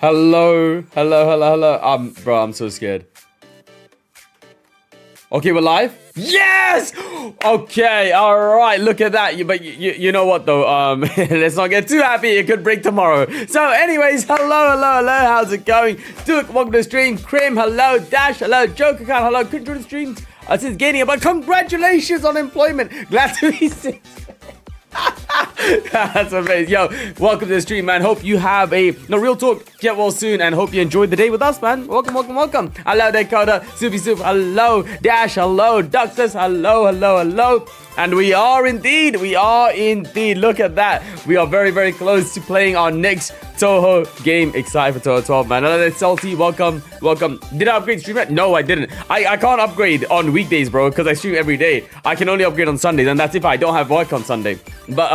Hello. Bro, I'm so scared. Okay, we're live. Yes. Okay. All right. Look at that. But you know what though? Let's not get too happy. It could break tomorrow. So, anyways, hello. How's it going? Duke, welcome to the stream. Krim, hello. Dash, hello. Joker, hello. Couldn't join the stream since gaining, but congratulations on employment. Glad to be seen. That's amazing. Yo, welcome to the stream, man. Hope you have real talk. Get well soon and hope you enjoyed the day with us, man. Welcome. Hello, Dakota. Soupy Soup. Hello. Dash. Hello. Doctors. Hello. And we are indeed. Look at that. We are very, very close to playing our next Touhou game. Excited for Touhou 12, man. Hello, Salty. Welcome. Did I upgrade stream yet? No, I didn't. I can't upgrade on weekdays, bro, because I stream every day. I can only upgrade on Sundays, and that's if I don't have work on Sunday. But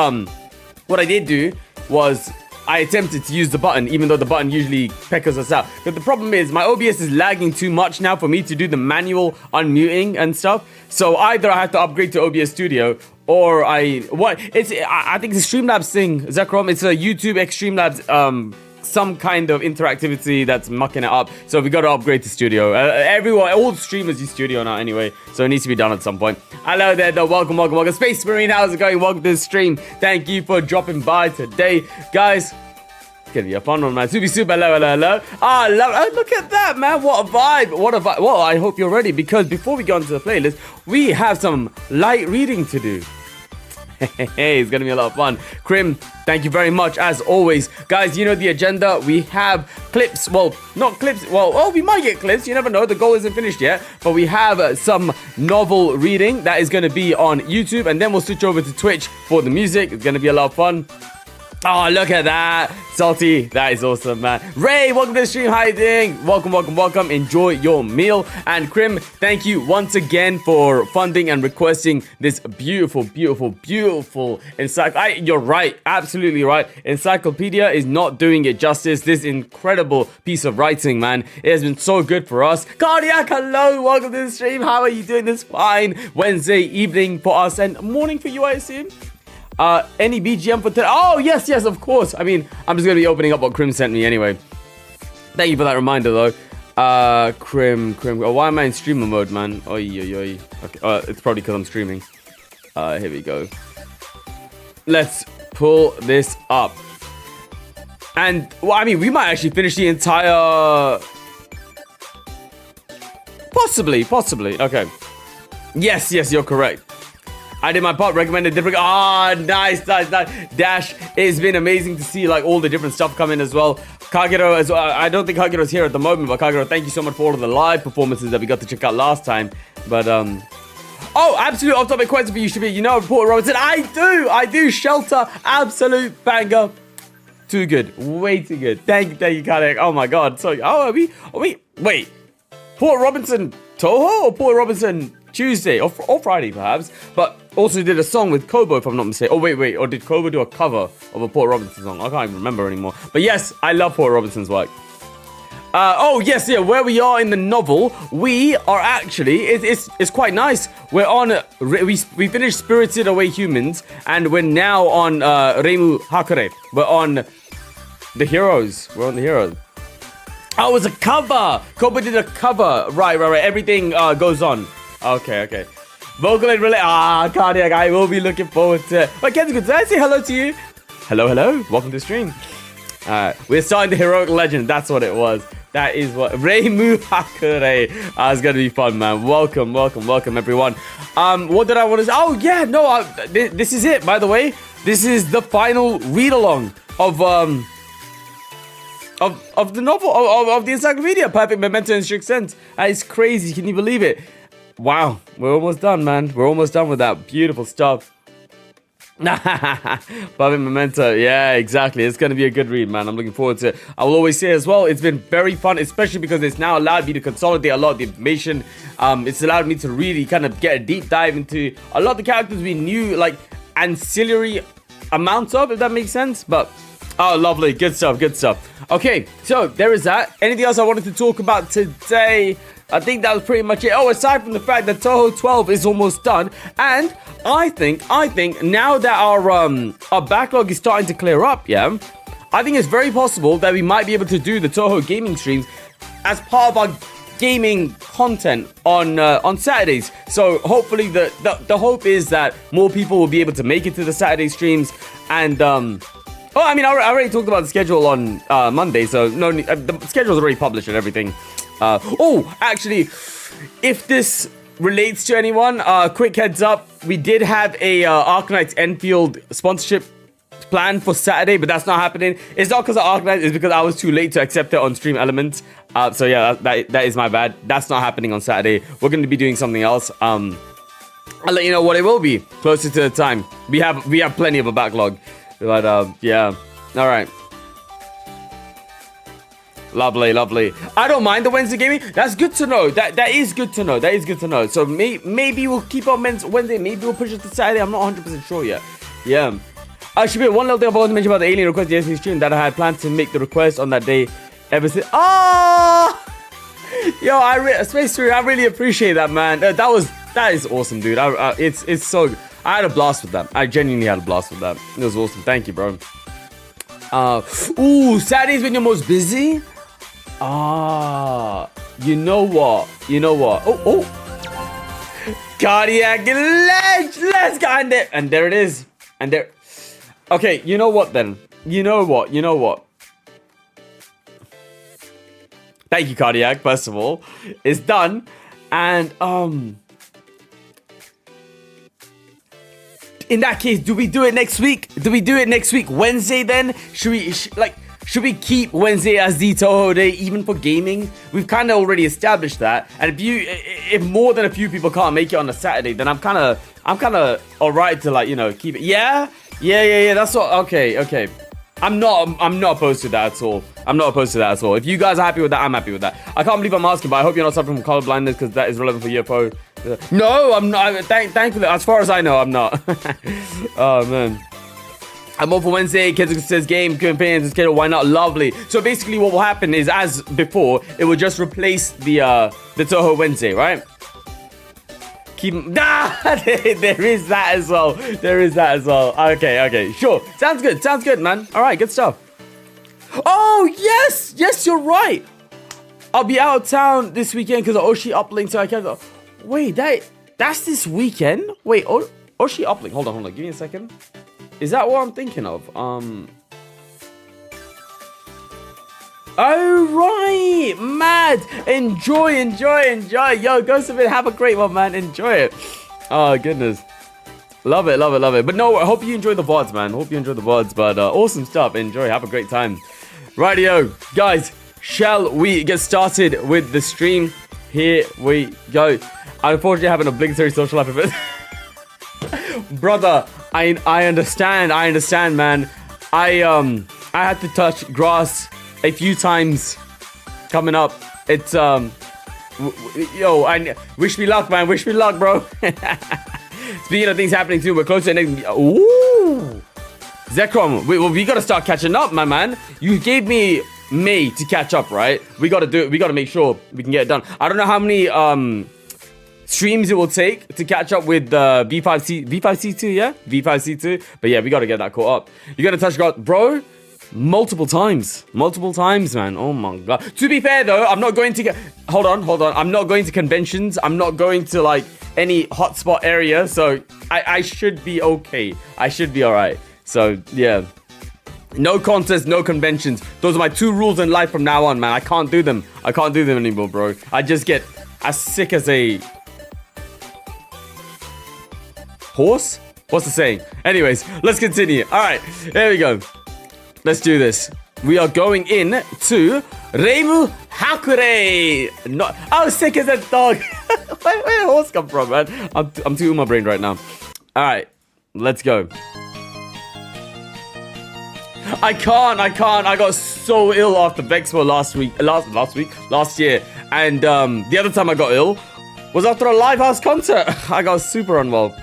what I did do was I attempted to use the button, even though the button usually peckers us out. But the problem is my OBS is lagging too much now for me to do the manual unmuting and stuff. So either I have to upgrade to OBS Studio or I think it's a Streamlabs thing. Is that correct? It's a YouTube X Streamlabs some kind of interactivity that's mucking it up. So we got to upgrade to Studio. All streamers use Studio now anyway, so it needs to be done at some point. Hello there, though. Welcome. Space Marine, how's it going? Welcome to the stream. Thank you for dropping by today, guys. It's gonna be a fun one, man. Super, hello. Ah, look at that, man. What a vibe. Well, I hope you're ready, because before we go into the playlist, we have some light reading to do. Hey, it's gonna be a lot of fun. Krim, thank you very much as always. Guys, you know the agenda. We have clips. Well, not clips. Well, we might get clips. You never know. The goal isn't finished yet. But we have some novel reading that is gonna be on YouTube. And then we'll switch over to Twitch for the music. It's gonna be a lot of fun. Oh, look at that. Salty. That is awesome, man. Ray, welcome to the stream. How you doing? Welcome. Enjoy your meal. And Krim, thank you once again for funding and requesting this beautiful encyclopedia. You're right. Absolutely right. Encyclopedia is not doing it justice. This incredible piece of writing, man. It has been so good for us. Cardiac, hello. Welcome to the stream. How are you doing this fine Wednesday evening for us and morning for you, I assume? Any BGM for today? Oh, yes, of course. I mean, I'm just going to be opening up what Krim sent me anyway. Thank you for that reminder, though. Krim. Oh, why am I in streamer mode, man? Oi. Okay, it's probably because I'm streaming. Here we go. Let's pull this up. And, well, I mean, we might actually finish the entire... Possibly. Okay. Yes, you're correct. I did my part, recommended different... nice. Dash, it's been amazing to see, like, all the different stuff come in as well. Kagero as well. I don't think Kagero's here at the moment, but Kagero, thank you so much for all of the live performances that we got to check out last time. But, oh, absolute off-topic question for you, Shabir. You know Reporter Robinson? I do. Shelter, absolute banger. Too good. Way too good. Thank you, Kadek. Oh, my God. Sorry. Oh, wait. Porter Robinson Touhou or Porter Robinson... Tuesday or Friday perhaps, but also did a song with Kobo, if I'm not mistaken. Oh wait, or did Kobo do a cover of a Porter Robinson song? I can't even remember anymore. But yes, I love Porter Robinson's work. Where we are in the novel, we are actually it's quite nice. We're on we finished Spirited Away Humans, and we're now on Reimu Hakurei. We're on the heroes. Oh, it's a cover. Kobo did a cover. Right. Everything goes on. Okay. Vocal and relay. Cardiac. I will be looking forward to it. Wait, Kenzo, did I say hello to you? Hello. Welcome to the stream. We're starting the heroic legend. That's what it was. That is what Reimu Hakurei. It's gonna be fun, man. Welcome, everyone. What did I want to say? Oh yeah, no. This is it. By the way, this is the final read along of the novel of the Encyclopedia. Perfect Memento in strict sense. It's crazy. Can you believe it? Wow, we're almost done, man. We're almost done with that. Beautiful stuff. Perfect Memento. Yeah, exactly. It's going to be a good read, man. I'm looking forward to it. I will always say as well, it's been very fun, especially because it's now allowed me to consolidate a lot of the information. It's allowed me to really kind of get a deep dive into a lot of the characters we knew, like ancillary amounts of, if that makes sense. But, oh, lovely. Good stuff. Okay, so there is that. Anything else I wanted to talk about today? I think that was pretty much it. Oh, aside from the fact that Touhou 12 is almost done, and I think now that our backlog is starting to clear up, yeah, I think it's very possible that we might be able to do the Touhou gaming streams as part of our gaming content on Saturdays. So hopefully the hope is that more people will be able to make it to the Saturday streams. And I mean, I already talked about the schedule on Monday, so no, the schedule's already published and everything. Actually, if this relates to anyone, quick heads up, we did have a Arknights Enfield sponsorship planned for Saturday, but that's not happening. It's not because of Arknights, it's because I was too late to accept it on Stream Elements. So yeah, that is my bad. That's not happening on Saturday. We're going to be doing something else. I'll let you know what it will be closer to the time. We have plenty of a backlog, but yeah. All right. Lovely. I don't mind the Wednesday gaming. That's good to know. That is good to know. That is good to know. So maybe we'll keep on Wednesday. Maybe we'll push it to Saturday. I'm not 100% sure yet. Yeah. Shabir, one little thing I wanted to mention about the alien request yesterday stream that I had planned to make the request on that day ever since. Oh! Yo, Space 3, I really appreciate that, man. That is awesome, dude. It's so... I had a blast with that. I genuinely had a blast with that. It was awesome. Thank you, bro. Saturdays when you're most busy? You know what? Cardiac ledge! Let's go! And there it is. And there... Okay, you know what then? You know what? Thank you, Cardiac, first of all. It's done. And, in that case, do we do it next week? Wednesday then? Should we keep Wednesday as the Touhou day even for gaming? We've kind of already established that. And if more than a few people can't make it on a Saturday, then I'm kind of alright to keep it. Yeah. That's what. Okay. I'm not opposed to that at all. If you guys are happy with that, I'm happy with that. I can't believe I'm asking, but I hope you're not suffering from color blindness because that is relevant for UFO. No, I'm not. Thankfully, as far as I know, I'm not. Oh man. I'm all for Wednesday. Gensokyo says game campaigns and schedule. Why not? Lovely. So basically, what will happen is, as before, it will just replace the Touhou Wednesday, right? There is that as well. Okay. Sure. Sounds good, man. All right, good stuff. Oh, yes, you're right. I'll be out of town this weekend because of Oshi uplink, so I can't... Wait, that's this weekend? Wait, Oshi uplink. Hold on. Give me a second. Is that what I'm thinking of? Oh, right. Mad. Enjoy. Yo, go Shabir, have a great one, man. Enjoy it. Oh, goodness. Love it. But no, I hope you enjoy the VODs, man. But awesome stuff. Enjoy. Have a great time. Rightio. Guys, shall we get started with the stream? Here we go. I unfortunately have an obligatory social life event. Brother, I understand, man. I had to touch grass a few times coming up. It's I wish me luck, man. Wish me luck, bro. Speaking of things happening too, we're close to the next. Ooh, Zekrom, we gotta start catching up, my man. You gave me May to catch up, right? We gotta do it. We gotta make sure we can get it done. I don't know how many streams it will take to catch up with V5C2, yeah? V5C2. But yeah, we gotta get that caught up. You gotta touch grass, bro. Multiple times, man. Oh my god. To be fair though, I'm not going to get... Hold on. I'm not going to conventions. I'm not going to any hotspot area. So I should be okay. I should be alright. So yeah. No contests, no conventions. Those are my 2 rules in life from now on, man. I can't do them anymore, bro. I just get as sick as a... horse? What's the saying? Anyways, let's continue. Alright, there we go. Let's do this. We are going in to Reimu Hakurei. Not, I was sick as a dog. Where did a horse come from, man? I'm too in my brain right now. All right, let's go. I can't. I got so ill after Vexpo last year. And the other time I got ill was after a live house concert. I got super unwell.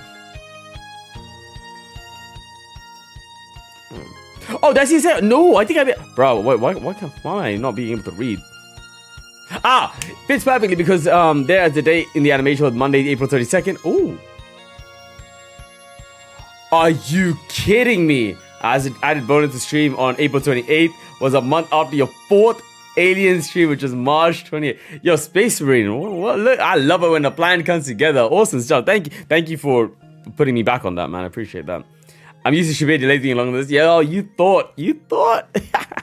Oh, does he say? No, I think I did. Bro, wait, why am I not being able to read? Fits perfectly because there's the date in the animation was Monday, April 32nd. Ooh. Are you kidding me? As it added bonus to stream on April 28th, was a month after your 4th Alien stream, which was March 28th. Yo, Space Marine, what, look, I love it when the plan comes together. Awesome stuff. Thank you for putting me back on that, man. I appreciate that. I'm used to Shabir delaying along this. Yo, you thought.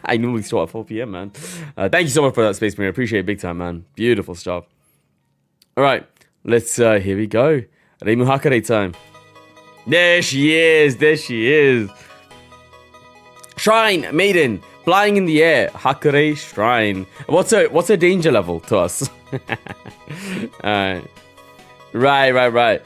I normally start at 4 p.m, man. Thank you so much for that, Space Marine. I appreciate it big time, man. Beautiful stuff. All right, let's, here we go. Reimu Hakurei time. There she is. Shrine, maiden, flying in the air. Hakurei Shrine. What's her danger level to us? Alright. Right.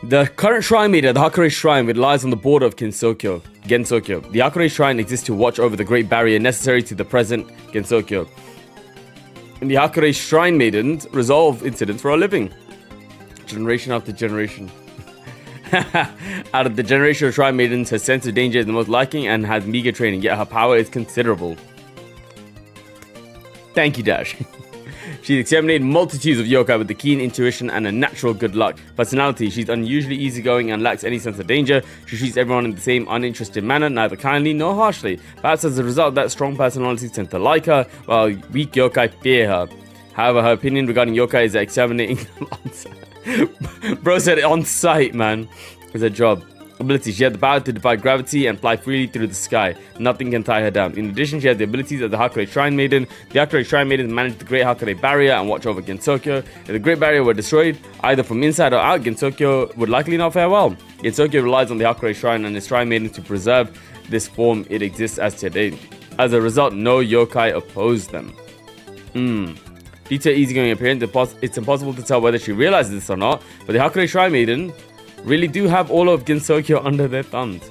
The current shrine maiden, the Hakurei Shrine, which lies on the border of Gensokyo. The Hakurei Shrine exists to watch over the Great Barrier necessary to the present Gensokyo. And the Hakurei Shrine maidens resolve incidents for a living. Generation after generation. Out of the generation of shrine maidens, her sense of danger is the most lacking and has meager training, yet her power is considerable. Thank you, Dash. She's exterminated multitudes of yokai with the keen intuition and a natural good luck. Personality, she's unusually easygoing and lacks any sense of danger. She treats everyone in the same uninterested manner, neither kindly nor harshly. Perhaps as a result, that strong personalities tend to like her, while weak yokai fear her. However, her opinion regarding yokai is that exterminating them on site. Bro said it on site, man. It's her job. Ability, she has the power to defy gravity and fly freely through the sky. Nothing can tie her down. In addition, she has the abilities of the Hakurei Shrine Maiden. The Hakurei Shrine Maiden manage the Great Hakurei Barrier and watch over Gensokyo. If the Great Barrier were destroyed, either from inside or out, Gensokyo would likely not fare well. Gensokyo relies on the Hakurei Shrine and its Shrine Maiden to preserve this form it exists as today. As a result, no yokai oppose them. Due to her easygoing appearance, it's impossible to tell whether she realizes this or not, but the Hakurei Shrine Maiden really do have all of Gensokyo under their thumbs.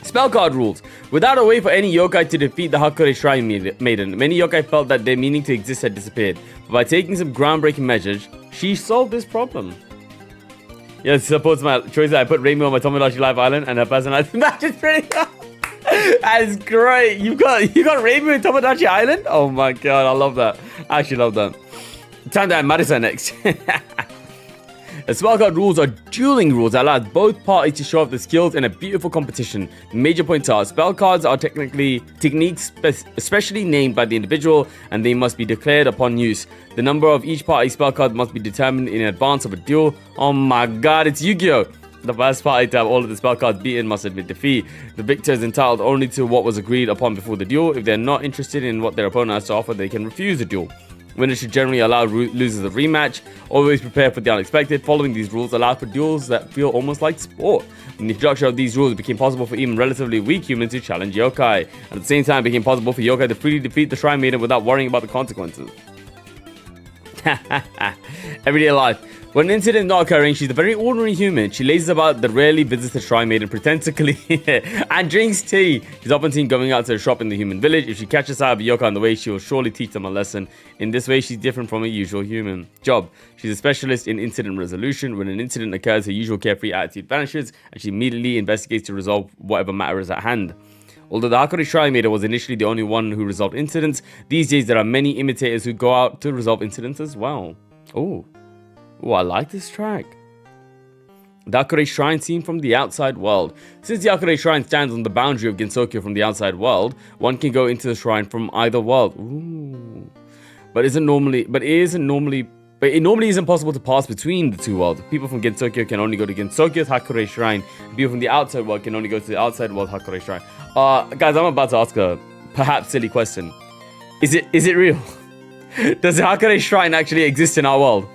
Spell card rules. Without a way for any yokai to defeat the Hakurei Shrine Maiden, many yokai felt that their meaning to exist had disappeared. But by taking some groundbreaking measures, she solved this problem. Yes, supports my choice that I put Reimu on my Tomodachi Life Island and her personality matches pretty well. That's great. You got Reimu in Tomodachi Island? Oh my god, I love that. I actually love that. Time to add Marisa next. The spell card rules are dueling rules that allow both parties to show off their skills in a beautiful competition. The major points are spell cards are techniques especially named by the individual, and they must be declared upon use. The number of each party's spell card must be determined in advance of a duel. Oh my god, it's Yu-Gi-Oh! The first party to have all of the spell cards beaten must admit defeat. The victor is entitled only to what was agreed upon before the duel. If they're not interested in what their opponent has to offer, they can refuse the duel. Winners should generally allow losers a rematch. Always prepare for the unexpected. Following these rules allow for duels that feel almost like sport. In the introduction of these rules, it became possible for even relatively weak humans to challenge yokai. At the same time, it became possible for yokai to freely defeat the Shrine Maiden without worrying about the consequences. Everyday life. When an incident is not occurring, she's a very ordinary human. She lazes about the rarely visited Shrine Maiden, pretends to clean and drinks tea. She's often seen going out to a shop in the human village. If she catches sight of a yokai on the way, she will surely teach them a lesson. In this way, she's different from a usual human. Job. She's a specialist in incident resolution. When an incident occurs, her usual carefree attitude vanishes, and she immediately investigates to resolve whatever matter is at hand. Although the Hakurei Shrine Maiden was initially the only one who resolved incidents, these days there are many imitators who go out to resolve incidents as well. Oh, I like this track. The Hakurei Shrine seen from the outside world. Since the Hakurei Shrine stands on the boundary of Gensokyo from the outside world, one can go into the shrine from either world. Ooh. But it normally isn't possible to pass between the two worlds. People from Gensokyo can only go to Gensokyo's Hakurei Shrine. People from the outside world can only go to the outside world Hakurei Shrine. Guys, I'm about to ask a perhaps silly question. Is it real? Does the Hakurei Shrine actually exist in our world?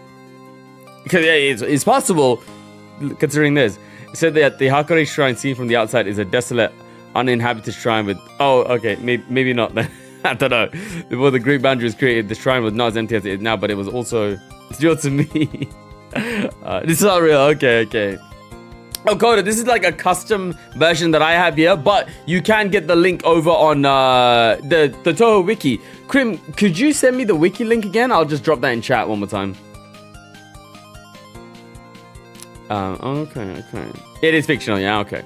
Because it's possible, considering this. It said that the Hakurei Shrine seen from the outside is a desolate, uninhabited shrine with... Oh, okay, maybe not then. I don't know. Before the Greek boundary was created, the shrine was not as empty as it is now, but it was also... It's real to me. This is not real. Okay. Oh, Coda, this is like a custom version that I have here, but you can get the link over on the Touhou Wiki. Krim, could you send me the wiki link again? I'll just drop that in chat one more time. Okay. It is fictional, yeah, okay.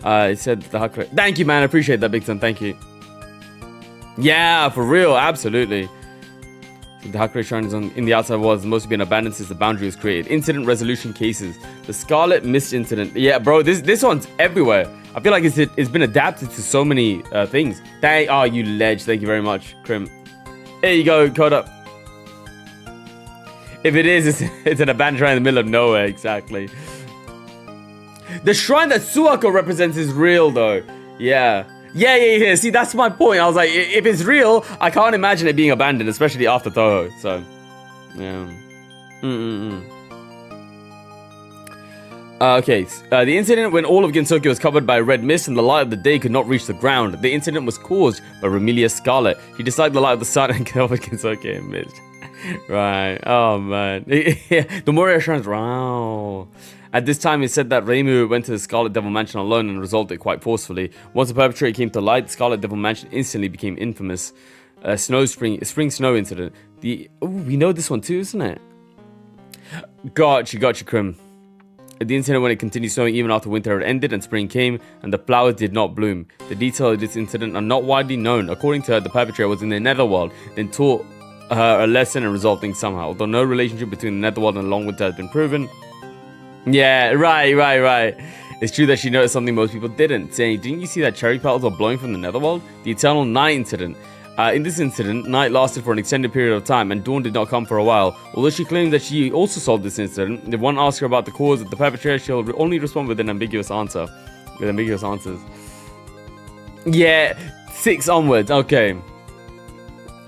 It said the Hakurei. Thank you, man. I appreciate that, Big Son. Thank you. Yeah, for real. Absolutely. The Hakurei Shrine is in the outside wall has mostly been abandoned since the boundary was created. Incident resolution cases. The Scarlet Mist incident. Yeah, bro, this one's everywhere. I feel like it's been adapted to so many things. You ledge. Thank you very much, Krim. There you go, Koda. If it is, it's an abandoned shrine in the middle of nowhere, exactly. The shrine that Suwako represents is real, though. Yeah. See, that's my point. I was like, if it's real, I can't imagine it being abandoned, especially after Touhou. So, yeah. Okay, the incident when all of Gensokyo was covered by red mist and the light of the day could not reach the ground. The incident was caused by Remilia Scarlet. She disliked the light of the sun and covered Gensokyo in mist. Right. Oh, man. The Moria Shrines. Wow. At this time, it said that Reimu went to the Scarlet Devil Mansion alone and resolved it quite forcefully. Once the perpetrator came to light, the Scarlet Devil Mansion instantly became infamous. Spring snow incident. We know this one too, isn't it? Got you, Krim. The incident when it continued snowing even after winter had ended and spring came and the flowers did not bloom. The details of this incident are not widely known. According to her, the perpetrator was in the netherworld, then taught her a lesson and resolved things somehow. Although no relationship between the netherworld and the long winter has been proven. Yeah, right. It's true that she noticed something most people didn't, saying, didn't you see that cherry petals were blowing from the netherworld? The eternal night incident. In this incident, night lasted for an extended period of time and dawn did not come for a while. Although she claimed that she also solved this incident, if one asked her about the cause of the perpetrator, she'll only respond with an ambiguous answer. With ambiguous answers. Yeah, 6 onwards, okay.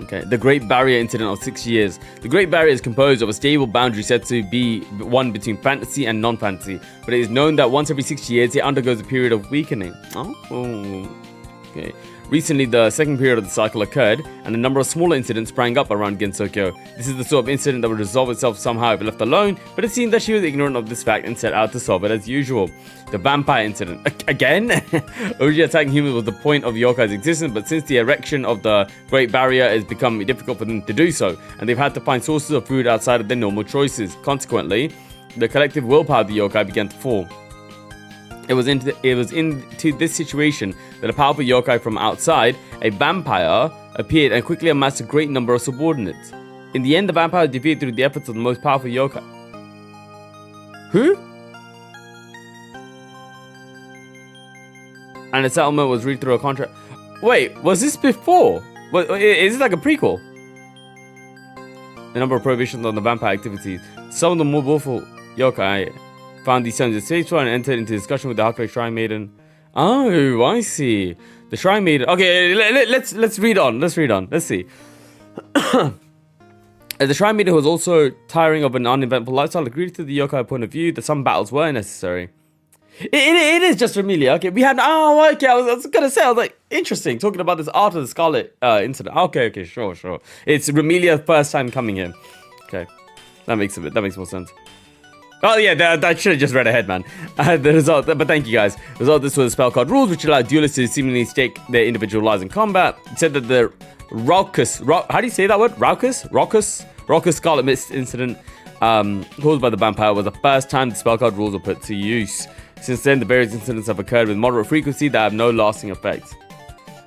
The Great Barrier incident of 6 years. The Great Barrier is composed of a stable boundary said to be one between fantasy and non-fantasy, but it is known that once every 6 years it undergoes a period of weakening. Okay. Recently, the second period of the cycle occurred, and a number of smaller incidents sprang up around Gensokyo. This is the sort of incident that would resolve itself somehow if left alone, but it seemed that she was ignorant of this fact and set out to solve it as usual. The vampire incident. Again? Originally attacking humans was the point of yokai's existence, but since the erection of the Great Barrier, it has become difficult for them to do so, and they've had to find sources of food outside of their normal choices. Consequently, the collective willpower of the yokai began to fall. It was into this situation that a powerful yokai from outside, a vampire, appeared and quickly amassed a great number of subordinates. In the end, the vampire was defeated through the efforts of the most powerful yokai. Who? And a settlement was read through a contract. Wait, was this before? Is this like a prequel? The number of prohibitions on the vampire activities. Some of the more willful yokai found these terms distasteful and entered into discussion with the Hakurei Shrine Maiden. Oh, I see. The Shrine Maiden. Okay, let's read on. Let's see. The Shrine Maiden, who was also tiring of an uneventful lifestyle, agreed to the yokai point of view that some battles were necessary. It is just Remilia. Okay, we had. Oh, okay. I was gonna say. I was like, interesting. Talking about this after the Scarlet incident. Okay, sure. It's Remilia's first time coming here. Okay, that makes more sense. Oh yeah, that should have just read ahead, man. The result, but thank you guys. The result of this was spell card rules, which allowed duelists to seemingly stake their individual lives in combat. It said that the Raucous, how do you say that word? Raucous Scarlet Mist incident caused by the vampire was the first time the spell card rules were put to use. Since then, the various incidents have occurred with moderate frequency that have no lasting effect.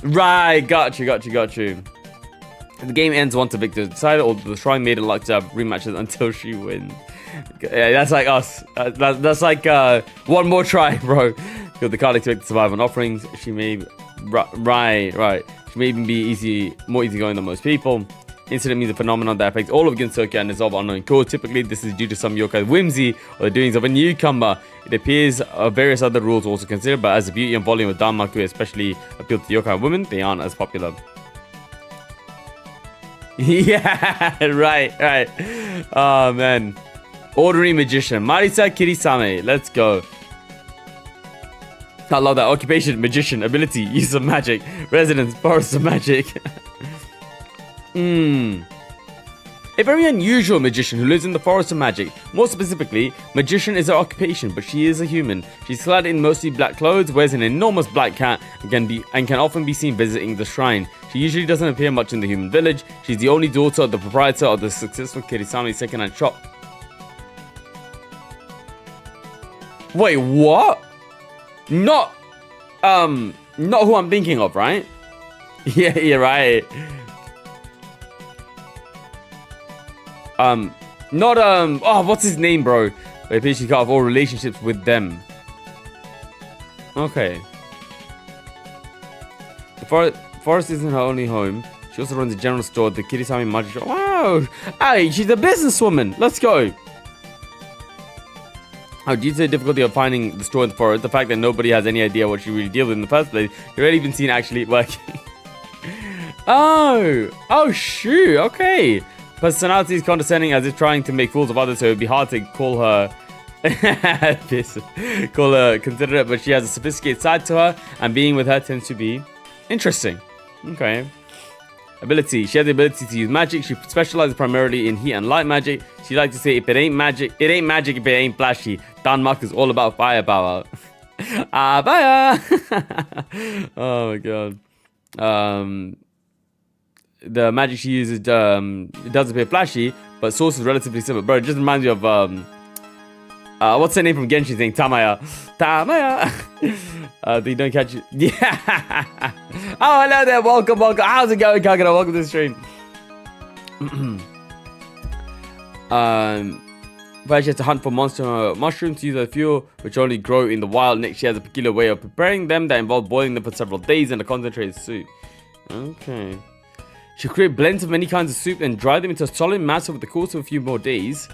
Right, got you. The game ends once the victor is decided, or the Shrine Maiden likes to have rematches until she wins. Yeah, that's like us. That's like one more try, bro. Because the card expected to survive on offerings. She may, right. She may even be more easygoing than most people. Incident means a phenomenon that affects all of Gensokyo and is of unknown cause. Typically, this is due to some yokai whimsy or the doings of a newcomer. It appears various other rules are also considered, but as the beauty and volume of Danmaku especially appeal to yokai women, they aren't as popular. Yeah, right. Oh, man. Ordinary magician. Marisa Kirisame. Let's go. I love that. Occupation, magician. Ability, use of magic. Residence, forest of magic. A very unusual magician who lives in the forest of magic. More specifically, magician is her occupation, but she is a human. She's clad in mostly black clothes, wears an enormous black cat, and can often be seen visiting the shrine. She usually doesn't appear much in the human village. She's the only daughter of the proprietor of the successful Kirisame second-hand shop. Wait, what? Not who I'm thinking of, right? Yeah, right. Not what's his name, bro? But appears she cut off all relationships with them. Okay. The forest isn't her only home. She also runs a general store, the Kirisame Magic Shop. Wow! Hey, she's a businesswoman. Let's go. Due to the difficulty of finding the store in the forest, the fact that nobody has any idea what she really deals with in the first place, you've already been seen actually working. Oh, shoot. Okay. Personality is condescending as if trying to make fools of others, so it would be hard to call her considerate, but she has a sophisticated side to her, and being with her tends to be interesting. Okay. Ability. She has the ability to use magic. She specializes primarily in heat and light magic. She likes to say, if it ain't magic if it ain't flashy. Denmark is all about firepower. Fire! Oh my god. The magic she uses it does appear flashy, but source is relatively simple. Bro, it just reminds me of what's her name from Genshin thing? Tamaya. They don't catch you. Yeah. Oh, hello there. Welcome. How's it going, Kaguya? Welcome to the stream. But she has to hunt for monster mushrooms to use as fuel, which only grow in the wild. Next, she has a peculiar way of preparing them that involves boiling them for several days in a concentrated soup. Okay. She'll create blends of many kinds of soup and dry them into a solid mass over the course of a few more days.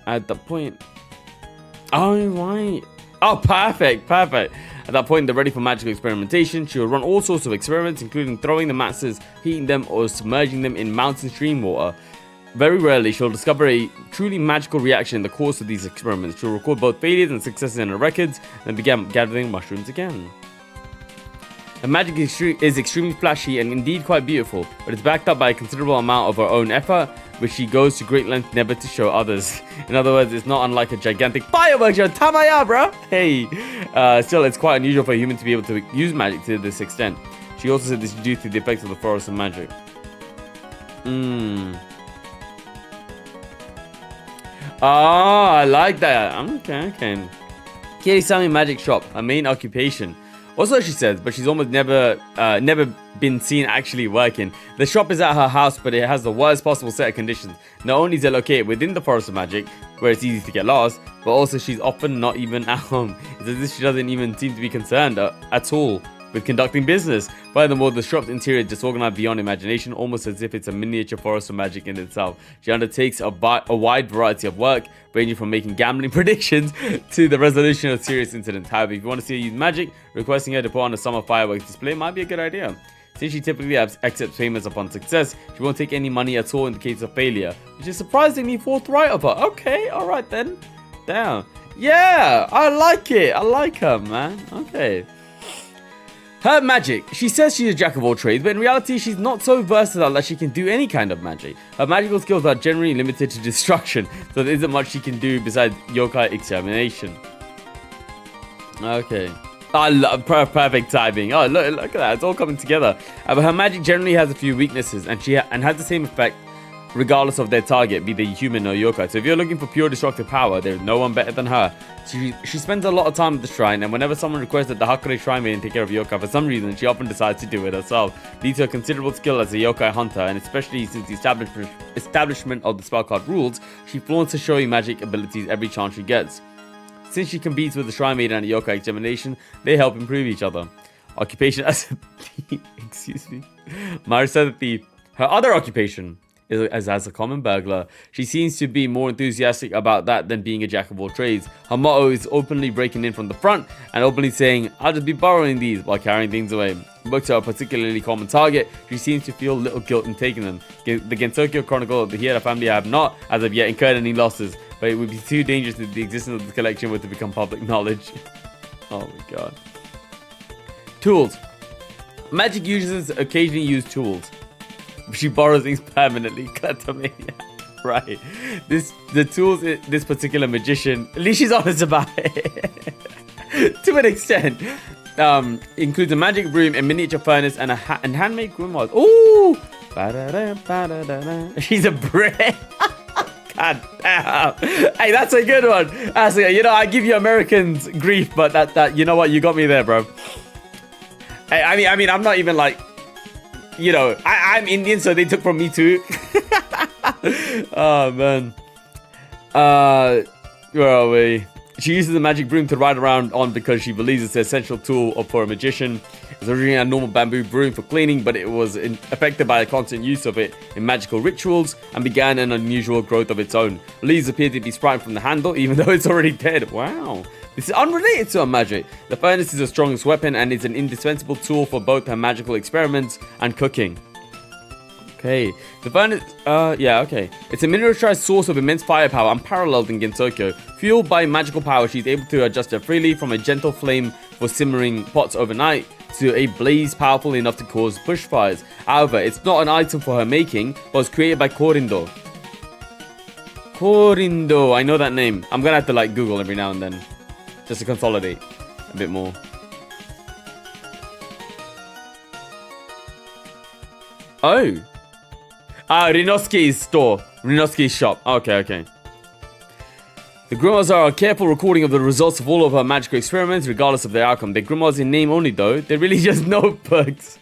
At that point... Oh, right. Oh, perfect. At that point, they're ready for magical experimentation. She will run all sorts of experiments, including throwing the masses, heating them, or submerging them in mountain stream water. Very rarely, she'll discover a truly magical reaction in the course of these experiments. She'll record both failures and successes in her records, and begin gathering mushrooms again. Her magic is extremely flashy and indeed quite beautiful, but it's backed up by a considerable amount of her own effort, which she goes to great lengths never to show others. In other words, it's not unlike a gigantic fireworks show. Tamaya, bro! Hey! Still, it's quite unusual for a human to be able to use magic to this extent. She also said this is due to the effects of the forest and magic. Oh, I like that. Okay. Kirisame Magic Shop, her main occupation. Also, she says, but she's almost never been seen actually working. The shop is at her house, but it has the worst possible set of conditions. Not only is it located within the forest of magic, where it's easy to get lost, but also she's often not even at home. It's as if she doesn't even seem to be concerned at all with conducting business. Furthermore, the shop's interior is disorganized beyond imagination, almost as if it's a miniature forest of magic in itself. She undertakes a wide variety of work, ranging from making gambling predictions to the resolution of serious incidents. However, if you want to see her use magic, requesting her to put on a summer fireworks display might be a good idea. Since she typically accepts payments upon success, she won't take any money at all in the case of failure, which is surprisingly forthright of her. Okay, alright then. Damn. Yeah, I like it. I like her, man. Okay. Her magic. She says she's a jack of all trades, but in reality, she's not so versatile that she can do any kind of magic. Her magical skills are generally limited to destruction, so there isn't much she can do besides yokai extermination. Okay. I love perfect timing. Oh, look at that. It's all coming together. But her magic generally has a few weaknesses, and has the same effect regardless of their target, be they human or yokai. So if you're looking for pure destructive power, there's no one better than her. She spends a lot of time at the shrine, and whenever someone requests that the Hakurei shrine maiden take care of yokai, for some reason she often decides to do it herself. Leads to a considerable skill as a yokai hunter, and especially since the establishment of the spell card rules, she flaunts her showy magic abilities every chance she gets. Since she competes with the shrine maiden and the yokai examination, they help improve each other. Occupation as a thief. Excuse me. Marisa the thief. Her other occupation is as a common burglar. She seems to be more enthusiastic about that than being a jack of all trades. Her motto is openly breaking in from the front and openly saying, "I'll just be borrowing these," while carrying things away. Books are a particularly common target. She seems to feel little guilt in taking them. The Gensokyo Chronicle of the Hiera family have not, as of yet, incurred any losses, but it would be too dangerous if the existence of the collection were to become public knowledge. Oh my god. Tools. Magic users occasionally use tools. She borrows things permanently. Kleptomania. Right. The tools this particular magician, at least she's honest about it. To an extent. Includes a magic broom, a miniature furnace, and handmade grimoires. Ooh! She's a brick. God damn. Hey, that's a good one. I give you Americans grief, but that you know what, you got me there, bro. Hey, I mean, I'm not even like, I'm Indian, so they took from me too. Oh man. Where are we? She uses the magic broom to ride around on because she believes it's an essential tool for a magician. It's originally a normal bamboo broom for cleaning, but it was affected by the constant use of it in magical rituals and began an unusual growth of its own. Leaves appear to be sprouting from the handle, even though it's already dead. Wow. This is unrelated to her magic. The furnace is her strongest weapon and is an indispensable tool for both her magical experiments and cooking. Okay, the furnace, yeah, okay. It's a miniaturized source of immense firepower unparalleled in Gensokyo. Fueled by magical power, she's able to adjust it freely from a gentle flame for simmering pots overnight to a blaze powerful enough to cause bushfires. However, it's not an item for her making, but was created by Korindo. Korindo, I know that name. I'm gonna have to like Google every now and then, just to consolidate a bit more. Oh. Rinnosuke's store. Rinnosuke's shop. Okay. The grimoires are a careful recording of the results of all of her magical experiments, regardless of their outcome. They're grimoires in name only, though. They're really just notebooks.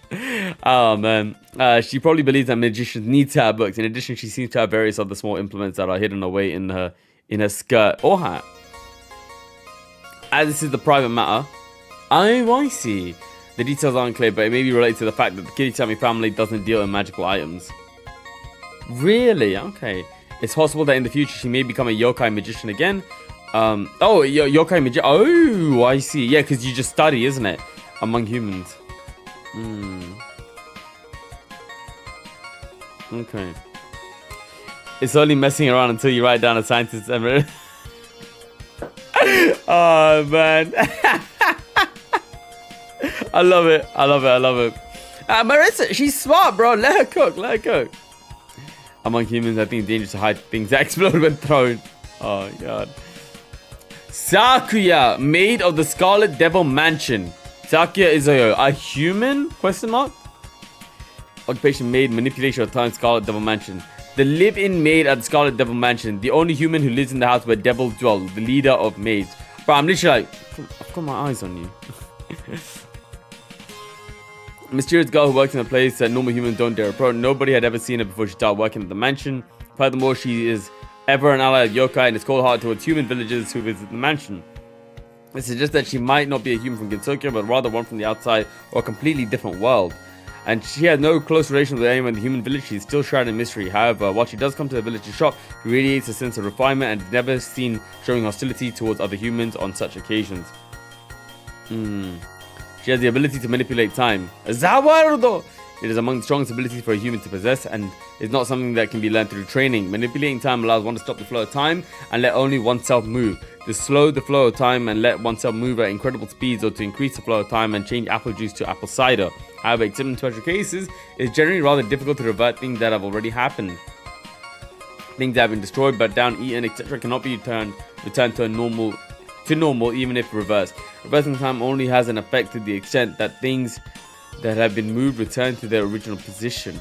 Oh, man. She probably believes that magicians need to have books. In addition, she seems to have various other small implements that are hidden away in her skirt or hat. As this is the private matter. Oh, I see. The details aren't clear, but it may be related to the fact that the Kirisame family doesn't deal in magical items. Really? Okay. It's possible that in the future she may become a yokai magician again. Yokai magician. Oh, I see. Yeah, because you just study, isn't it? Among humans. Okay. It's only messing around until you write down a scientist's emerald. Oh, man. I love it. Marisa, she's smart, bro. Let her cook. Among humans, I think it's dangerous to hide things that explode when thrown. Oh, God. Sakuya, maid of the Scarlet Devil Mansion. Sakuya Izayoi, a human? Question mark? Occupation maid, manipulation of time, Scarlet Devil Mansion. The live-in maid at the Scarlet Devil Mansion. The only human who lives in the house where devils dwell. The leader of maids. Bro, I'm literally like, I've got my eyes on you. A mysterious girl who works in a place that normal humans don't dare approach. Nobody had ever seen her before she started working at the mansion. Furthermore, she is ever an ally of yokai and is cold-hearted towards human villagers who visit the mansion. It suggests that she might not be a human from Gensokyo, but rather one from the outside or a completely different world. And she has no close relation with anyone in the human village. She's still shrouded in mystery. However, while she does come to the village's shop, she radiates a sense of refinement and is never seen showing hostility towards other humans on such occasions. She has the ability to manipulate time. Zawardo! It is among the strongest abilities for a human to possess and is not something that can be learned through training. Manipulating time allows one to stop the flow of time and let only oneself move. To slow the flow of time and let oneself move at incredible speeds, or to increase the flow of time and change apple juice to apple cider. However, except in special cases, it is generally rather difficult to revert things that have already happened. Things that have been destroyed, burnt down, eaten, etc. cannot be returned to normal even if reversed. Reversing time only has an effect to the extent that things that have been moved return to their original position.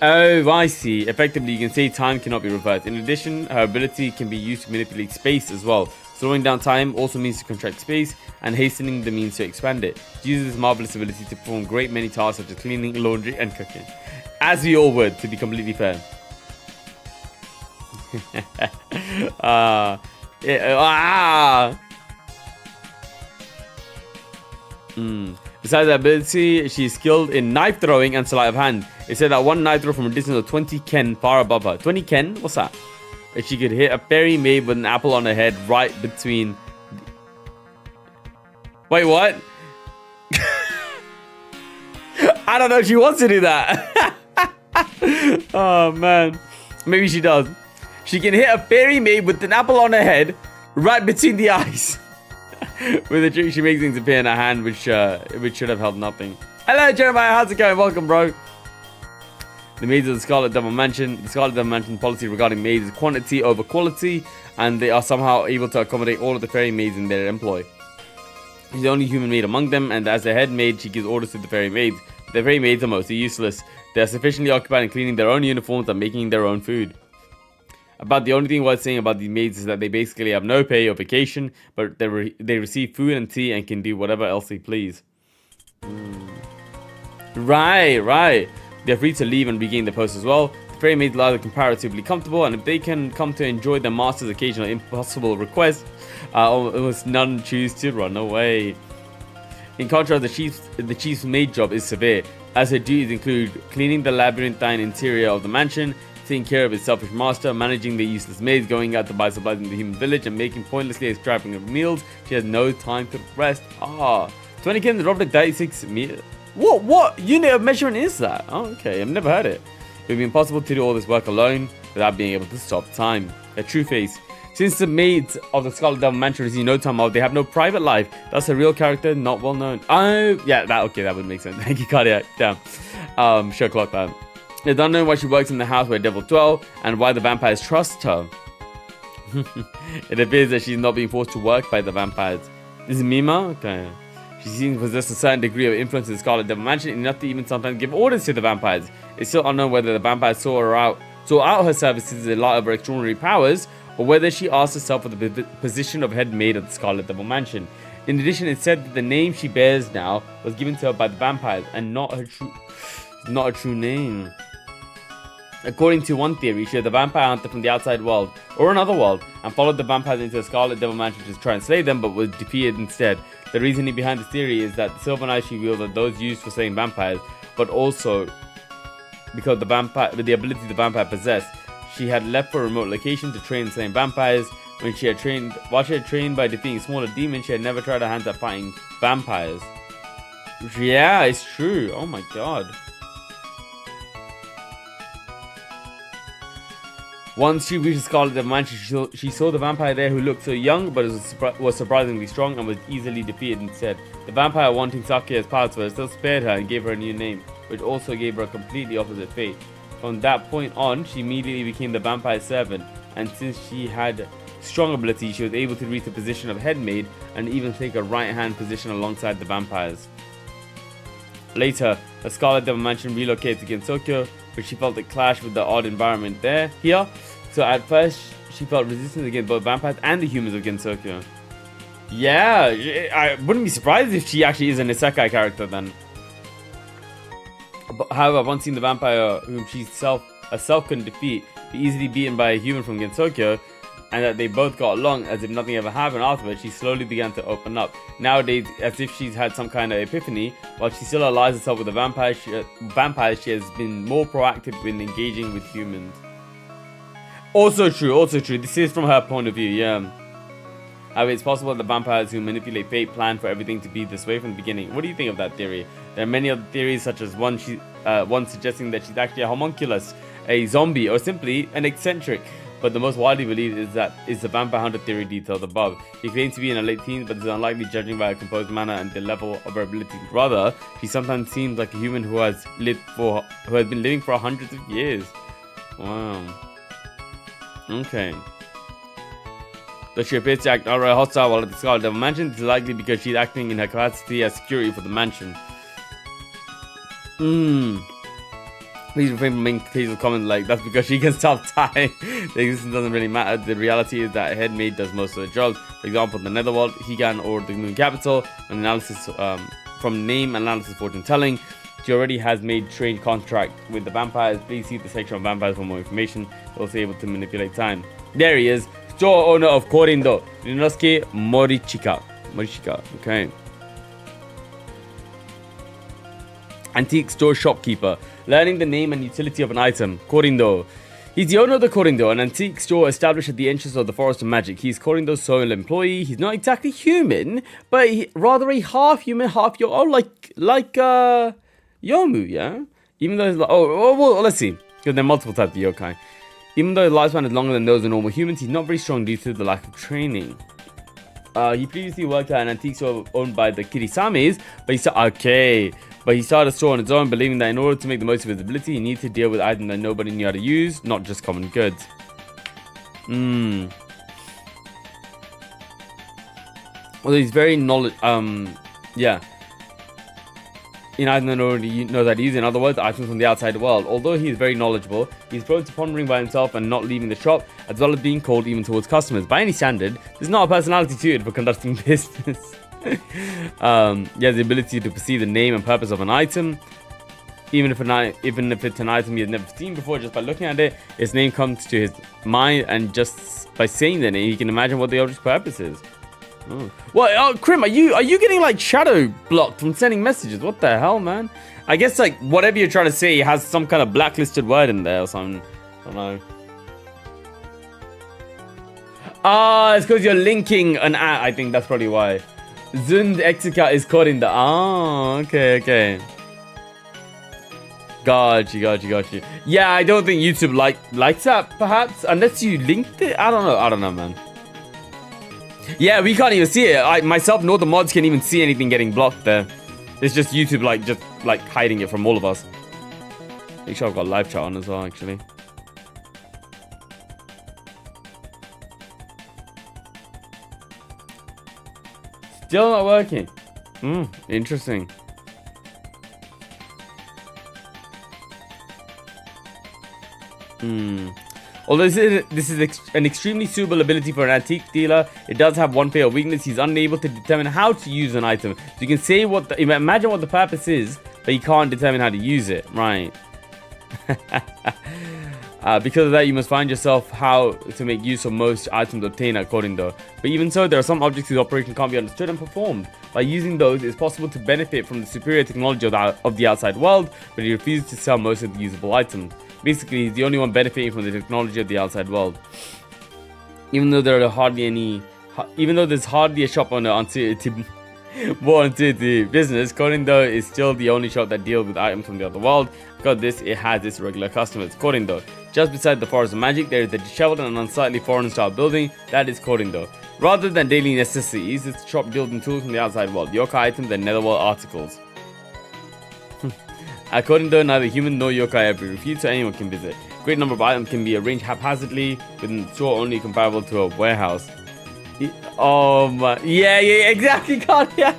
Oh, I see. Effectively, you can say time cannot be reversed. In addition, her ability can be used to manipulate space as well. Slowing down time also means to contract space, and hastening the means to expand it. She uses this marvelous ability to perform a great many tasks such as cleaning, laundry, and cooking. As we all would, to be completely fair. Besides that ability, she is skilled in knife throwing and sleight of hand. It said that one knife throw from a distance of 20 ken far above her. 20 ken? What's that? If she could hit a fairy maid with an apple on her head right between... Wait, what? I don't know if she wants to do that. Oh, man. Maybe she does. She can hit a fairy maid with an apple on her head right between the eyes. With a trick, she makes things appear in her hand, which should have held nothing. Hello, Jeremiah. How's it going? Welcome, bro. The maids of the Scarlet Devil Mansion. The Scarlet Devil Mansion policy regarding maids is quantity over quality, and they are somehow able to accommodate all of the fairy maids in their employ. She's the only human maid among them, and as the head maid, she gives orders to the fairy maids. The fairy maids are mostly useless. They are sufficiently occupied in cleaning their own uniforms and making their own food. About the only thing worth saying about these maids is that they basically have no pay or vacation, but they receive food and tea and can do whatever else they please. Right. They're free to leave and regain their post as well. The Prey maids are comparatively comfortable, and if they can come to enjoy their master's occasional impossible requests, almost none choose to run away. In contrast, the chief's maid job is severe, as her duties include cleaning the labyrinthine interior of the mansion, taking care of his selfish master, managing the useless maids, going out to buy supplies in the human village, and making pointlessly scrapping of meals. She has no time to rest. 20 kills robbed at 36 meters. What unit of measurement is that? Oh, okay, I've never heard it. It would be impossible to do all this work alone without being able to stop time. A true face. Since the maids of the Scarlet Devil Mansion receive no time off, they have no private life. That's a real character, not well known. Oh, yeah, that would make sense. Thank you, Cardiac. Damn. Sure clock that. It's unknown why she works in the house where devils dwell and why the vampires trust her. It appears that she's not being forced to work by the vampires. This is Mima? Okay. She seems to possess a certain degree of influence in the Scarlet Devil Mansion, enough to even sometimes give orders to the vampires. It's still unknown whether the vampires saw out her services in light of her extraordinary powers, or whether she asked herself for the position of head maid of the Scarlet Devil Mansion. In addition, it's said that the name she bears now was given to her by the vampires, and not a true name. According to one theory, she was a vampire hunter from the outside world, or another world, and followed the vampires into the Scarlet Devil Mansion to try and slay them, but was defeated instead. The reasoning behind this theory is that the silver knives she wields are those used for slaying vampires, but also because with the ability the vampire possessed, she had left for a remote location to train and slay vampires. While she had trained by defeating smaller demons, she had never tried her hands at fighting vampires. Yeah, it's true. Oh my god. Once she reached the Scarlet Devil Mansion, she saw the vampire there who looked so young but was surprisingly strong and was easily defeated instead. The vampire, wanting Sakuya's powers first, still spared her and gave her a new name, which also gave her a completely opposite fate. From that point on, she immediately became the vampire's servant, and since she had strong ability, she was able to reach the position of head maid and even take a right-hand position alongside the vampires. Later, the Scarlet Devil Mansion relocated to Gensokyo, but she felt it clashed with the odd environment here. So at first, she felt resistance against both vampires and the humans of Gensokyo. Yeah, I wouldn't be surprised if she actually is an isekai character then. However, once seen the vampire whom she herself couldn't defeat be easily beaten by a human from Gensokyo, and that they both got along as if nothing ever happened afterwards, she slowly began to open up. Nowadays, as if she's had some kind of epiphany, while she still allies herself with the vampires, she has been more proactive in engaging with humans. Also true. This is from her point of view, yeah. However, it's possible that the vampires who manipulate fate plan for everything to be this way from the beginning. What do you think of that theory? There are many other theories, such as one suggesting that she's actually a homunculus, a zombie, or simply an eccentric. But the most widely believed is the vampire hunter theory detailed above. She claims to be in her late teens, but is unlikely judging by her composed manner and the level of her abilities. Rather, she sometimes seems like a human who has been living for hundreds of years. Wow. Okay. Though she appears to act outright hostile while at the Scarlet Devil Mansion, this is likely because she's acting in her capacity as security for the mansion. Please refrain from making occasional comments like that's because she can stop time. The existence doesn't really matter. The reality is that a head maid does most of the jobs. For example, the Netherworld, Higan, or the Moon Capital, from name analysis, fortune telling. She already has made trade contract with the vampires. Please see the section of vampires for more information. Also able to manipulate time. There he is, store owner of Korindo, Rinnosuke Morichika. Okay. Antique store shopkeeper, learning the name and utility of an item, Korindo. He's the owner of the Korindo, an antique store established at the entrance of the Forest of Magic. He's Korindo's sole employee. He's not exactly human, but rather a half human, half like Yomu, yeah? Even though well, let's see, because there are multiple types of yokai. Even though his lifespan is longer than those of normal humans, he's not very strong due to the lack of training. He previously worked at an antique store owned by the Kirisames, but he started a store on his own, believing that in order to make the most of his ability, he needed to deal with items that nobody knew how to use, not just common goods. Although he's very yeah. In items that nobody knows how to use, in other words, items from the outside world. Although he is very knowledgeable, he's prone to pondering by himself and not leaving the shop, as well as being cold even towards customers. By any standard, there's not a personality suited for conducting business. He has the ability to perceive the name and purpose of an item. Even if it's an item he has never seen before, just by looking at it, its name comes to his mind, and just by saying the name, he can imagine what the object's purpose is. Oh. Well, Krim, are you getting like shadow blocked from sending messages? What the hell, man? I guess like whatever you're trying to say has some kind of blacklisted word in there or something. I don't know. Ah, it's because you're linking an at. I think that's probably why. Zund Exika is caught in the. Ah, okay. Got you. Yeah, I don't think YouTube likes that, perhaps, unless you linked it. I don't know, man. Yeah, we can't even see it. Myself nor the mods can even see anything getting blocked there. It's just YouTube like hiding it from all of us. Make sure I've got live chat on as well, actually. Still not working. Interesting. Although this is an extremely suitable ability for an antique dealer, it does have one fatal weakness. He's unable to determine how to use an item. So you can say imagine what the purpose is, but you can't determine how to use it. Right. Because of that, you must find yourself how to make use of most items obtained at Korindo. But even so, there are some objects whose operation can't be understood and performed. By using those, it's possible to benefit from the superior technology of the outside world, but he refuses to sell most of the usable items. Basically, he's the only one benefiting from the technology of the outside world. Even though there's hardly a shop owner on the business, Korindo is still the only shop that deals with items from the other world. Because this, it has its regular customers. Korindo. Just beside the Forest of Magic, there is a disheveled and unsightly foreign-style building. That is Korindo. Rather than daily necessities, this shop deals in tools from the outside world, yokai items and netherworld articles. At Korindo, neither human nor yokai have been refused, so anyone can visit. A great number of items can be arranged haphazardly within the store, only comparable to a warehouse. Oh my, yeah, exactly, God, yeah.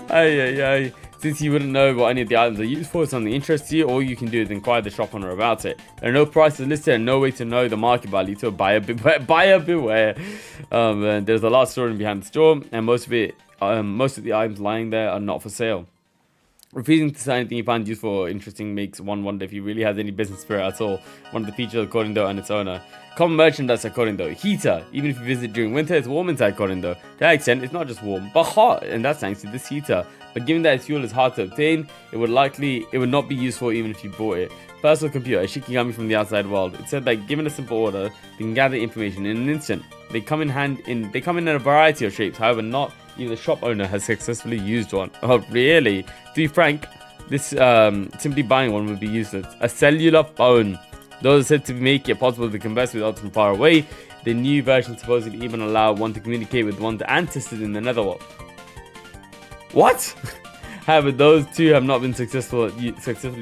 Aye. Since you wouldn't know what any of the items are used for, if something interests you, all you can do is inquire the shop owner about it. There are no prices listed and no way to know the market value, so buyer beware. And there's a large storeroom behind the store, and most of the items lying there are not for sale. Refusing to sell anything you find useful or interesting makes one wonder if he really has any business spirit at all. One of the features of Korindo and its owner. Common merchandise at Korindo. Heater. Even if you visit during winter, it's warm inside Korindo. To that extent, it's not just warm, but hot, and that's thanks to this heater. But given that its fuel is hard to obtain, it would not be useful even if you bought it. Personal computer, a Shikigami from the outside world. It said that given a simple order, they can gather information in an instant. They come in a variety of shapes, however not even the shop owner has successfully used one. Oh really? To be frank, this simply buying one would be useless. A cellular phone. Those are said to make it possible to converse with others from far away. The new version supposedly even allow one to communicate with one's ancestors in the netherworld. What? However, those two have not been successfully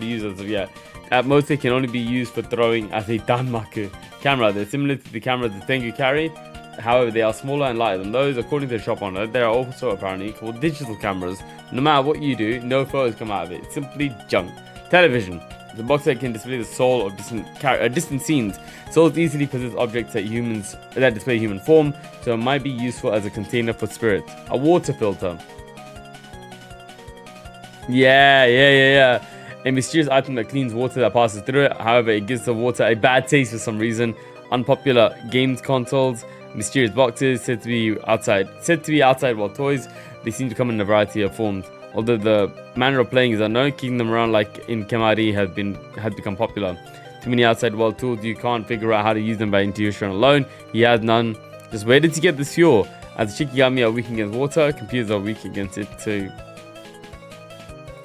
used as of yet. At most, they can only be used for throwing as a danmaku camera. They're similar to the cameras the Tengu carry. However, they are smaller and lighter than those. According to the shop owner, they are also apparently called digital cameras. No matter what you do, no photos come out of it. It's simply junk. Television. The box set can display the soul of distant scenes. Souls easily possess objects that display human form, so it might be useful as a container for spirits. A water filter. Yeah. A mysterious item that cleans water that passes through it. However, it gives the water a bad taste for some reason. Unpopular games consoles. Mysterious boxes said to be outside world toys. They seem to come in a variety of forms. Although the manner of playing is unknown, keeping them around like in Kemari has become popular. Too many outside world tools, you can't figure out how to use them by intuition alone. He has none. Just where did he get this fuel? As Shikigami are weak against water, computers are weak against it too.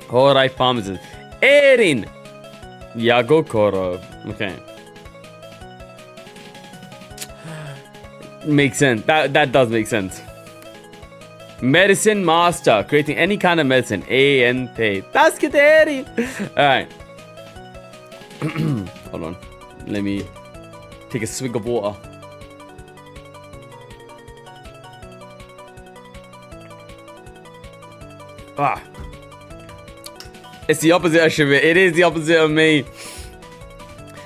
Horai pharmacist. Eirin Yagokoro. Okay. Makes sense. That does make sense. Medicine master, creating any kind of medicine. A-N-T. Taskederi. Alright. Hold on. Let me take a swig of water. It's the opposite of Shabir. It is the opposite of me.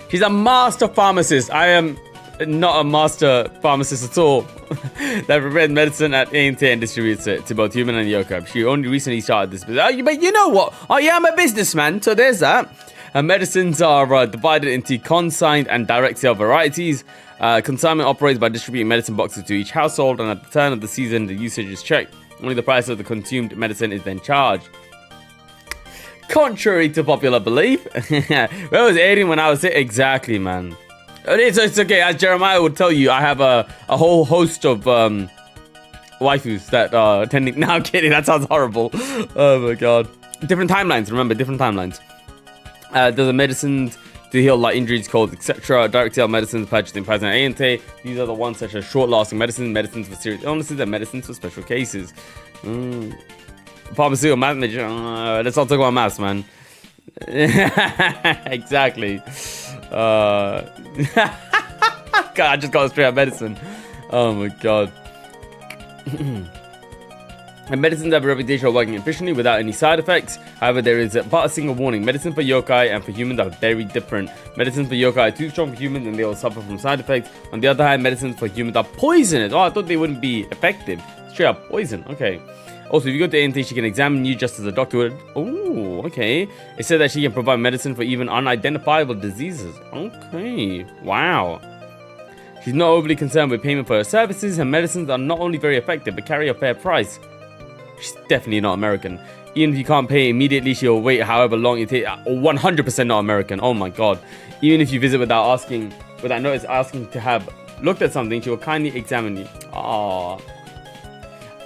She's a master pharmacist. I am not a master pharmacist at all that prepares medicine at A&T and distributes it to both human and yokai. She only recently started this business. But you know what? Oh yeah, I'm a businessman, so there's that. Medicines are divided into consigned and direct sale varieties. Consignment operates by distributing medicine boxes to each household, and at the turn of the season, the usage is checked. Only the price of the consumed medicine is then charged. Contrary to popular belief, where was Eirin when I was sick? Exactly, man. It's okay. As Jeremiah would tell you, I have a whole host of waifus that are attending. No, I'm kidding. That sounds horrible. Oh my god. Different timelines. Remember, different timelines. There's a medicines to heal like injuries, colds, etc. Direct sale medicines purchased in price and A&T. These are the ones such as short-lasting medicines, medicines for serious illnesses, and medicines for special cases. Pharmaceutical math major. Let's not talk about maths, man. Exactly. God, I just got straight out medicine. Oh my god. And medicines have a reputation of working efficiently without any side effects. However, there is but a single warning. Medicine for yokai and for humans are very different. Medicines for yokai are too strong for humans and they will suffer from side effects. On the other hand, medicines for humans are poisonous. Oh, I thought they wouldn't be effective. Straight up poison. Okay. Also, if you go to A&T, she can examine you just as a doctor would. Oh, okay. It said that she can provide medicine for even unidentifiable diseases. Okay. Wow. She's not overly concerned with payment for her services. Her medicines are not only very effective, but carry a fair price. She's definitely not American. Even if you can't pay immediately, she'll wait however long it takes. 100% not American. Oh my god. Even if you visit without notice asking to have looked at something, she will kindly examine you. Aww.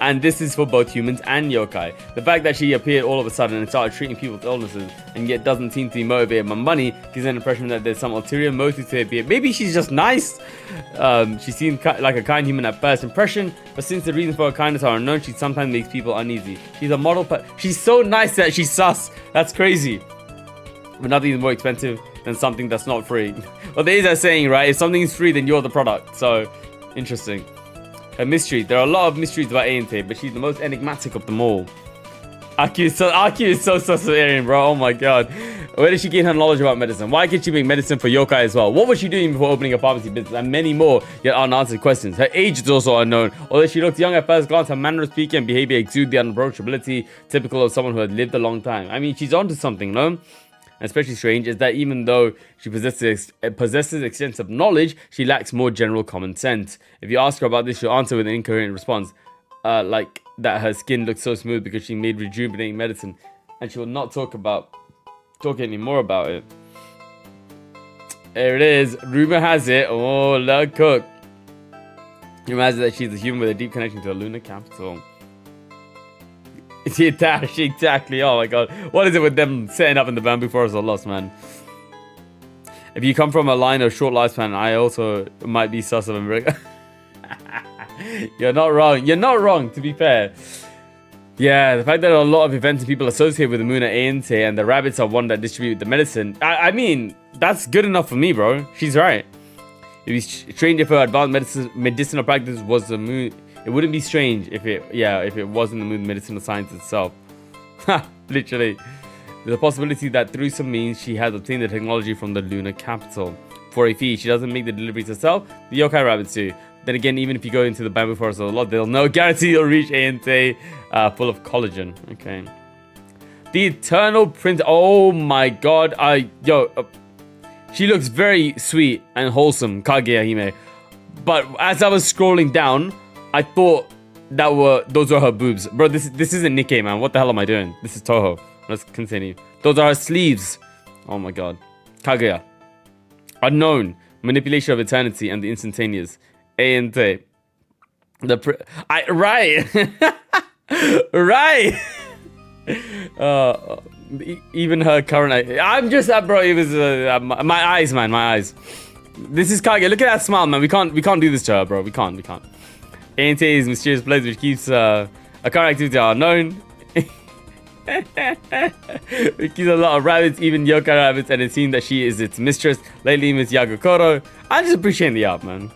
And this is for both humans and yokai. The fact that she appeared all of a sudden and started treating people's illnesses and yet doesn't seem to be motivated by money gives an impression that there's some ulterior motive to it. Maybe she's just nice. She seemed like a kind human at first impression, but since the reasons for her kindness are unknown, she sometimes makes people uneasy. She's a model, she's so nice that she's sus. That's crazy. But nothing is more expensive than something that's not free. Well, there is a saying, right? If something is free, then you're the product. So, interesting. A mystery. There are a lot of mysteries about A&T, but she's the most enigmatic of them all. Aki is so sus of Eirin, bro. Oh my god. Where did she gain her knowledge about medicine? Why can she make medicine for yokai as well? What was she doing before opening a pharmacy business? And many more yet unanswered questions. Her age is also unknown. Although she looks young at first glance, her manner of speaking and behavior exude the unapproachability typical of someone who had lived a long time. I mean, she's onto something, no? Especially strange is that even though she possesses extensive knowledge, she lacks more general common sense. If you ask her about this, she'll answer with an incoherent response, like that her skin looks so smooth because she made rejuvenating medicine, and she will not talk anymore about it. There it is. Rumor has it. Oh, La Cook. Rumor has it that she's a human with a deep connection to the lunar capital. Exactly. Oh my god. What is it with them setting up in the bamboo forest or lost, man? If you come from a line of short lifespan, I also might be sus of America. You're not wrong. You're not wrong, to be fair. Yeah, the fact that a lot of events and people associated with the moon are A&T and the rabbits are one that distribute the medicine. I mean, that's good enough for me, bro. She's right. If you trained for advanced medicinal practice was the moon. It wouldn't be strange if it wasn't the moon medicinal science itself. Literally. There's a possibility that through some means she has obtained the technology from the lunar capital. For a fee, she doesn't make the deliveries herself, the yokai rabbits do. Then again, even if you go into the bamboo forest a lot, there's no guarantee you'll reach A&T full of collagen. Okay. The Eternal Prince. Oh my god. She looks very sweet and wholesome, Kaguya Hime. But as I was scrolling down, I thought those were her boobs. Bro, this isn't Nikkei, man. What the hell am I doing? This is Touhou. Let's continue. Those are her sleeves. Oh my god. Kaguya. Unknown. Manipulation of eternity and the instantaneous. A&T. Right. Right. Even her current. I'm just bro. It was my eyes, man. My eyes. This is Kaguya. Look at that smile, man. We can't do this to her, bro. We can't. A&T is mysterious place which keeps a current activity unknown. It keeps a lot of rabbits, even yokai rabbits, and it seems that she is its mistress. Lately, Miss Yagokoro. I'm just appreciating the art, man.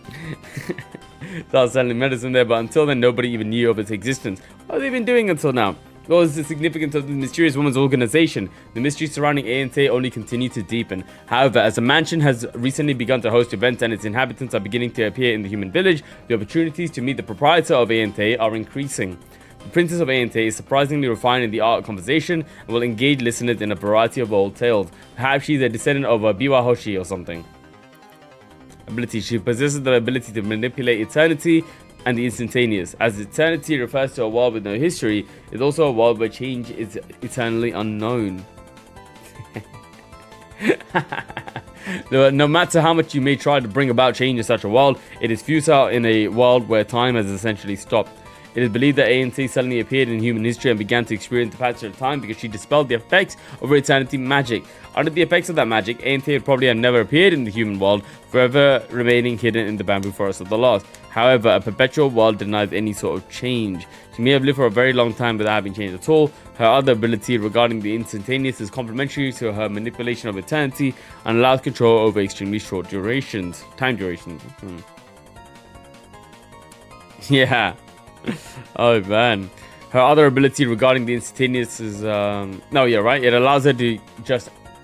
Started selling medicine there, but until then, nobody even knew of its existence. What have they been doing until now? What was the significance of the mysterious woman's organization? The mystery surrounding ANT only continued to deepen. However, as the mansion has recently begun to host events and its inhabitants are beginning to appear in the human village, the opportunities to meet the proprietor of ANT are increasing. The princess of ANT is surprisingly refined in the art of conversation and will engage listeners in a variety of old tales. Perhaps she's a descendant of a Biwa Hoshi or something. Ability. She possesses the ability to manipulate eternity and the instantaneous. As eternity refers to a world with no history, it's also a world where change is eternally unknown. No matter how much you may try to bring about change in such a world, it is futile in a world where time has essentially stopped. It is believed that ANT suddenly appeared in human history and began to experience the passage of time because she dispelled the effects of her eternity magic. Under the effects of that magic, ANT would probably have never appeared in the human world, forever remaining hidden in the bamboo forest of the lost. However, a perpetual world denies any sort of change. She may have lived for a very long time without having changed at all. Her other ability regarding the instantaneous is complementary to her manipulation of eternity and allows control over extremely short time durations. Yeah. Oh man. Her other ability regarding the instantaneous is it allows her to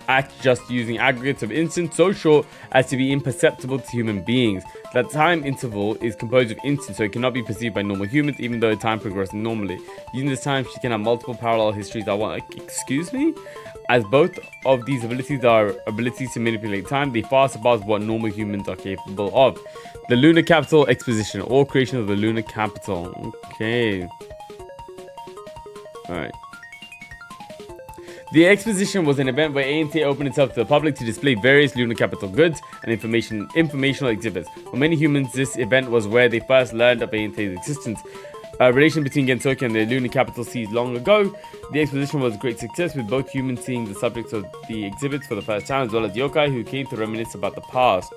act using aggregates of instants so short as to be imperceptible to human beings. That time interval is composed of instants, so it cannot be perceived by normal humans even though time progresses normally. Using this time, she can have multiple parallel histories at once. Excuse me? As both of these abilities are abilities to manipulate time, they far surpass what normal humans are capable of. The Lunar Capital Exposition, or creation of the Lunar Capital. Okay. Alright. The exposition was an event where ANT opened itself to the public to display various Lunar Capital goods and informational exhibits. For many humans, this event was where they first learned of ANT's existence. A relation between Gensokyo and the Lunar Capital ceased long ago. The exposition was a great success, with both humans seeing the subjects of the exhibits for the first time, as well as yokai who came to reminisce about the past.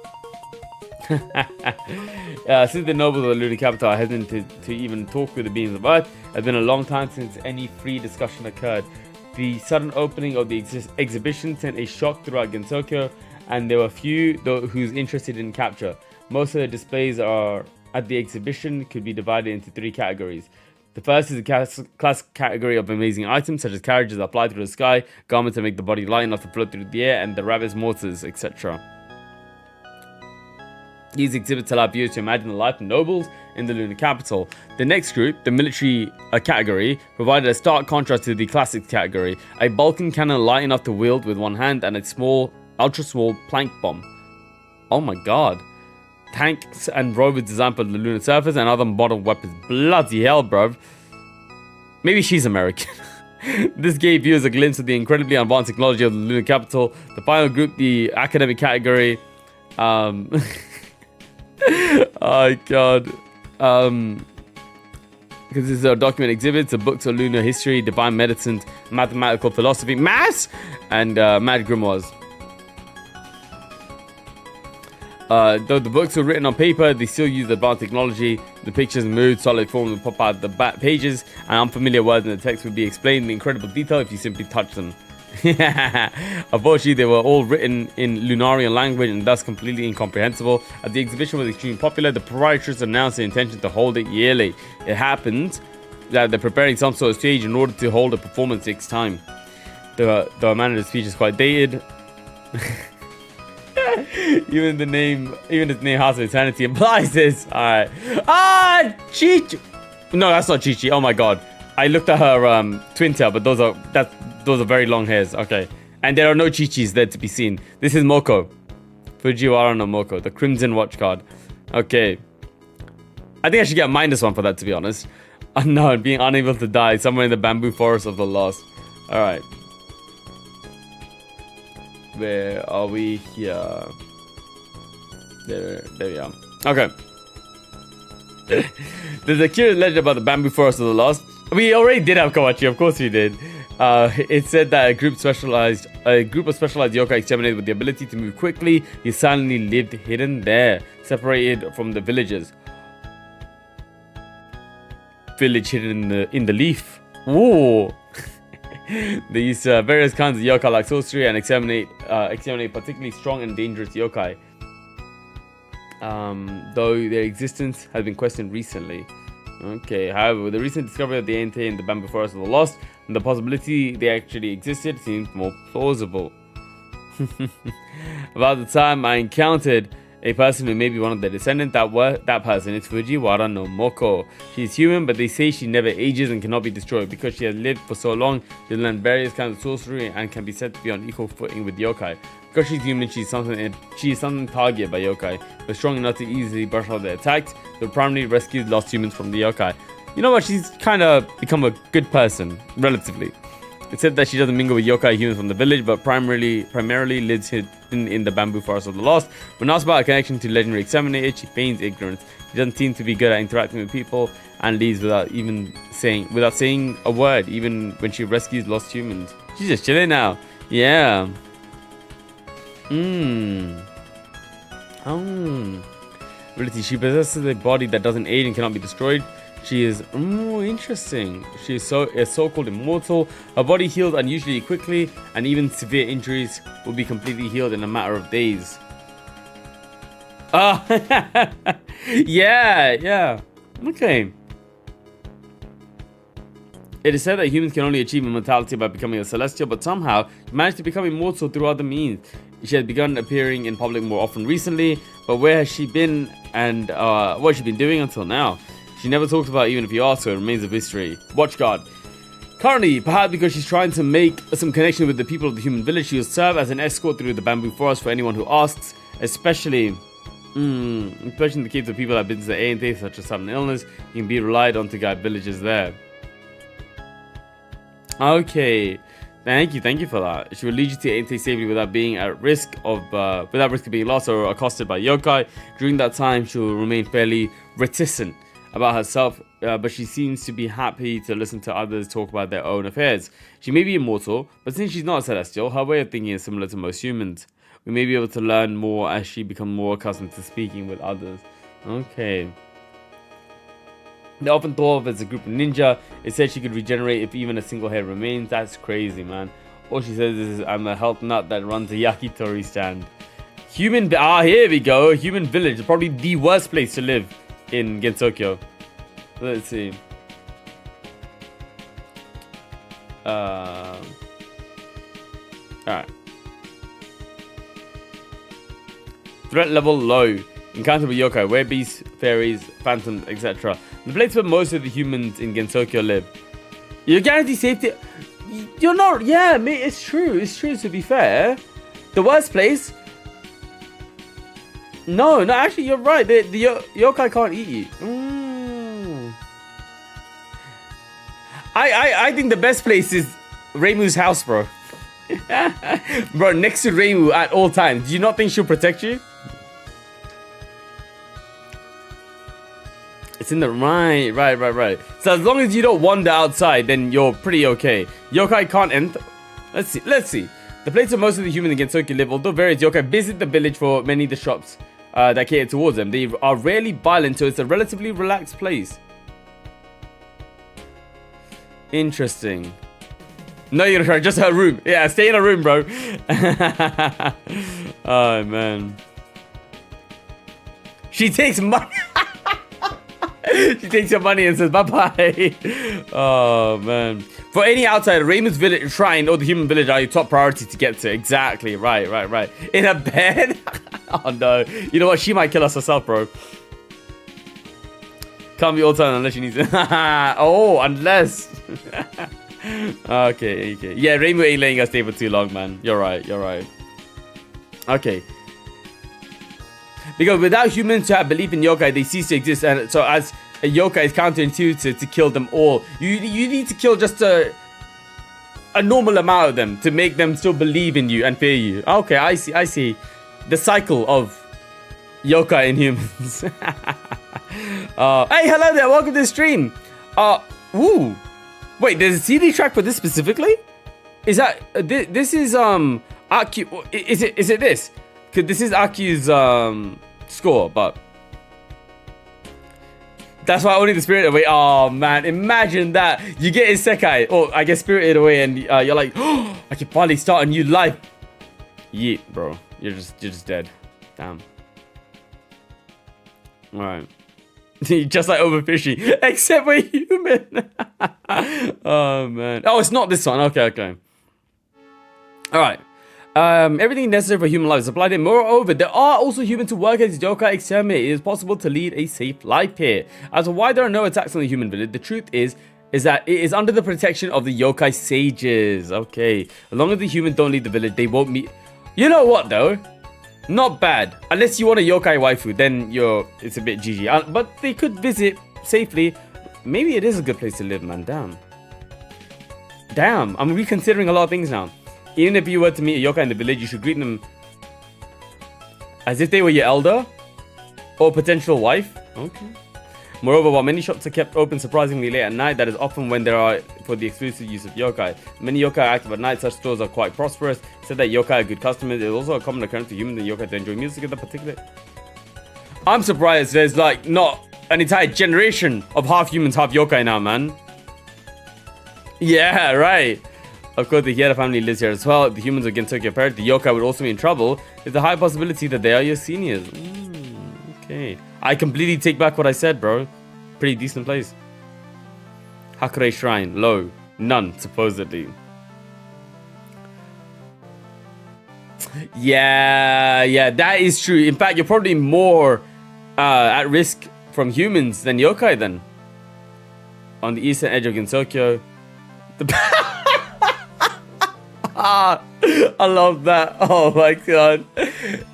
Since the nobles of the Lunar Capital are hesitant to even talk with the beings of Earth, it has been a long time since any free discussion occurred. The sudden opening of the exhibition sent a shock throughout Gensokyo, and there were few whose interest it didn't capture. Most of the displays at the exhibition could be divided into three categories. The first is the classic category of amazing items, such as carriages that fly through the sky, garments that make the body light enough to float through the air, and the rabbit's mortars, etc. These exhibits allow viewers to imagine the life of nobles in the Lunar Capital. The next group, the military category, provided a stark contrast to the classics category. A Balkan cannon light enough to wield with one hand and a ultra small plank bomb. Oh my god. Tanks and rovers designed for the lunar surface and other modern weapons. Bloody hell, bruv. Maybe she's American. This gave viewers a glimpse of the incredibly advanced technology of the Lunar Capital. The final group, the academic category. Oh god. Because this is a document exhibits, the books of lunar history, divine medicine, mathematical philosophy, maths, and mad grimoires. Though the books were written on paper, they still use advanced technology. The pictures moved, solid forms would pop out the back pages, and unfamiliar words in the text would be explained in incredible detail if you simply touch them. Unfortunately, they were all written in Lunarian language and thus completely incomprehensible. As the exhibition was extremely popular, the proprietors announced their intention to hold it yearly. It happened that they're preparing some sort of stage in order to hold a performance next time. The manner of the speech is quite dated. Even its name House of Eternity implies this. Alright. Chi-Chi. No, that's not Chi-Chi. Oh my god. I looked at her twin tail, but those are very long hairs. Okay. And there are no Chi-Chis there to be seen. This is Mokou Fujiwara no Mokou, the Crimson Watch card. Okay. I think I should get a -1 for that, to be honest. Unknown, being unable to die, somewhere in the bamboo forest of the lost. Alright. Where are we here? There we are. Okay. There's a curious legend about the bamboo forest of the lost. We already did have Kawachi, of course we did. It said that a group of specialized yokai exterminated with the ability to move quickly. He silently lived hidden there, separated from the villagers. Village hidden in the leaf. Ooh. They use various kinds of yokai like sorcery and exterminate particularly strong and dangerous yokai. Though their existence has been questioned recently. Okay, however, with the recent discovery of the Entei in the bamboo forest of the lost, and the possibility they actually existed seems more plausible. About the time I encountered a person who may be one of the descendants, that person is Fujiwara no Mokou. She is human, but they say she never ages and cannot be destroyed. Because she has lived for so long, she learned various kinds of sorcery and can be said to be on equal footing with yokai. Because she's human, she is something targeted by yokai, but strong enough to easily brush off their attacks. So primarily rescues lost humans from the yokai. You know what? She's kind of become a good person, relatively. It said that she doesn't mingle with yokai humans from the village, but primarily lives hidden in the bamboo forest of the lost. When asked about her connection to legendary exterminator, she feigns ignorance. She doesn't seem to be good at interacting with people and leaves without saying a word, even when she rescues lost humans. She's just chilling now. Yeah. Ability. She possesses a body that doesn't age and cannot be destroyed. She is interesting. She is a so-called immortal. Her body heals unusually quickly, and even severe injuries will be completely healed in a matter of days. Yeah. Okay. It is said that humans can only achieve immortality by becoming a celestial, but somehow managed to become immortal through other means. She has begun appearing in public more often recently, but where has she been and what has she been doing until now? She never talks about it, even if you ask her. It remains a mystery. Watchguard. Currently, perhaps because she's trying to make some connection with the people of the human village, she will serve as an escort through the bamboo forest for anyone who asks, especially in the case of people that have been to the A&T, such as sudden illness. You can be relied on to guide villagers there. Okay. Thank you for that. She will lead you to A&T safely without being at risk of being lost or accosted by yokai. During that time, she will remain fairly reticent about herself, but she seems to be happy to listen to others talk about their own affairs. She may be immortal, but since she's not a celestial, her way of thinking is similar to most humans. We may be able to learn more as she becomes more accustomed to speaking with others. Okay. They're often thought of as a group of ninja. It said she could regenerate if even a single hair remains. That's crazy, man. All she says is, I'm a health nut that runs a yakitori stand. Here we go. Human village. Probably the worst place to live in Gensokyo. Let's see. Alright. Threat level low. Encounter with yokai, werebeasts, fairies, phantoms, etc. The place where most of the humans in Gensokyo live. You're guaranteed safety. You're not. Yeah, mate, it's true. It's true, to be fair. The worst place. No, actually, you're right. The yokai can't eat you. I think the best place is Reimu's house, bro. Bro, next to Reimu at all times. Do you not think she'll protect you? It's in the right. So as long as you don't wander outside, then you're pretty okay. Yokai can't enter. Let's see. The place where most of the humans in Gensokyo live, although various yokai visit the village for many of the shops that cater towards them, they are rarely violent, so it's a relatively relaxed place. Interesting. No, you're right. Just her room. Yeah, stay in her room, bro. Oh man. She takes money. She takes your money and says bye-bye. Oh, man. For any outsider, Reimu's village shrine or the human village are your top priority to get to. Exactly. Right. In a bed? Oh, no. You know what? She might kill us herself, bro. Can't be all time unless she needs it. Oh, unless. Okay. Yeah, Reimu ain't letting us stay for too long, man. You're right. Okay. Because without humans to have belief in yokai, they cease to exist. And so as a yokai is counterintuitive to kill them all. You need to kill just a normal amount of them to make them still believe in you and fear you. Okay, I see. The cycle of yokai and humans. Hey, hello there. Welcome to the stream. Woo. Wait, there's a CD track for this specifically? Is that... this is, Aku... Is it this? Because this is Aku's, score, but... That's why only the Spirited Away... Oh, man. Imagine that. You get Isekai, or I guess Spirited Away, and you're like, oh, I can finally start a new life. Yeet, bro. You're just dead. Damn. Alright. Just like overfishing, except we're human. Oh man. Oh, it's not this one. Okay. All right. Everything necessary for human life is supplied here. Moreover, there are also humans who work as yokai exterminate. It is possible to lead a safe life here. As to why there are no attacks on the human village, the truth is that it is under the protection of the yokai sages. Okay. As long as the humans don't leave the village, they won't meet. You know what though? Not bad. Unless you want a yokai waifu, then it's a bit GG. But they could visit safely. Maybe it is a good place to live, man. Damn. I'm reconsidering a lot of things now. Even if you were to meet a yokai in the village, you should greet them as if they were your elder or potential wife. Okay. Moreover, while many shops are kept open surprisingly late at night, that is often when there are for the exclusive use of yokai. Many yokai are active at night. Such stores are quite prosperous. Said that yokai are good customers. It is also a common occurrence for humans and yokai to enjoy music in the particular. I'm surprised there's like not an entire generation of half humans, half yokai now, man. Yeah, right. Of course, the Hiera family lives here as well. If the humans are Gensokyo parents, the yokai would also be in trouble. There's a high possibility that they are your seniors. Okay. I completely take back what I said, bro. Pretty decent place. Hakurei Shrine. Low. None, supposedly. Yeah, that is true. In fact, you're probably more at risk from humans than yokai then. On the eastern edge of Gensokyo. I love that. Oh my god.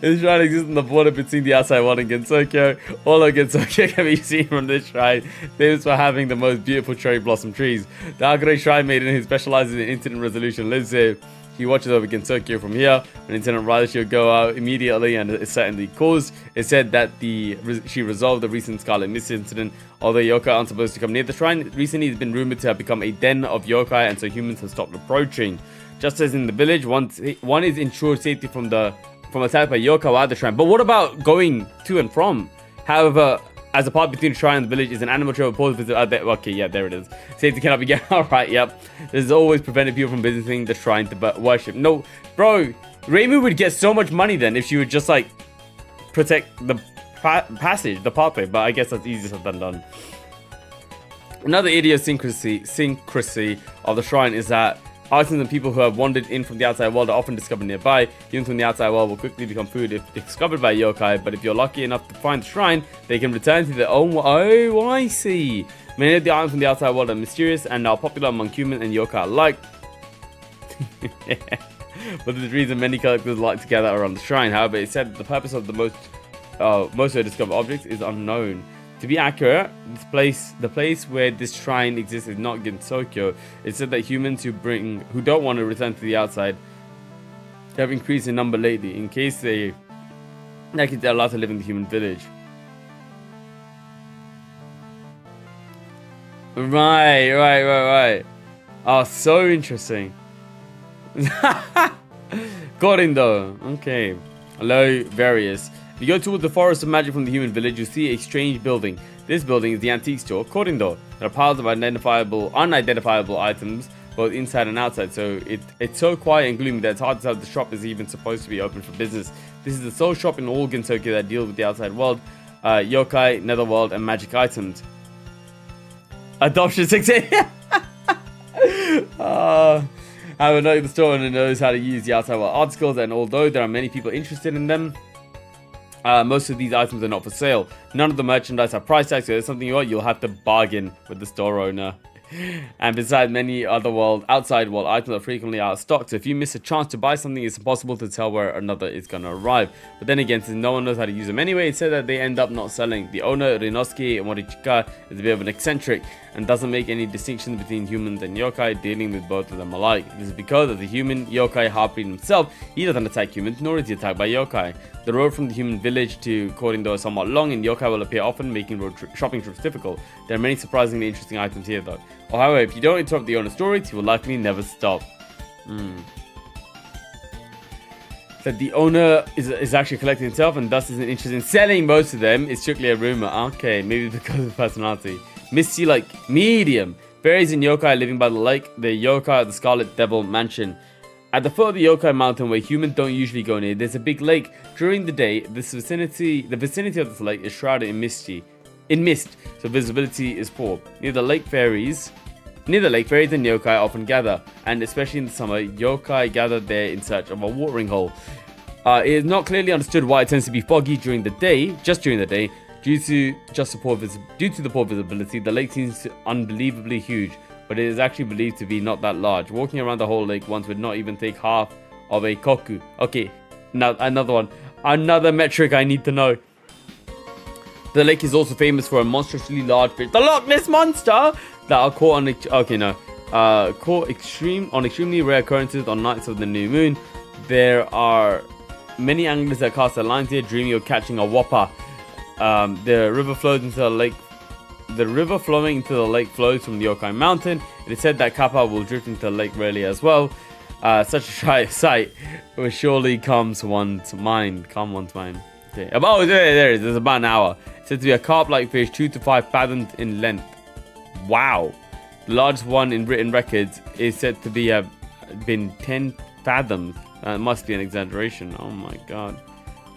This shrine exists on the border between the outside world and Gensokyo. All of Gensokyo can be seen from this shrine, famous for having the most beautiful cherry blossom trees. The Hakurei Shrine Maiden, who specializes in incident resolution, lives here. He watches over Gensokyo from here. When incident arises, she'll go out immediately and is certainly caused. It's said that she resolved the recent Scarlet Mist incident. Although yokai aren't supposed to come near the shrine, recently it's been rumored to have become a den of yokai, and so humans have stopped approaching. Just as in the village, one is ensured safety from attack by yokai at the shrine. But what about going to and from? However, as a part between the shrine and the village is an animal trail pause visit. Okay, yeah, there it is. Safety cannot be guaranteed. Alright, yep. This has always prevented people from visiting the shrine to worship. No, bro, Reimu would get so much money then if she would just like protect the passage, the pathway. But I guess that's easier said than done. Another idiosyncrasy of the shrine is that items and people who have wandered in from the outside world are often discovered nearby. Humans from the outside world will quickly become food if discovered by yokai, but if you're lucky enough to find the shrine, they can return to their own world. Oh, I see. Many of the items from the outside world are mysterious and are popular among humans and yokai alike. But there's a reason many collectors like to gather around the shrine. However, it's said that the purpose of the most of the discovered objects is unknown. To be accurate, the place where this shrine exists is not Gensokyo. It's said that humans who don't want to return to the outside have increased in number lately. In case they're allowed to live in the human village. Right. Oh, so interesting. Korindo. Okay. Hello, various. If you go towards the forest of magic from the human village, you'll see a strange building. This building is the antique store, Korindo. There are piles of unidentifiable items, both inside and outside, so it's so quiet and gloomy that it's hard to tell if the shop is even supposed to be open for business. This is the sole shop in all Gensokyo that deals with the outside world, yokai, netherworld, and magic items. Adoption 16. I would know the store owner knows how to use the outside world articles, and although there are many people interested in them, most of these items are not for sale. None of the merchandise are price tags, so there's something you'll have to bargain with the store owner. And besides, many other outside world items are frequently out of stock, so if you miss a chance to buy something, it's impossible to tell where another is going to arrive. But then again, since no one knows how to use them anyway, it's said that they end up not selling. The owner, Rinnosuke Morichika, is a bit of an eccentric and doesn't make any distinctions between humans and yokai, dealing with both of them alike. This is because, as a human yokai half-breed himself, he doesn't attack humans, nor is he attacked by yokai. The road from the human village to Korindo is somewhat long, and yokai will appear often, making shopping trips difficult. There are many surprisingly interesting items here, though. However, if you don't interrupt the owner's stories, he will likely never stop. That the owner is actually collecting himself and thus isn't interested in selling most of them. It's strictly a rumor. Okay, maybe because of personality. Misty like medium. Fairies and yokai living by the lake. The yokai at the Scarlet Devil Mansion. At the foot of the yokai mountain, where humans don't usually go near, there's a big lake. During the day, the vicinity of this lake is shrouded in misty. in mist, so visibility is poor. Near the lake fairies and yokai often gather, and especially in the summer, yokai gather there in search of a watering hole. It is not clearly understood why it tends to be foggy during the day, due to the poor visibility. The lake seems unbelievably huge, but it is actually believed to be not that large. Walking around the whole lake once would not even take half of a koku. Okay, now another one. Another metric I need to know. The lake is also famous for a monstrously large fish, the Loch Ness Monster, that are caught on extremely rare occurrences on nights of the new moon. There are many anglers that cast their lines here, dreaming of catching a whopper. The river flowing into the lake flows from the Yokai Mountain. It is said that kappa will drift into the lake rarely as well. Such a sight will surely come one's mind. Okay. Oh, there it is. There's about an hour. It's said to be a carp-like fish, 2 to 5 fathoms in length. Wow. The largest one in written records is said to have been 10 fathoms. It must be an exaggeration. Oh my god.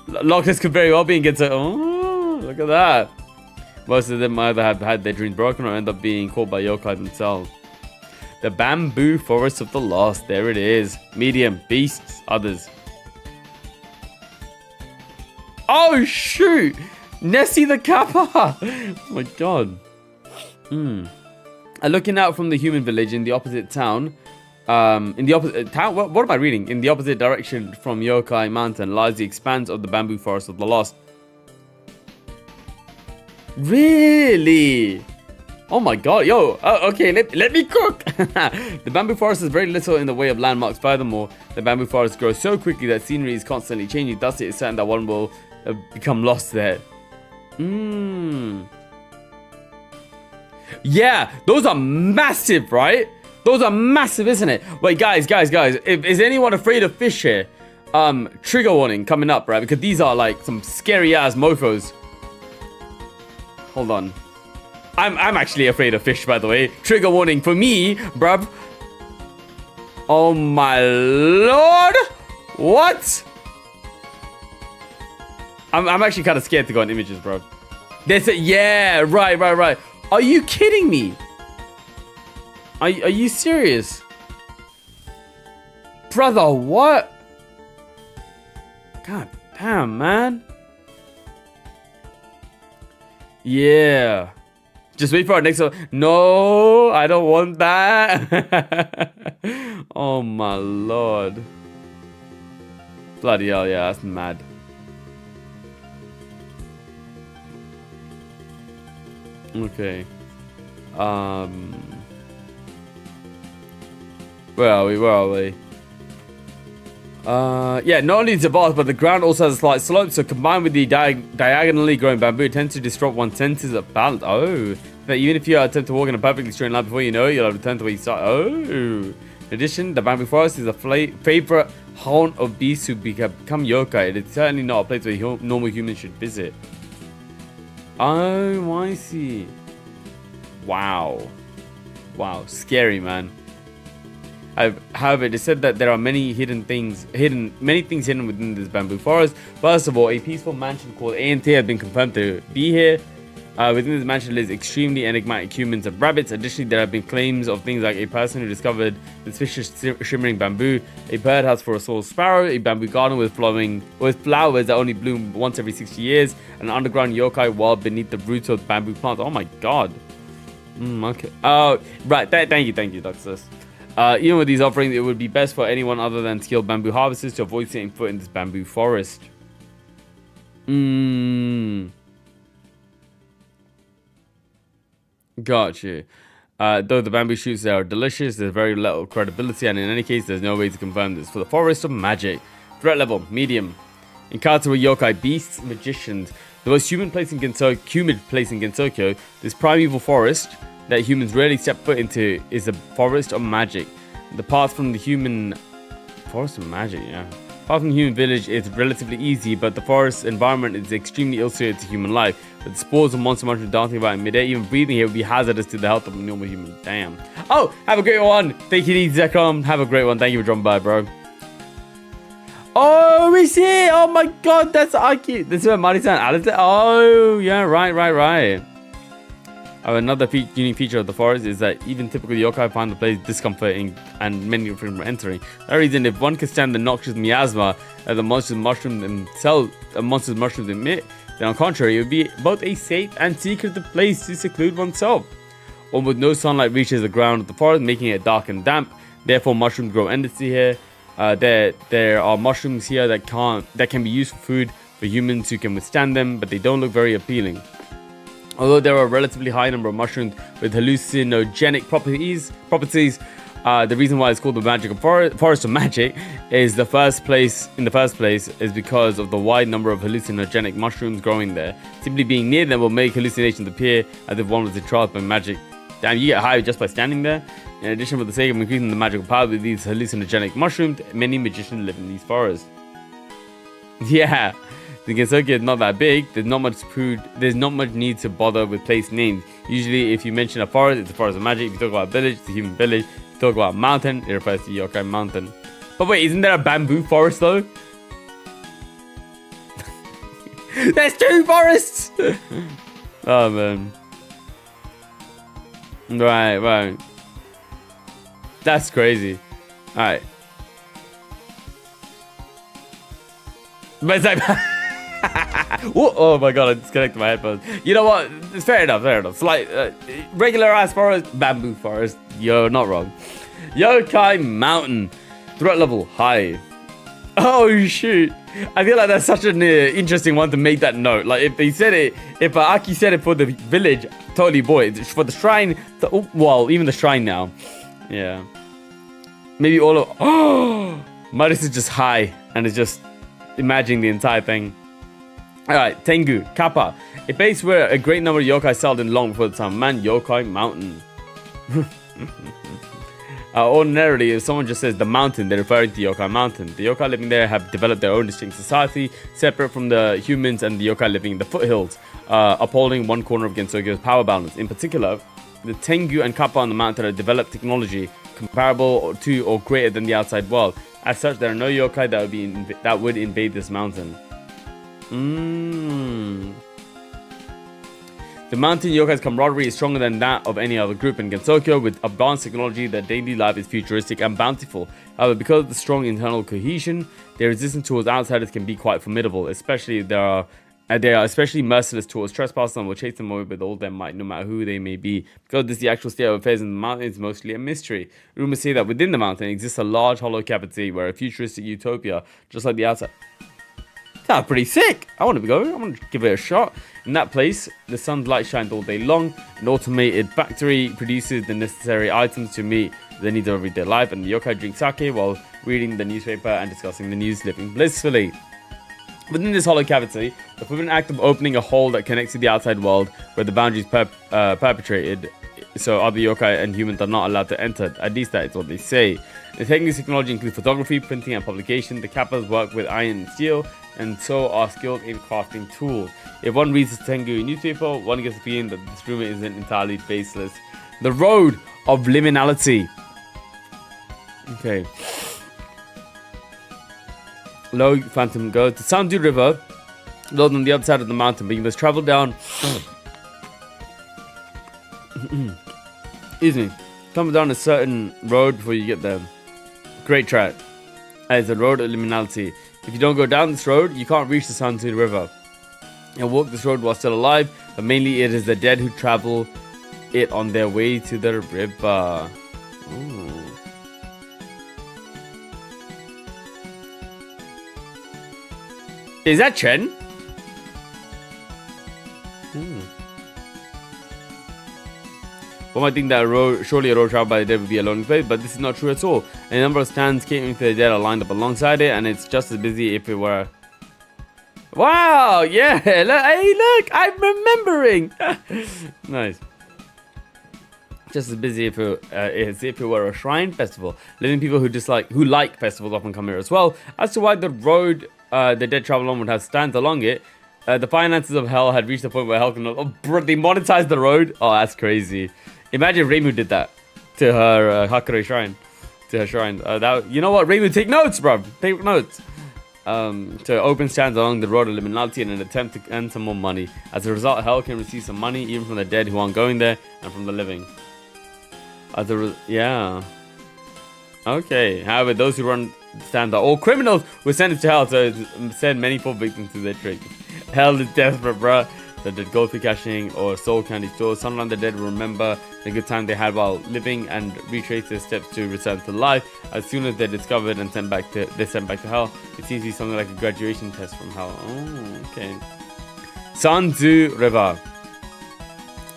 Loch Ness could very well be in Gensokyo. Oh, look at that. Most of them either have had their dreams broken or end up being caught by yokai themselves. The bamboo forest of the lost. There it is. Medium. Beasts. Others. Oh shoot! Nessie the kappa! Oh my god. Looking out from the human village in the opposite town. What am I reading? In the opposite direction from Yokai Mountain lies the expanse of the bamboo forest of the lost. Really? Oh my god, yo, okay, let me cook. The bamboo forest has very little in the way of landmarks. Furthermore, the bamboo forest grows so quickly that scenery is constantly changing. Thus, it is certain that one will become lost there. Yeah, those are massive, right? Those are massive, isn't it? Wait, guys, is anyone afraid of fish here? Trigger warning coming up, right? Because these are like some scary ass mofos. Hold on. I'm actually afraid of fish, by the way. Trigger warning for me, bruv. Oh my lord! What? I'm actually kind of scared to go on images, bro. Yeah, right. Are you kidding me? Are you serious? Brother, what? God damn, man. Yeah. Just wait for our next one. No, I don't want that. Oh my lord. Bloody hell, yeah, that's mad. Okay. Where are we? Yeah, not only is it vast, but the ground also has a slight slope, so combined with the diagonally growing bamboo, it tends to disrupt one's senses of balance. Oh, but even if you attempt to walk in a perfectly straight line before you know it, you'll return to where you started. Oh. In addition, the bamboo forest is a favorite haunt of beasts who become yokai. It is certainly not a place where normal humans should visit. Oh, I see. Wow, scary, man. However, it is said that there are many things hidden within this bamboo forest. First of all, a peaceful mansion called ANT has been confirmed to be here. Within this mansion lives extremely enigmatic humans and rabbits. Additionally, there have been claims of things like a person who discovered this shimmering bamboo, a birdhouse for a soul sparrow, a bamboo garden with flowers that only bloom once every 60 years, an underground yokai world beneath the roots of bamboo plants. Oh my god. Okay. Oh, right. Thank you, Dr. Even with these offerings, it would be best for anyone other than skilled bamboo harvesters to avoid setting foot in this bamboo forest. Gotcha. Though the bamboo shoots are delicious, there's very little credibility, and in any case, there's no way to confirm this. For the forest of magic, threat level medium. Encounter with yokai, beasts, magicians. The most humid place in Gensokyo, this primeval forest that humans rarely step foot into is the forest of magic. The path from the human forest of magic, yeah. Path from the human village is relatively easy, but the forest environment is extremely ill-suited to human life. With the spores of monster mushrooms dancing about in midair, even breathing here would be hazardous to the health of a normal human. Damn. Oh, have a great one. Take it easy, Zekrom. Have a great one. Thank you for dropping by, bro. Oh, we see it. Oh my god, that's Aki. This is where Marisa and Alice. Oh, yeah, right. Another unique feature of the forest is that even typical yokai find the place discomforting and many refrain from entering. For that reason, if one can stand the noxious miasma that the monster's mushrooms emit, then on the contrary, it would be both a safe and secretive place to seclude oneself. Almost no sunlight reaches the ground of the forest, making it dark and damp. Therefore, mushrooms grow endlessly here. There are mushrooms here that can be used for food for humans who can withstand them, but they don't look very appealing. Although there are a relatively high number of mushrooms with hallucinogenic properties, the reason why it's called the magical forest of magic is in the first place is because of the wide number of hallucinogenic mushrooms growing there. Simply being near them will make hallucinations appear as if one was entranced by magic. Damn, you get high just by standing there. In addition, for the sake of increasing the magical power with these hallucinogenic mushrooms, many magicians live in these forests. Yeah. The Gensokyo is not that big. There's not much need to bother with place names. Usually, if you mention a forest, it's a forest of magic. If you talk about a village, it's a human village. If you talk about a mountain, it refers to Yokai Mountain. But wait, isn't there a bamboo forest though? There's 2 forests! Oh man. Right. That's crazy. Alright. But it's like... Oh my god, I disconnected my headphones. You know what? It's fair enough. It's like regular ass forest, bamboo forest. You're not wrong. Yokai Mountain. Threat level high. Oh shoot. I feel like that's such an interesting one to make that note. Like if Aki said it for the village, totally boy. For the shrine, well, even the shrine now. Yeah. Maybe all of... Oh! Maris is just high and is just imagining the entire thing. Alright, Tengu, Kappa. A place where a great number of yokai settled in long before the time. Man, Yokai Mountain. Ordinarily, if someone just says the mountain, they're referring to Yokai Mountain. The yokai living there have developed their own distinct society, separate from the humans and the yokai living in the foothills, upholding one corner of Gensokyo's power balance. In particular, the Tengu and Kappa on the mountain have developed technology comparable to or greater than the outside world. As such, there are no yokai that would invade this mountain. The mountain yokai's camaraderie is stronger than that of any other group in Gensokyo. With advanced technology, their daily life is futuristic and bountiful. However, because of the strong internal cohesion, their resistance towards outsiders can be quite formidable. Especially they are especially merciless towards trespassers and will chase them away with all their might, no matter who they may be. Because this, the actual state of affairs in the mountain is mostly a mystery. Rumors say that within the mountain exists a large hollow cavity where a futuristic utopia, just like the outside. That's pretty sick. I want to go. I want to give it a shot. In that place, the sun's light shines all day long. An automated factory produces the necessary items to meet the needs of everyday life, and the yokai drink sake while reading the newspaper and discussing the news, living blissfully. Within this hollow cavity, the forbidden act of opening a hole that connects to the outside world, where the boundaries perpetrated, so other yokai and humans are not allowed to enter. At least that is what they say. The technology includes photography, printing, and publication. The kappas work with iron and steel, and so are skilled in crafting tools. If one reads the Tengu newspaper, one gets the feeling that this rumor isn't entirely baseless. The road of liminality. Okay. Low Phantom goes to Sandu River, located on the other side of the mountain, but you must travel down. Excuse me. Come down a certain road before you get there. Great track. It's the road of liminality. If you don't go down this road, you can't reach the Sandu River. And walk this road while still alive, but mainly it is the dead who travel it on their way to the river. Ooh. Is that Chen? One might think that surely a road traveled by the dead would be a lonely place, but this is not true at all. A number of stands catering to the dead are lined up alongside it, and it's just as busy if it were... Wow, yeah, hey look, I'm remembering! Nice. Just as busy as if it were a shrine festival. Living people who like festivals often come here as well. As to why the road the dead travel on would have stands along it, the finances of hell had reached the point where hell can... Oh, bro, they monetized the road? Oh, that's crazy. Imagine Reimu did that to her Hakurei shrine. To her shrine. You know what, Reimu, take notes, bro. Take notes. to open stands along the road of liminality in an attempt to earn some more money. As a result, hell can receive some money even from the dead who aren't going there and from the living. Yeah. Okay. However, those who run stand are all criminals were sentenced to hell, so it said many fall victims to their trick. Hell is desperate, bruh. The dead go through cashing or soul candy stores. Sometimes the dead will remember the good time they had while living and retrace their steps to return to life. As soon as they're discovered and sent back to hell, it seems to be something like a graduation test from hell. Oh, okay. Sanzu River.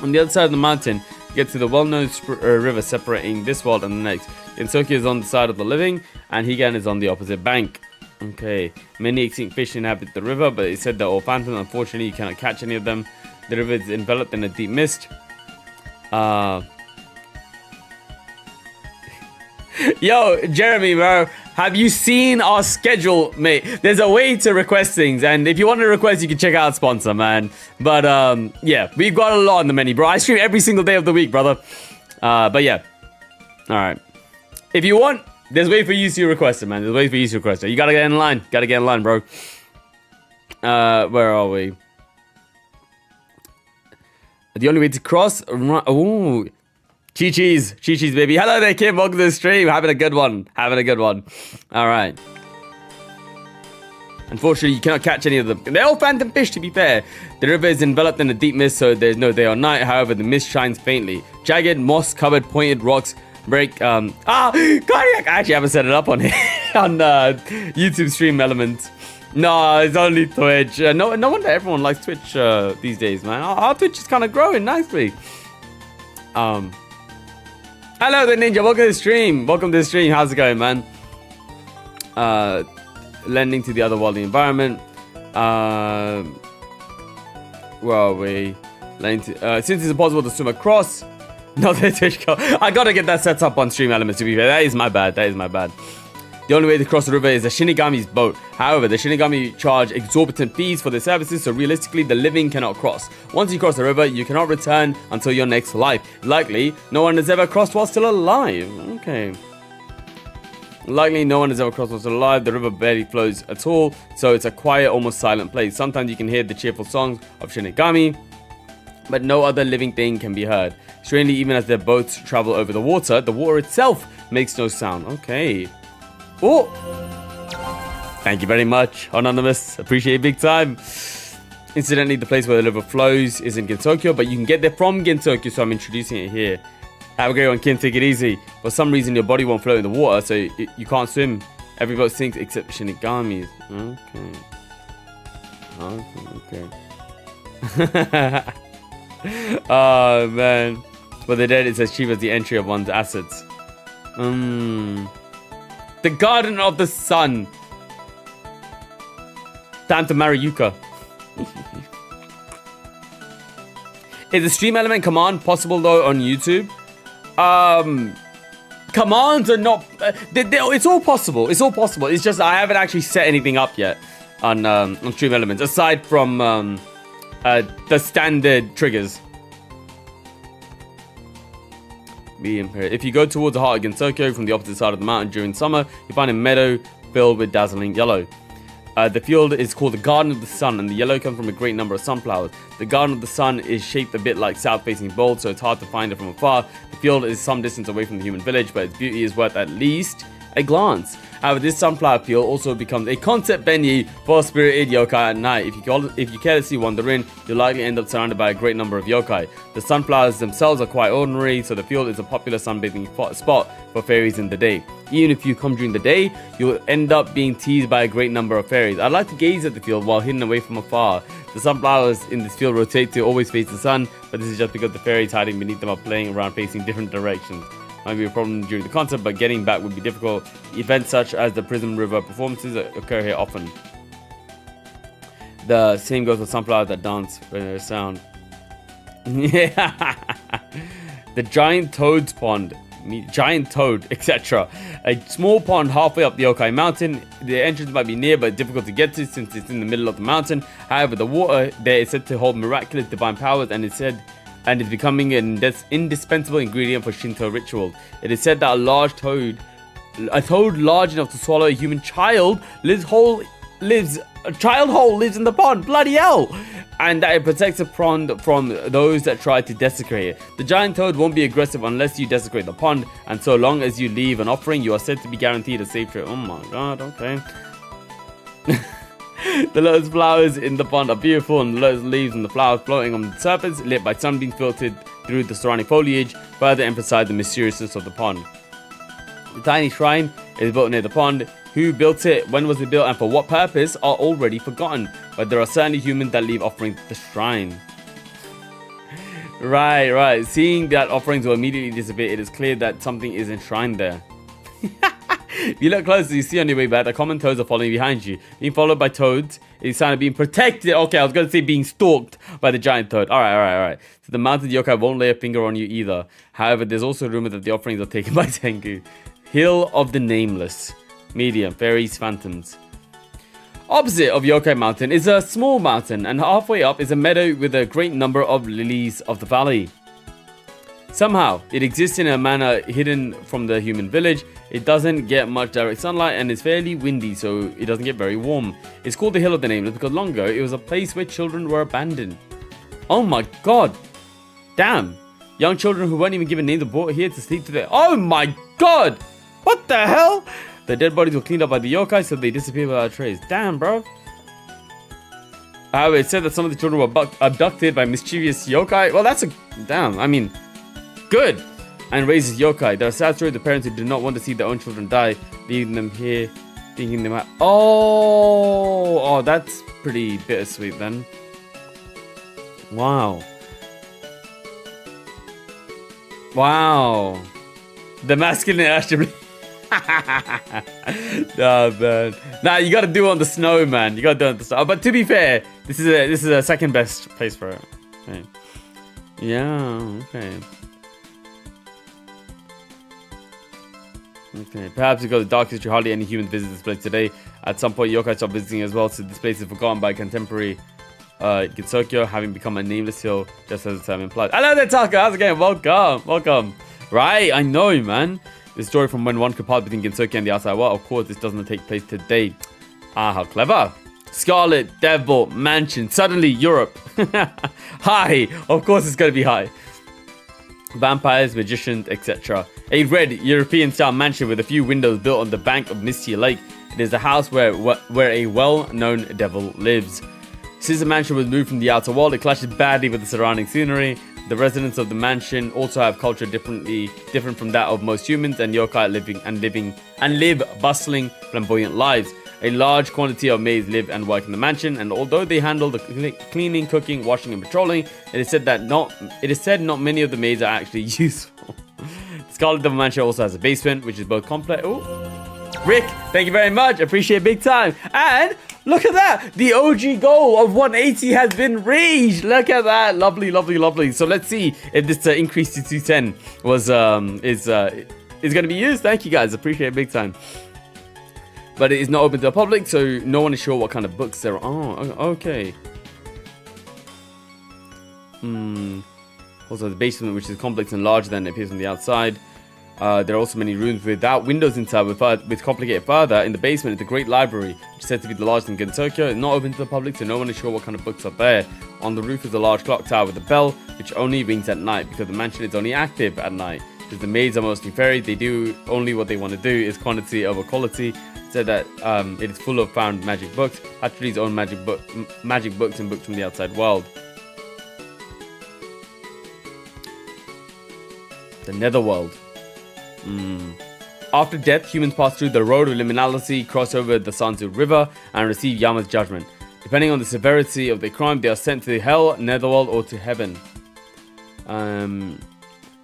On the other side of the mountain, you get to the well-known river separating this world and the next. Gensokyo is on the side of the living, and Higan is on the opposite bank. Okay, many extinct fish inhabit the river, but it said they're all phantoms. Unfortunately, you cannot catch any of them. The river is enveloped in a deep mist. Yo, Jeremy, bro, have you seen our schedule, mate? There's a way to request things, and if you want to request, you can check out SPONSA, man. But yeah, we've got a lot on the menu, bro. I stream every single day of the week, brother. But yeah, all right. If you want, there's a way for you to request it, man. There's a way for you to request it. You gotta get in line. Gotta get in line, bro. Where are we? The only way to cross. Ooh. Chi-Chi's, baby. Hello there, Kim. Welcome to the stream. Having a good one. All right. Unfortunately, you cannot catch any of them. They're all phantom fish, to be fair. The river is enveloped in a deep mist, so there's no day or night. However, the mist shines faintly. Jagged, moss-covered, pointed rocks break. Cardiac. I actually haven't set it up on on YouTube stream elements. No, it's only Twitch. No wonder everyone likes Twitch these days, man. Our Twitch is kind of growing nicely. Hello there, Ninja. Welcome to the stream. How's it going, man? Lending to the otherworldly environment. Where are we? Since it's impossible to swim across. No, I gotta get that set up on stream elements, to be fair. That is my bad. The only way to cross the river is a Shinigami's boat. However, the Shinigami charge exorbitant fees for their services, so realistically, the living cannot cross. Once you cross the river, you cannot return until your next life. Likely, no one has ever crossed while still alive. Okay. Likely, no one has ever crossed while still alive. The river barely flows at all, so it's a quiet, almost silent place. Sometimes you can hear the cheerful songs of Shinigami, but no other living thing can be heard. Strangely, even as their boats travel over the water itself makes no sound. Okay. Oh! Thank you very much, Anonymous. Appreciate it big time. Incidentally, the place where the river flows is in Gensokyo, but you can get there from Gensokyo, so I'm introducing it here. Have a great one, Kim. Take it easy. For some reason, your body won't float in the water, so you can't swim. Every boat sinks except Shinigami's. Okay. Oh, man. For the dead, it's as cheap as the entry of one's assets. The Garden of the Sun. Time to marry Yuka. Is the stream element command possible though on YouTube? Commands are not. It's all possible. It's just I haven't actually set anything up yet on stream elements aside from the standard triggers. If you go towards the heart of Gensokyo from the opposite side of the mountain during summer, you find a meadow filled with dazzling yellow. The field is called the Garden of the Sun, and the yellow comes from a great number of sunflowers. The Garden of the Sun is shaped a bit like south-facing bowl, so it's hard to find it from afar. The field is some distance away from the human village, but its beauty is worth at least a glance. However, this sunflower field also becomes a concept venue for spirited yokai at night. If you carelessly wander in, you'll likely end up surrounded by a great number of yokai. The sunflowers themselves are quite ordinary, so the field is a popular sunbathing spot for fairies in the day. Even if you come during the day, you'll end up being teased by a great number of fairies. I'd like to gaze at the field while hidden away from afar. The sunflowers in this field rotate to always face the sun, but this is just because the fairies hiding beneath them are playing around facing different directions. Might be a problem during the concert, but getting back would be difficult. Events such as the Prism River performances occur here often. The same goes for sunflowers that dance when there's sound. Yeah. The giant toad's pond. Giant toad, etc. A small pond halfway up the Yokai Mountain. The entrance might be near, but difficult to get to since it's in the middle of the mountain. However, the water there is said to hold miraculous divine powers, and is becoming an indispensable ingredient for Shinto rituals. It is said that a toad large enough to swallow a human child, lives whole lives, a child hole lives in the pond. Bloody hell! And that it protects the pond from those that try to desecrate it. The giant toad won't be aggressive unless you desecrate the pond, and so long as you leave an offering, you are said to be guaranteed a safe trip. Oh my god, okay. The lotus flowers in the pond are beautiful, and the lotus leaves and the flowers floating on the surface, lit by sunbeams filtered through the surrounding foliage, further emphasize the mysteriousness of the pond. The tiny shrine is built near the pond. Who built it, when was it built, and for what purpose are already forgotten. But there are certainly humans that leave offerings at the shrine. Right. Seeing that offerings will immediately disappear, it is clear that something is enshrined there. If you look closely, you see on your way back that common toads are following behind you. Being followed by toads is a sign of being protected. Okay, I was going to say being stalked by the giant toad. Alright. So the mounted yokai won't lay a finger on you either. However, there's also a rumor that the offerings are taken by Tengu. Hill of the Nameless. Medium, fairies, phantoms. Opposite of Yokai Mountain is a small mountain, and halfway up is a meadow with a great number of lilies of the valley. Somehow, it exists in a manner hidden from the human village. It doesn't get much direct sunlight and is fairly windy, so it doesn't get very warm. It's called the Hill of the Nameless because long ago, it was a place where children were abandoned. Oh my god! Damn! Young children who weren't even given names were brought here to sleep today. Oh my god! What the hell? The dead bodies were cleaned up by the yokai, so they disappeared without a trace. Damn, bro. However, it said that some of the children were abducted by mischievous yokai. Well, that's a... Damn, I mean... Good. And raises yokai. There are sad stories of parents who do not want to see their own children die, leaving them here, thinking them out. Oh, that's pretty bittersweet then. Wow. The masculine attribute. Nah, man. Nah, you gotta do it on the snow, man. You gotta do it on the snow. But to be fair, this is a second best place for it. Okay. Yeah, okay. Okay, perhaps because of dark history, hardly any humans visit this place today. At some point, yokai stopped visiting as well, so this place is forgotten by contemporary Gensokyo, having become a nameless hill, just as the term implies. Hello there, Taka. How's it going? Welcome. Right, I know, man. The story from when one could pass between Gensokyo and the outside world. Of course, this doesn't take place today. Ah, how clever. Scarlet Devil Mansion. Suddenly, Europe. High. Of course, it's going to be high. Vampires, magicians, etc. A red European-style mansion with a few windows built on the bank of Misty Lake. It is a house where a well-known devil lives. Since the mansion was moved from the outer world, it clashes badly with the surrounding scenery. The residents of the mansion also have culture different from that of most humans, and yokai live bustling, flamboyant lives. A large quantity of maids live and work in the mansion, and although they handle the cleaning, cooking, washing, and patrolling, it is said not many of the maids are actually useful. The Scarlet Devil Mansion also has a basement, which is both complex. Oh, Rick, thank you very much. Appreciate it big time. And look at that. The OG goal of 180 has been reached. Look at that. Lovely, lovely, lovely. So let's see if this increase to 210 is going to be used. Thank you guys. Appreciate it big time. But it is not open to the public, so no one is sure what kind of books there are. Oh, okay. Also, the basement, which is complex and larger than it appears on the outside. There are also many rooms without windows inside, with complicated further. In the basement is the Great Library, which is said to be the largest in Gensokyo. It's not open to the public, so no one is sure what kind of books are there. On the roof is a large clock tower with a bell, which only rings at night, because the mansion is only active at night. Because the maids are mostly fairies, they do only what they want to do. Is quantity over quality. Said that it is full of found magic books, Hatchery's own magic books and books from the outside world. The Netherworld. After death, humans pass through the road of liminality, cross over the Sanzu River, and receive Yama's judgment. Depending on the severity of their crime, they are sent to hell, netherworld, or to heaven,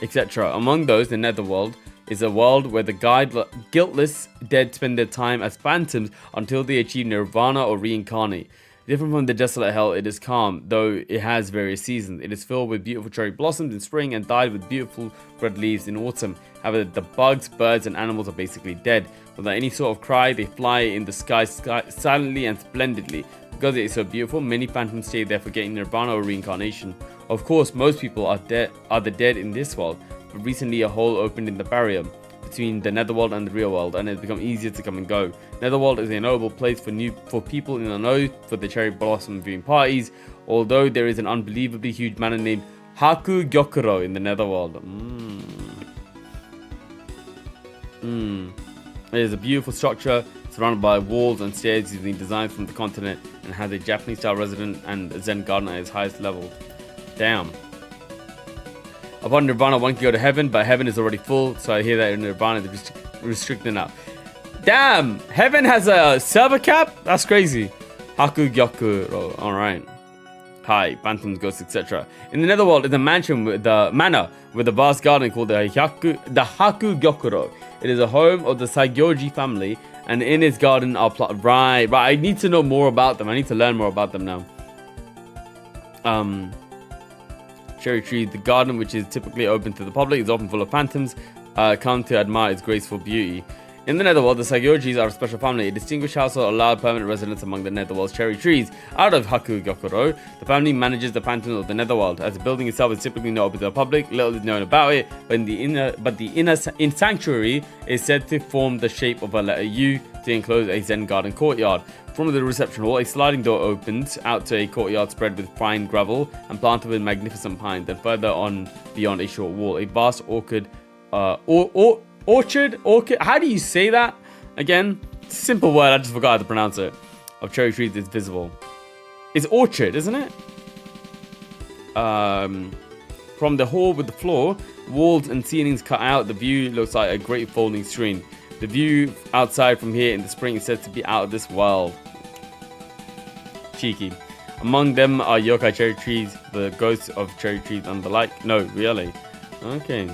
etc. Among those, the Netherworld is a world where the guiltless dead spend their time as phantoms until they achieve nirvana or reincarnate. Different from the desolate hell, it is calm, though it has various seasons. It is filled with beautiful cherry blossoms in spring and dyed with beautiful red leaves in autumn. However, the bugs, birds, and animals are basically dead. Without any sort of cry, they fly in the sky silently and splendidly. Because it is so beautiful, many phantoms stay there for getting nirvana or reincarnation. Of course, most people are the dead in this world, but recently a hole opened in the barrier between the netherworld and the real world, and it's become easier to come and go. Netherworld is a notable place for people in the know for the cherry blossom viewing parties, although there is an unbelievably huge manor named Hakugyokuro in the netherworld. It is a beautiful structure surrounded by walls and stairs using designs from the continent, and has a Japanese-style residence and a Zen garden at its highest level. Damn. Upon Nirvana, one can go to heaven, but heaven is already full, so I hear that Nirvana is restricted now. Damn! Heaven has a server cap? That's crazy. Hakugyokuro. Alright. Hi, phantoms, ghosts, etc. In the netherworld is a mansion with the manor with a vast garden called the Hakugyokuro. It is a home of the Saigyoji family, and in its garden are right. I need to know more about them. I need to learn more about them now. Cherry tree. The garden, which is typically open to the public, is often full of phantoms. Come to admire its graceful beauty. In the netherworld, the Sagyojis are a special family, a distinguished household allowed permanent residence among the netherworld's cherry trees. Out of Hakugyokuro, the family manages the phantoms of the netherworld. As the building itself is typically not open to the public, little is known about it, but the inner sanctuary is said to form the shape of a letter U to enclose a Zen garden courtyard. From the reception hall, a sliding door opens out to a courtyard spread with fine gravel and planted with magnificent pines, and further on beyond a short wall, a vast orchid, how do you say that? Again, simple word, I just forgot how to pronounce it. Of cherry trees is visible. It's orchard, isn't it? From the hall with the floor, walls and ceilings cut out, the view looks like a great folding screen. The view outside from here in the spring is said to be out of this world. Cheeky. Among them are yokai cherry trees, the ghosts of cherry trees and the like. No, really. Okay.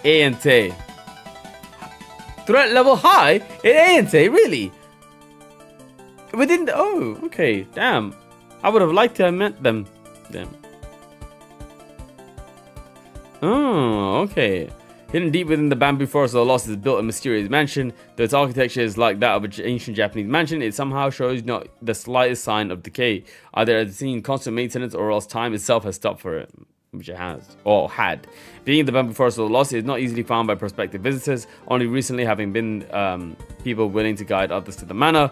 A&T. Threat level high in A&T, really? Within the... Oh, okay. Damn. I would have liked to have met them. Damn. Oh, okay. Hidden deep within the bamboo forest of the lost is built a mysterious mansion. Though its architecture is like that of an ancient Japanese mansion, it somehow shows not the slightest sign of decay. Either as seen constant maintenance or else time itself has stopped for it. Which it has, or had. Being in the bamboo forest of the lost is not easily found by prospective visitors, only recently having been people willing to guide others to the manor.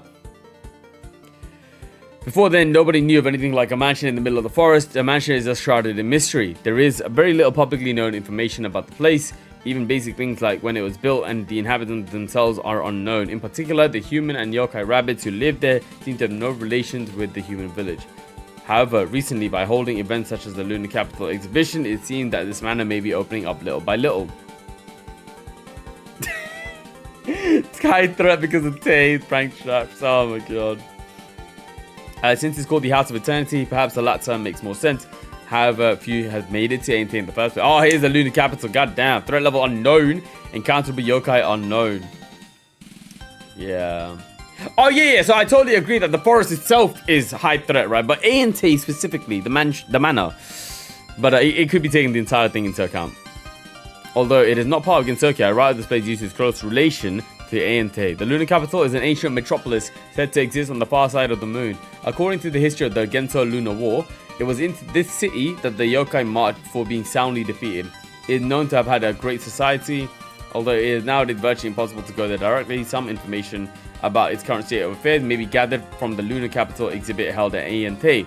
Before then, nobody knew of anything like a mansion in the middle of the forest. The mansion is just shrouded in mystery. There is very little publicly known information about the place. Even basic things like when it was built and the inhabitants themselves are unknown. In particular, the human and yokai rabbits who live there seem to have no relations with the human village. However, recently, by holding events such as the Lunar Capital exhibition, it seems that this manor may be opening up little by little. Sky threat because of Tay, prank traps. Oh my god. Since it's called the House of Eternity, perhaps the latter makes more sense. However, few have made it to A&T in the first place. Oh, here's the Lunar Capital. God damn. Threat level unknown. Encounterable yokai unknown. Yeah. Oh yeah, so I totally agree that the forest itself is high threat, right? But A&T specifically, the manor. But it could be taking the entire thing into account. Although it is not part of Gensokyo, I rather this place uses close relation to A&T. The Lunar Capital is an ancient metropolis said to exist on the far side of the moon. According to the history of the Genso Lunar War, it was into this city that the yokai marched before being soundly defeated. It is known to have had a great society, although it is nowadays virtually impossible to go there directly. Some information about its current state of affairs may be gathered from the Lunar Capital exhibit held at A&T.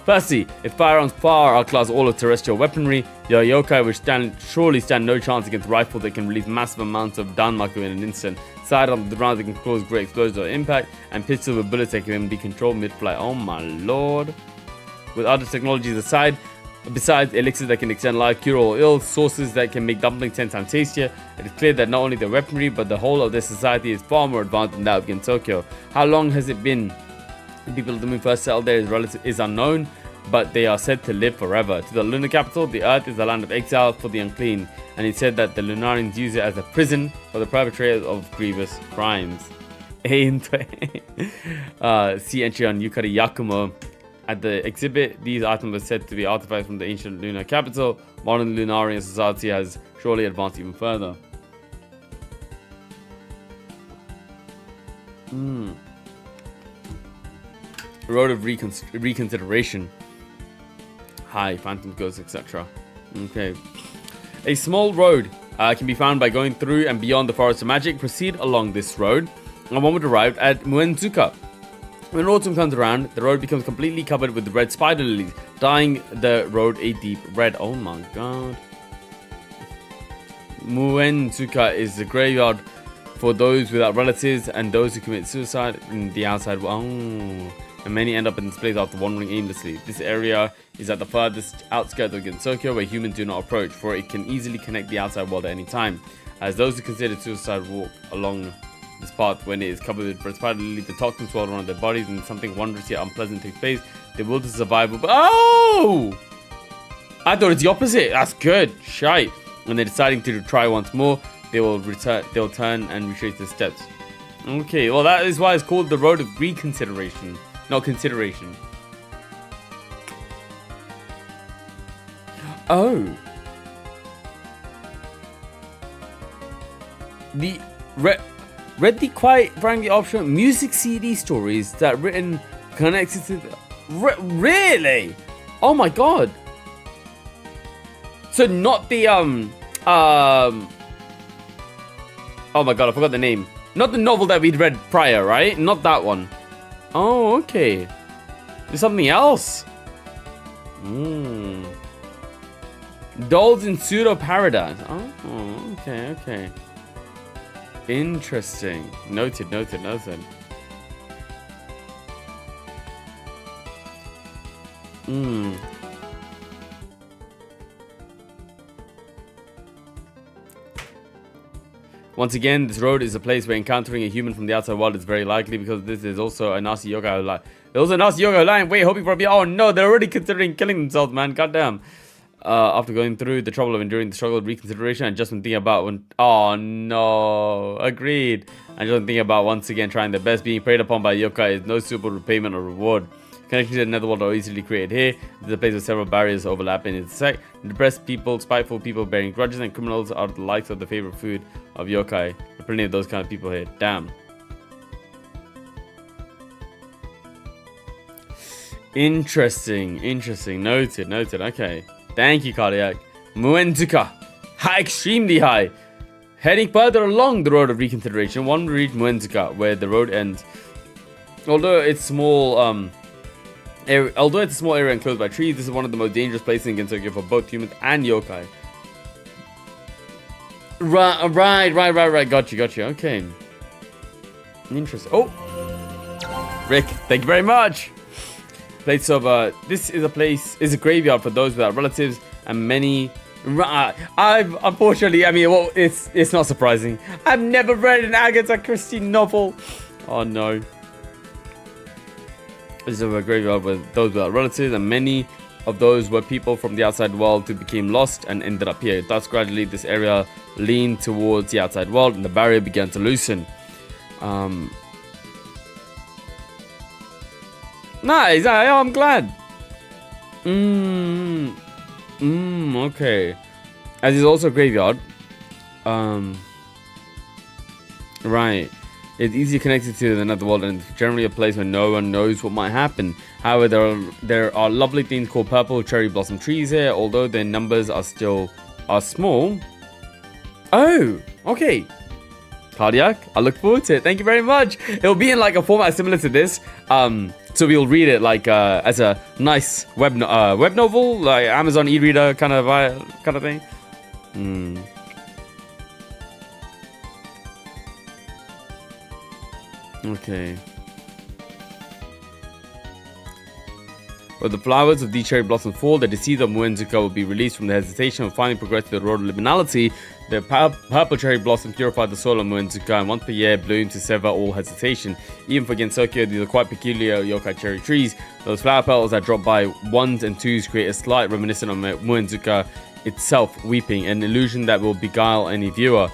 Firstly, its firearms far outclass all of terrestrial weaponry. Your yokai which surely stand no chance against rifles that can release massive amounts of danmaku in an instant. Side on the ground that can cause great explosions or impact, and pistols with bullets that can be controlled mid-flight. Oh my lord. With other technologies aside, besides elixirs that can extend life, cure all ills, sauces that can make dumplings 10 times tastier, it is clear that not only their weaponry, but the whole of their society is far more advanced than that of Gensokyo. How long has it been? The people of the moon first settled there is unknown, but they are said to live forever. To the Lunar Capital, the Earth is a land of exile for the unclean, and it's said that the Lunarians use it as a prison for the perpetrators of grievous crimes. See entry on Yukari Yakumo. At the exhibit, these items are said to be artifacts from the ancient Lunar Capital. Modern Lunarian society has surely advanced even further. Road of reconsideration. Hi, phantom ghosts, etc. Okay. A small road can be found by going through and beyond the Forest of Magic. Proceed along this road, and one would arrive at Muenzuka. When autumn comes around, the road becomes completely covered with red spider lilies, dyeing the road a deep red. Oh my god. Muenzuka is the graveyard for those without relatives and those who commit suicide in the outside world. Oh. And many end up in this place after wandering aimlessly. This area is at the furthest outskirts of Gensokyo, where humans do not approach, for it can easily connect the outside world at any time. As those who consider suicide walk along this path, when it is covered with red spider lilies, the toxins swirl around their bodies and something wondrous yet unpleasant takes place. They will to survival, but oh! I thought it's the opposite. That's good. Shite. When they're deciding to try once more, they will return. They'll turn and retrace their steps. Okay, well that is why it's called the road of reconsideration, not consideration. Oh. The read the quite frankly option music CD stories that written connected to the, really? Oh my god. So not the oh my god, I forgot the name. Not the novel that we'd read prior, right? Not that one. Oh, okay. There's something else. Dolls in Pseudo Paradise. Oh, okay, okay. Interesting. Noted, noted, noted. Once again, this road is a place where encountering a human from the outside world is very likely, because this is also a nasty yoga line. There's also a nasty yoga line. Wait, hoping for a oh no, they're already considering killing themselves, man. Goddamn. After going through the trouble of enduring the struggle of reconsideration and just when thinking about when oh no, agreed. And just when thinking about once again trying their best, being preyed upon by yokai is no suitable repayment or reward. Connections to the netherworld are easily created here. This is a place where several barriers overlap and intersect. Depressed people, spiteful people bearing grudges, and criminals are the likes of the favorite food of yokai. There are plenty of those kind of people here. Damn. Interesting, interesting. Noted, noted. Okay. Thank you, Cardiac. Muenzuka. High, extremely high. Heading further along the road of reconsideration, one will reach Muenzuka, where the road ends. Although it's small, although it's a small area enclosed by trees, this is one of the most dangerous places in Gensokyo for both humans and yokai. Right. Got you. Okay. Interesting. Oh, Rick, thank you very much. Place of this is a graveyard for those without relatives, and many. I've unfortunately, I mean, well, it's not surprising. I've never read an Agatha Christie novel. Oh no. This is a graveyard with those without relatives, and many of those were people from the outside world who became lost and ended up here. Thus, gradually, this area leaned towards the outside world, and the barrier began to loosen. Nice. I'm glad. Okay. As is also a graveyard. Right. It's easily connected to the netherworld, and it's generally a place where no one knows what might happen. However, there are lovely things called purple cherry blossom trees here, although their numbers are small. Oh, okay. Cardiac, I look forward to it. Thank you very much. It'll be in like a format similar to this. So we'll read it like as a nice web novel, like Amazon e-reader kind of thing. Okay. When the flowers of these cherry blossoms fall, the seeds of Muenzuka will be released from the hesitation and finally progress to the road of liminality. The purple cherry blossom purify the soul of Muenzuka, and once per year bloom to sever all hesitation. Even for Gensokyo, these are quite peculiar yokai cherry trees. Those flower petals that drop by ones and twos create a slight reminiscent of Muenzuka itself weeping, an illusion that will beguile any viewer.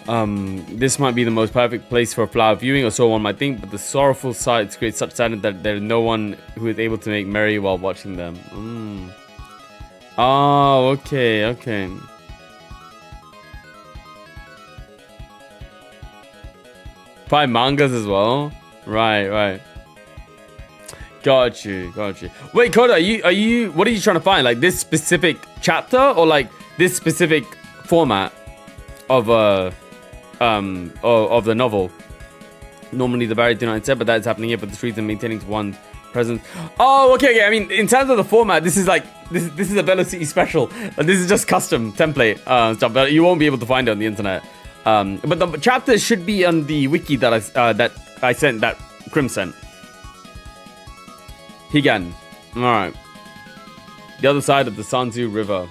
This might be the most perfect place for a flower viewing, or so one might think, but the sorrowful sights create such sadness that there is no one who is able to make merry while watching them. Oh, okay. Buy mangas as well? Right. Got you. Wait, Koda, what are you trying to find? Like this specific chapter, or like this specific format? of the novel. Normally the barriers do not accept, but that is happening here for the streets and maintaining to one's presence. Oh, okay. I mean, in terms of the format, this is like this is a Velo City special. This is just custom template stuff, but you won't be able to find it on the internet. But the chapters should be on the wiki that I sent, that Krim sent. Higan. All right. The other side of the Sanzu River.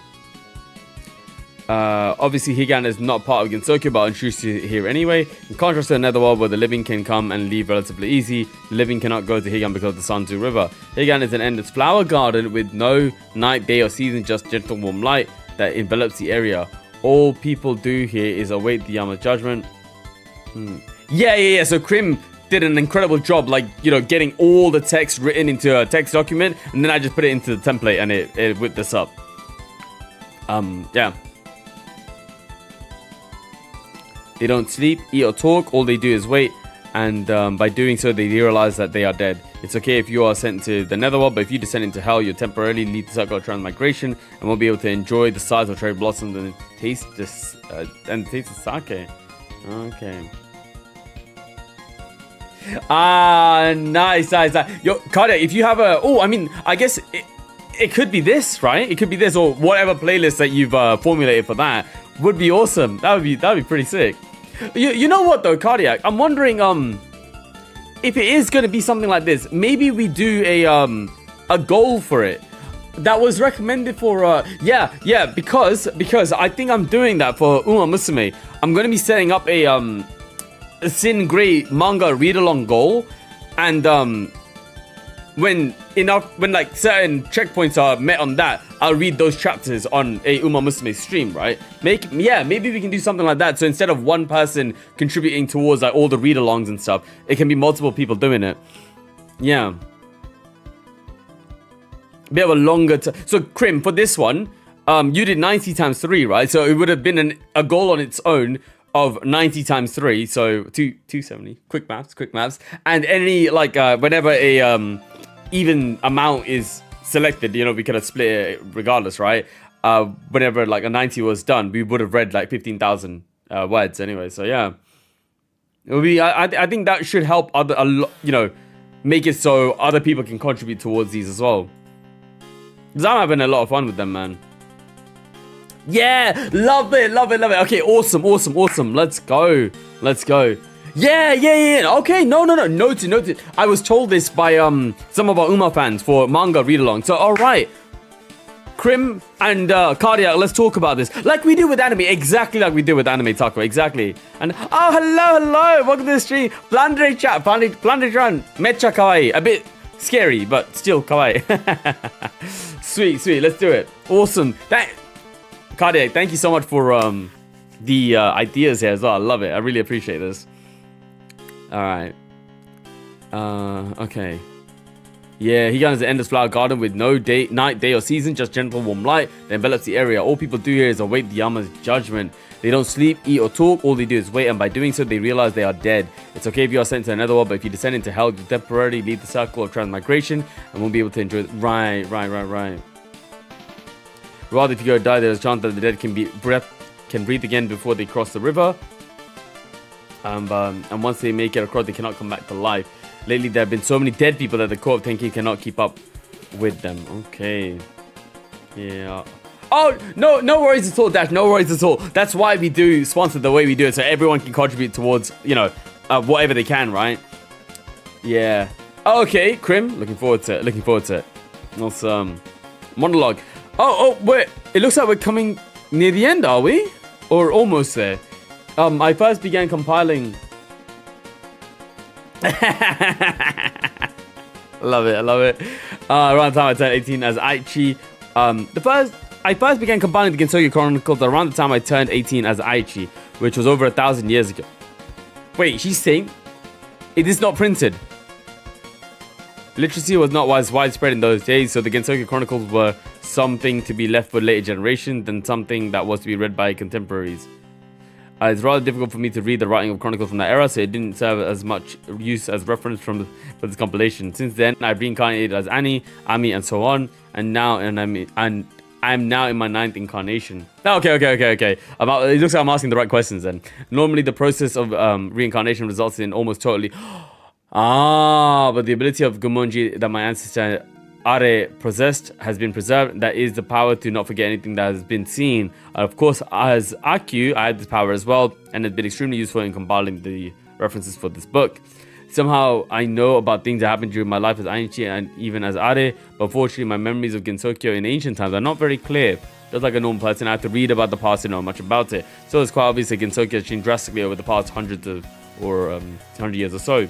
Obviously, Higan is not part of Gensokyo, but I'll introduce you here anyway. In contrast to the Netherworld, where the living can come and leave relatively easy, the living cannot go to Higan because of the Sanzu River. Higan is an endless flower garden with no night, day, or season, just gentle warm light that envelops the area. All people do here is await the Yama's judgment. Yeah. So Krim did an incredible job, like, you know, getting all the text written into a text document, and then I just put it into the template, and it whipped this up. Yeah. They don't sleep, eat, or talk. All they do is wait. And by doing so, they realize that they are dead. It's okay if you are sent to the Netherworld, but if you descend into hell, you'll temporarily lead the circle of transmigration and won't be able to enjoy the size of cherry blossoms and taste this taste of sake. Okay. Nice. Yo, Kaguya, if you have a... Oh, I mean, I guess it could be this, right? It could be this, or whatever playlist that you've formulated for that would be awesome. That'd be pretty sick. You know what though, Cardiac? I'm wondering if it is going to be something like this, maybe we do a goal for it that was recommended for because I think I'm doing that for Uma Musume. I'm going to be setting up a Sin Grey manga read along goal, and when like certain checkpoints are met on that, I'll read those chapters on a Uma Musume stream, right? Maybe we can do something like that. So instead of one person contributing towards like all the read-alongs and stuff, it can be multiple people doing it. Yeah. Bit of a longer so Krim, for this one, you did 90 times 3, right? So it would have been a goal on its own of 90 times 3, so 270. Quick maths. And any like whenever a even amount is selected, you know, we could have split it regardless, right? Whenever like a 90 was done, we would have read like 15,000 words anyway. So yeah, it would be. I think that should help make it so other people can contribute towards these as well. Because I'm having a lot of fun with them, man. Yeah, love it. Okay, awesome. Let's go. Yeah. Okay, no. Noted. I was told this by some of our Uma fans for manga read along. So all right, Krim and Cardiac, let's talk about this like we do with anime, exactly like we did with Anime Taco, exactly. And oh, hello, welcome to the stream. Flandre chat, Flandre mecha kawaii, a bit scary but still kawaii. Sweet, let's do it. Awesome. Cardiac, thank you so much for the ideas here as well. I love it. I really appreciate this. All right. Okay. Yeah, Higan is an endless flower garden with no night, day, or season, just gentle warm light that envelops the area. All people do here is await the Yama's judgment. They don't sleep, eat, or talk. All they do is wait, and by doing so, they realize they are dead. It's okay if you are sent to another world, but if you descend into hell, you temporarily leave the circle of transmigration and won't be able to enjoy it. Right. Rather, if you go die, there's a chance that the dead can breathe again before they cross the river. And once they make it across, they cannot come back to life. Lately, there have been so many dead people that the Court of Tenki cannot keep up with them. Okay. Yeah. Oh, no worries at all, Dash. No worries at all. That's why we do sponsor the way we do it, so everyone can contribute towards, whatever they can, right? Yeah. Okay, Krim. Looking forward to it. Awesome. Monologue. Oh, wait. It looks like we're coming near the end, are we? Or almost there. I first began compiling... Love it. Around the time I turned 18 as Aichi. I first began compiling the Gensokyo Chronicles around the time I turned 18 as Aichi, which was over 1,000 years ago. Wait, she's saying it is not printed. Literacy was not widespread in those days, so the Gensokyo Chronicles were something to be left for later generations than something that was to be read by contemporaries. It's rather difficult for me to read the writing of Chronicles from that era, so it didn't serve as much use as reference for this compilation. Since then, I've reincarnated as Annie, Ami, and so on, and now I'm now in my 9th incarnation. Okay. It looks like I'm asking the right questions then. Normally, the process of reincarnation results in almost totally... but the ability of Gomonji that my ancestor Are possessed has been preserved. That is the power to not forget anything that has been seen. Of course, as Akyu, I had this power as well, and it's been extremely useful in compiling the references for this book. Somehow, I know about things that happened during my life as Ainichi and even as Are, but unfortunately, my memories of Gensokyo in ancient times are not very clear. Just like a normal person, I have to read about the past to know much about it. So it's quite obvious that Gensokyo has changed drastically over the past 100 years or so.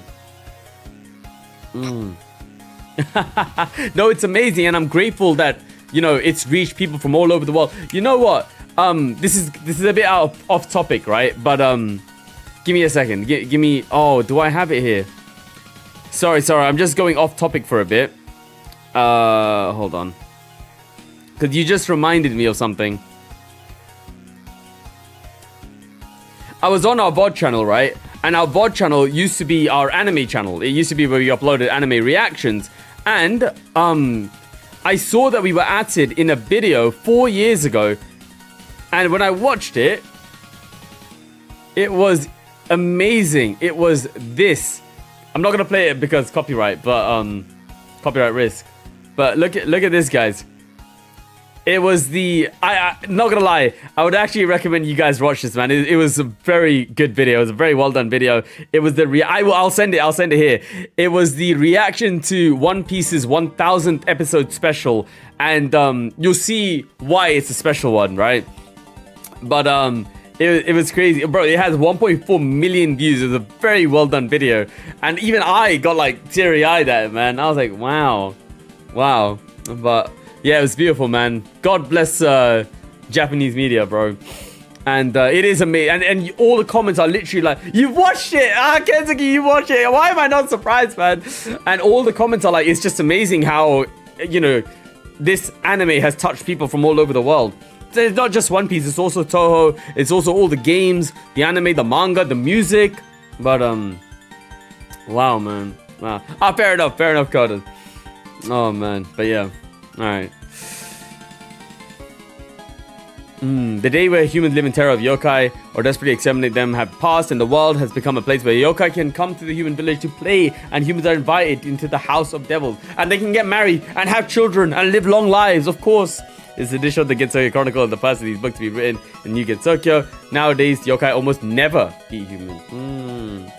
No, it's amazing, and I'm grateful that, you know, it's reached people from all over the world. You know what? This is a bit off topic, right? But give me a second. Give me. Oh, do I have it here? Sorry. I'm just going off topic for a bit. Hold on. Because you just reminded me of something. I was on our VOD channel, right? And our VOD channel used to be our anime channel. It used to be where we uploaded anime reactions. And I saw that we were added in a video 4 years ago. And when I watched it, it was amazing. It was this. I'm not going to play it because copyright, but copyright risk. But look at this, guys. It was the... I not gonna lie, I would actually recommend you guys watch this, man. It was a very good video. It was a very well done video. It was the... I'll send it here. It was the reaction to One Piece's 1000th episode special. And you'll see why it's a special one, right? But it was crazy. Bro, it has 1.4 million views. It was a very well done video. And even I got like teary-eyed at it, man. I was like, wow. But... yeah, it was beautiful, man. God bless Japanese media, bro. And it is amazing. And all the comments are literally like, you've watched it! Gensokyo, you watched it! Why am I not surprised, man? And all the comments are like, it's just amazing how, you know, this anime has touched people from all over the world. So it's not just One Piece, it's also Touhou. It's also all the games, the anime, the manga, the music. But, wow, man. Wow. Fair enough, Coda. Oh, man. But yeah. Alright. The day where humans live in terror of yokai or desperately exterminate them have passed, and the world has become a place where yokai can come to the human village to play, and humans are invited into the house of devils, and they can get married and have children and live long lives, of course. It's the edition of the Gensokyo Chronicle and the first of these books to be written in New Gensokyo. Nowadays, yokai almost never eat humans.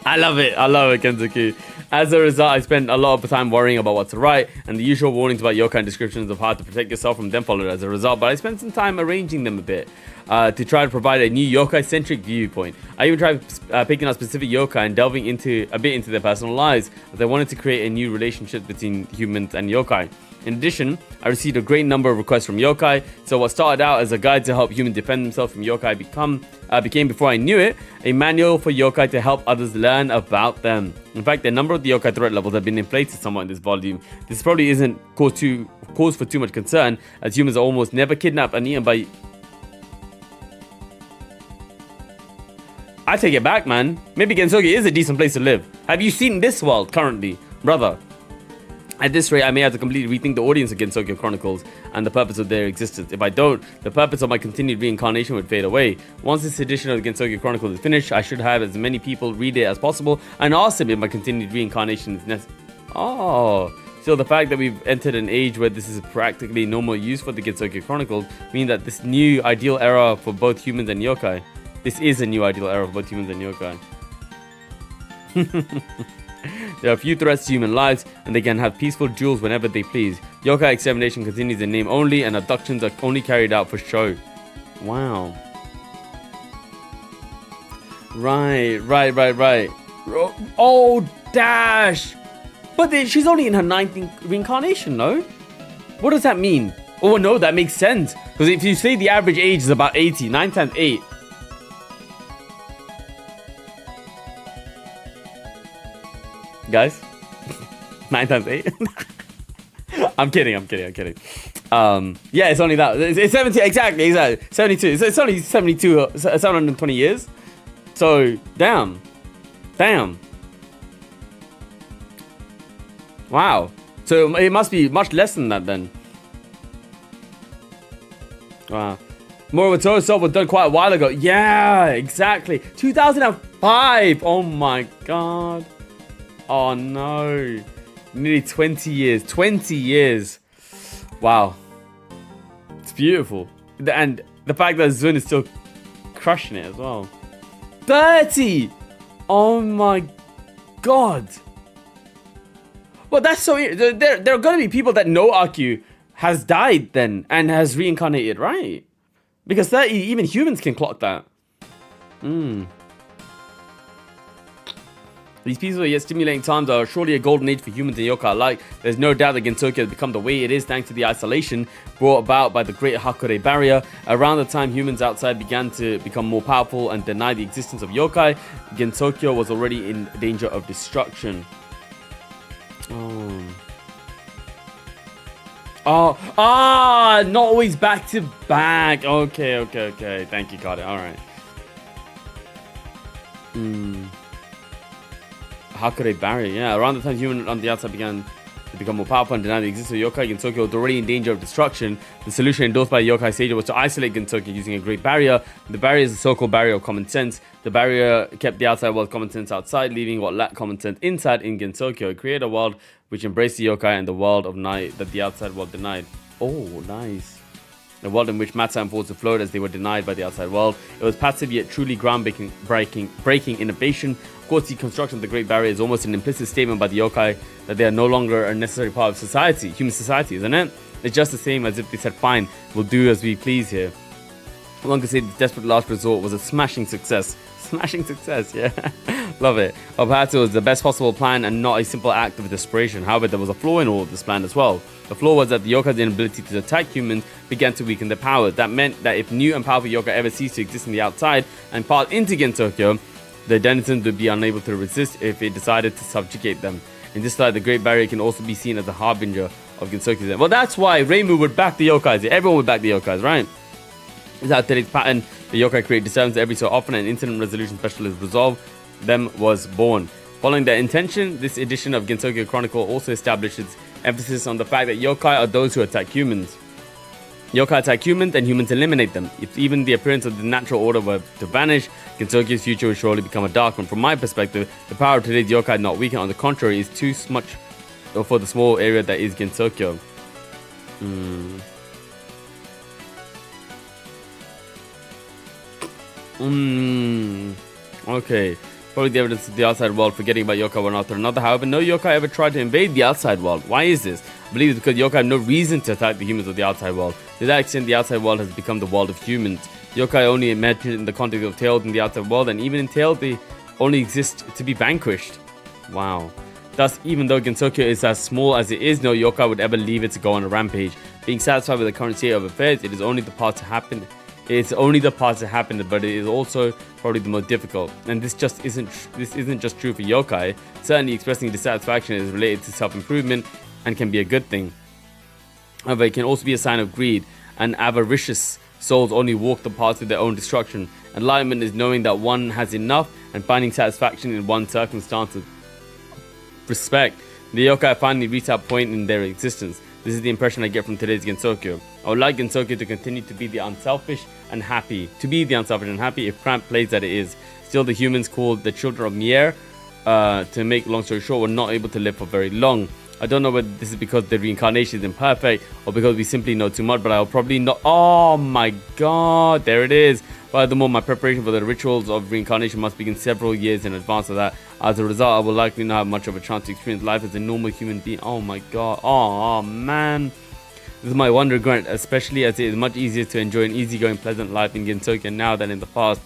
I love it, Gensokyo. As a result, I spent a lot of time worrying about what to write, and the usual warnings about yokai and descriptions of how to protect yourself from them followed as a result, but I spent some time arranging them a bit to try to provide a new yokai-centric viewpoint. I even tried picking out specific yokai and delving a bit into their personal lives, as I wanted to create a new relationship between humans and yokai. In addition, I received a great number of requests from yokai, so what started out as a guide to help humans defend themselves from yokai became, before I knew it, a manual for yokai to help others learn about them. In fact, the number of the yokai threat levels have been inflated somewhat in this volume. This probably isn't cause for too much concern, as humans are almost never kidnapped and eaten by... I take it back, man. Maybe Gensokyo is a decent place to live. Have you seen this world currently, brother? At this rate, I may have to completely rethink the audience of Gensokyo Chronicles and the purpose of their existence. If I don't, the purpose of my continued reincarnation would fade away. Once this edition of the Gensokyo Chronicles is finished, I should have as many people read it as possible and ask them if my continued reincarnation is necessary. Oh, so the fact that we've entered an age where this is practically no more use for the Gensokyo Chronicles means that this new ideal era for both humans and yokai. This is a new ideal era for both humans and yokai. There are few threats to human lives, and they can have peaceful duels whenever they please. Yokai extermination continues in name only, and abductions are only carried out for show. Wow. Right. Oh, dash! But she's only in her 9th reincarnation, no? What does that mean? Oh, no, that makes sense. Because if you say the average age is about 80, 9 times 8... guys, 9 times 8. I'm kidding. Yeah, it's only that. It's 70, exactly. 72. It's only 72, 720 years. So, damn. Wow. So it must be much less than that then. Wow. Morimoto Soap was done quite a while ago. Yeah, exactly. 2005. Oh my god. Oh no. Nearly 20 years. 20 years. Wow. It's beautiful. And the fact that Zun is still crushing it as well. 30. Oh my god. Well, that's so... There are going to be people that know Aku has died then and has reincarnated, right? Because 30, even humans can clock that. These peaceful yet stimulating times are surely a golden age for humans and yokai alike. There's no doubt that Gensokyo has become the way it is thanks to the isolation brought about by the Great Hakurei Barrier. Around the time humans outside began to become more powerful and deny the existence of yokai, Gensokyo was already in danger of destruction. Not always back to back. Okay. Thank you, got it. All right. Hakurei Barrier, yeah. Around the time humans on the outside began to become more powerful and deny the existence of yokai, Gensokyo was already in danger of destruction. The solution endorsed by the yokai sage was to isolate Gensokyo using a great barrier. The barrier is the so-called barrier of common sense. The barrier kept the outside world common sense outside, leaving what lacked common sense inside in Gensokyo. It created a world which embraced the yokai and the world of night that the outside world denied. Oh, nice. A world in which matter and force flowed as they were denied by the outside world. It was passive yet truly groundbreaking innovation. Of course, the construction of the Great Barrier is almost an implicit statement by the yokai that they are no longer a necessary part of society, human society, isn't it? It's just the same as if they said, fine, we'll do as we please here. One could say the desperate last resort was a smashing success. Smashing success, yeah. Love it. Or perhaps it was the best possible plan and not a simple act of desperation. However, there was a flaw in all of this plan as well. The flaw was that the yokai's inability to attack humans began to weaken their powers. That meant that if new and powerful yokai ever ceased to exist in the outside and passed into Gensokyo, the denizens would be unable to resist if it decided to subjugate them. In this light, the Great Barrier can also be seen as a harbinger of Gensokyo's end. Well, that's why Reimu would back the yokais. Everyone would back the yokais, right? Without today's pattern, the yokai create disturbance every so often and incident resolution specialist resolve them was born. Following their intention, this edition of Gensokyo Chronicle also established its emphasis on the fact that yokai are those who attack humans. Yokai attack humans and humans eliminate them. If even the appearance of the natural order were to vanish, Gensokyo's future will surely become a dark one. From my perspective, the power of today's yokai not weakened. On the contrary, is too much for the small area that is Gensokyo. Okay. Probably the evidence of the outside world forgetting about yokai one after another. However, no yokai ever tried to invade the outside world. Why is this? I believe it's because yokai have no reason to attack the humans of the outside world. To that extent, the outside world has become the world of humans. Yokai only emerged in the context of tales in the outside world, and even in tales, they only exist to be vanquished. Wow. Thus, even though Gensokyo is as small as it is, no yokai would ever leave it to go on a rampage. Being satisfied with the current state of affairs, it is only the path to happen. It's only the part that happened, but it is also probably the most difficult. And this isn't just true for yokai. Certainly, expressing dissatisfaction is related to self-improvement and can be a good thing. However, it can also be a sign of greed, and avaricious souls only walk the path to their own destruction. Enlightenment is knowing that one has enough and finding satisfaction in one's circumstances. Respect. The yokai finally reach that point in their existence. This is the impression I get from today's Gensokyo. I would like Gensokyo to continue to be the unselfish and happy. If cramped place that it is. Still, the humans called the children of Mier, to make long story short, were not able to live for very long. I don't know whether this is because the reincarnation is imperfect or because we simply know too much, but I'll probably not. Oh my god, there it is. Furthermore, my preparation for the rituals of reincarnation must begin several years in advance of that. As a result, I will likely not have much of a chance to experience life as a normal human being. Oh my god. Oh man. This is my one regret, especially as it is much easier to enjoy an easygoing, pleasant life in Gensokyo now than in the past.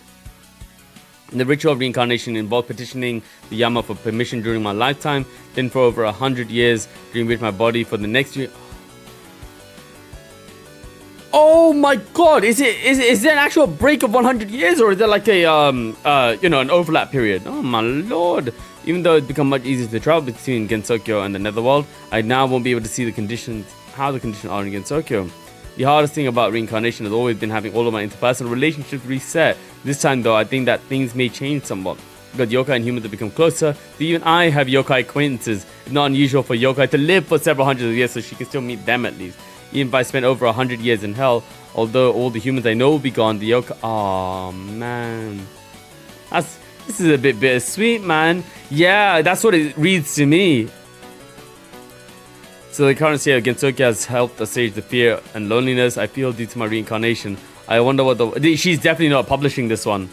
The ritual of reincarnation involved petitioning the Yama for permission during my lifetime, then for over 100 years, during which my body for the next year. Oh my god! Is there an actual break of 100 years, or is there like a an overlap period? Oh my lord! Even though it's become much easier to travel between Gensokyo and the Netherworld, I now won't be able to see how the conditions are in Gensokyo. The hardest thing about reincarnation has always been having all of my interpersonal relationships reset. This time though, I think that things may change somewhat. Because yokai and humans have become closer, so even I have yokai acquaintances. It's not unusual for yokai to live for several hundreds of years, so she can still meet them at least. Even if I spent over 100 years in hell, although all the humans I know will be gone, the yokai... Oh, man. This is a bit bittersweet, man. Yeah, that's what it reads to me. So the current state of Gensokyo has helped assuage the fear and loneliness I feel due to my reincarnation. I wonder what the... She's definitely not publishing this one.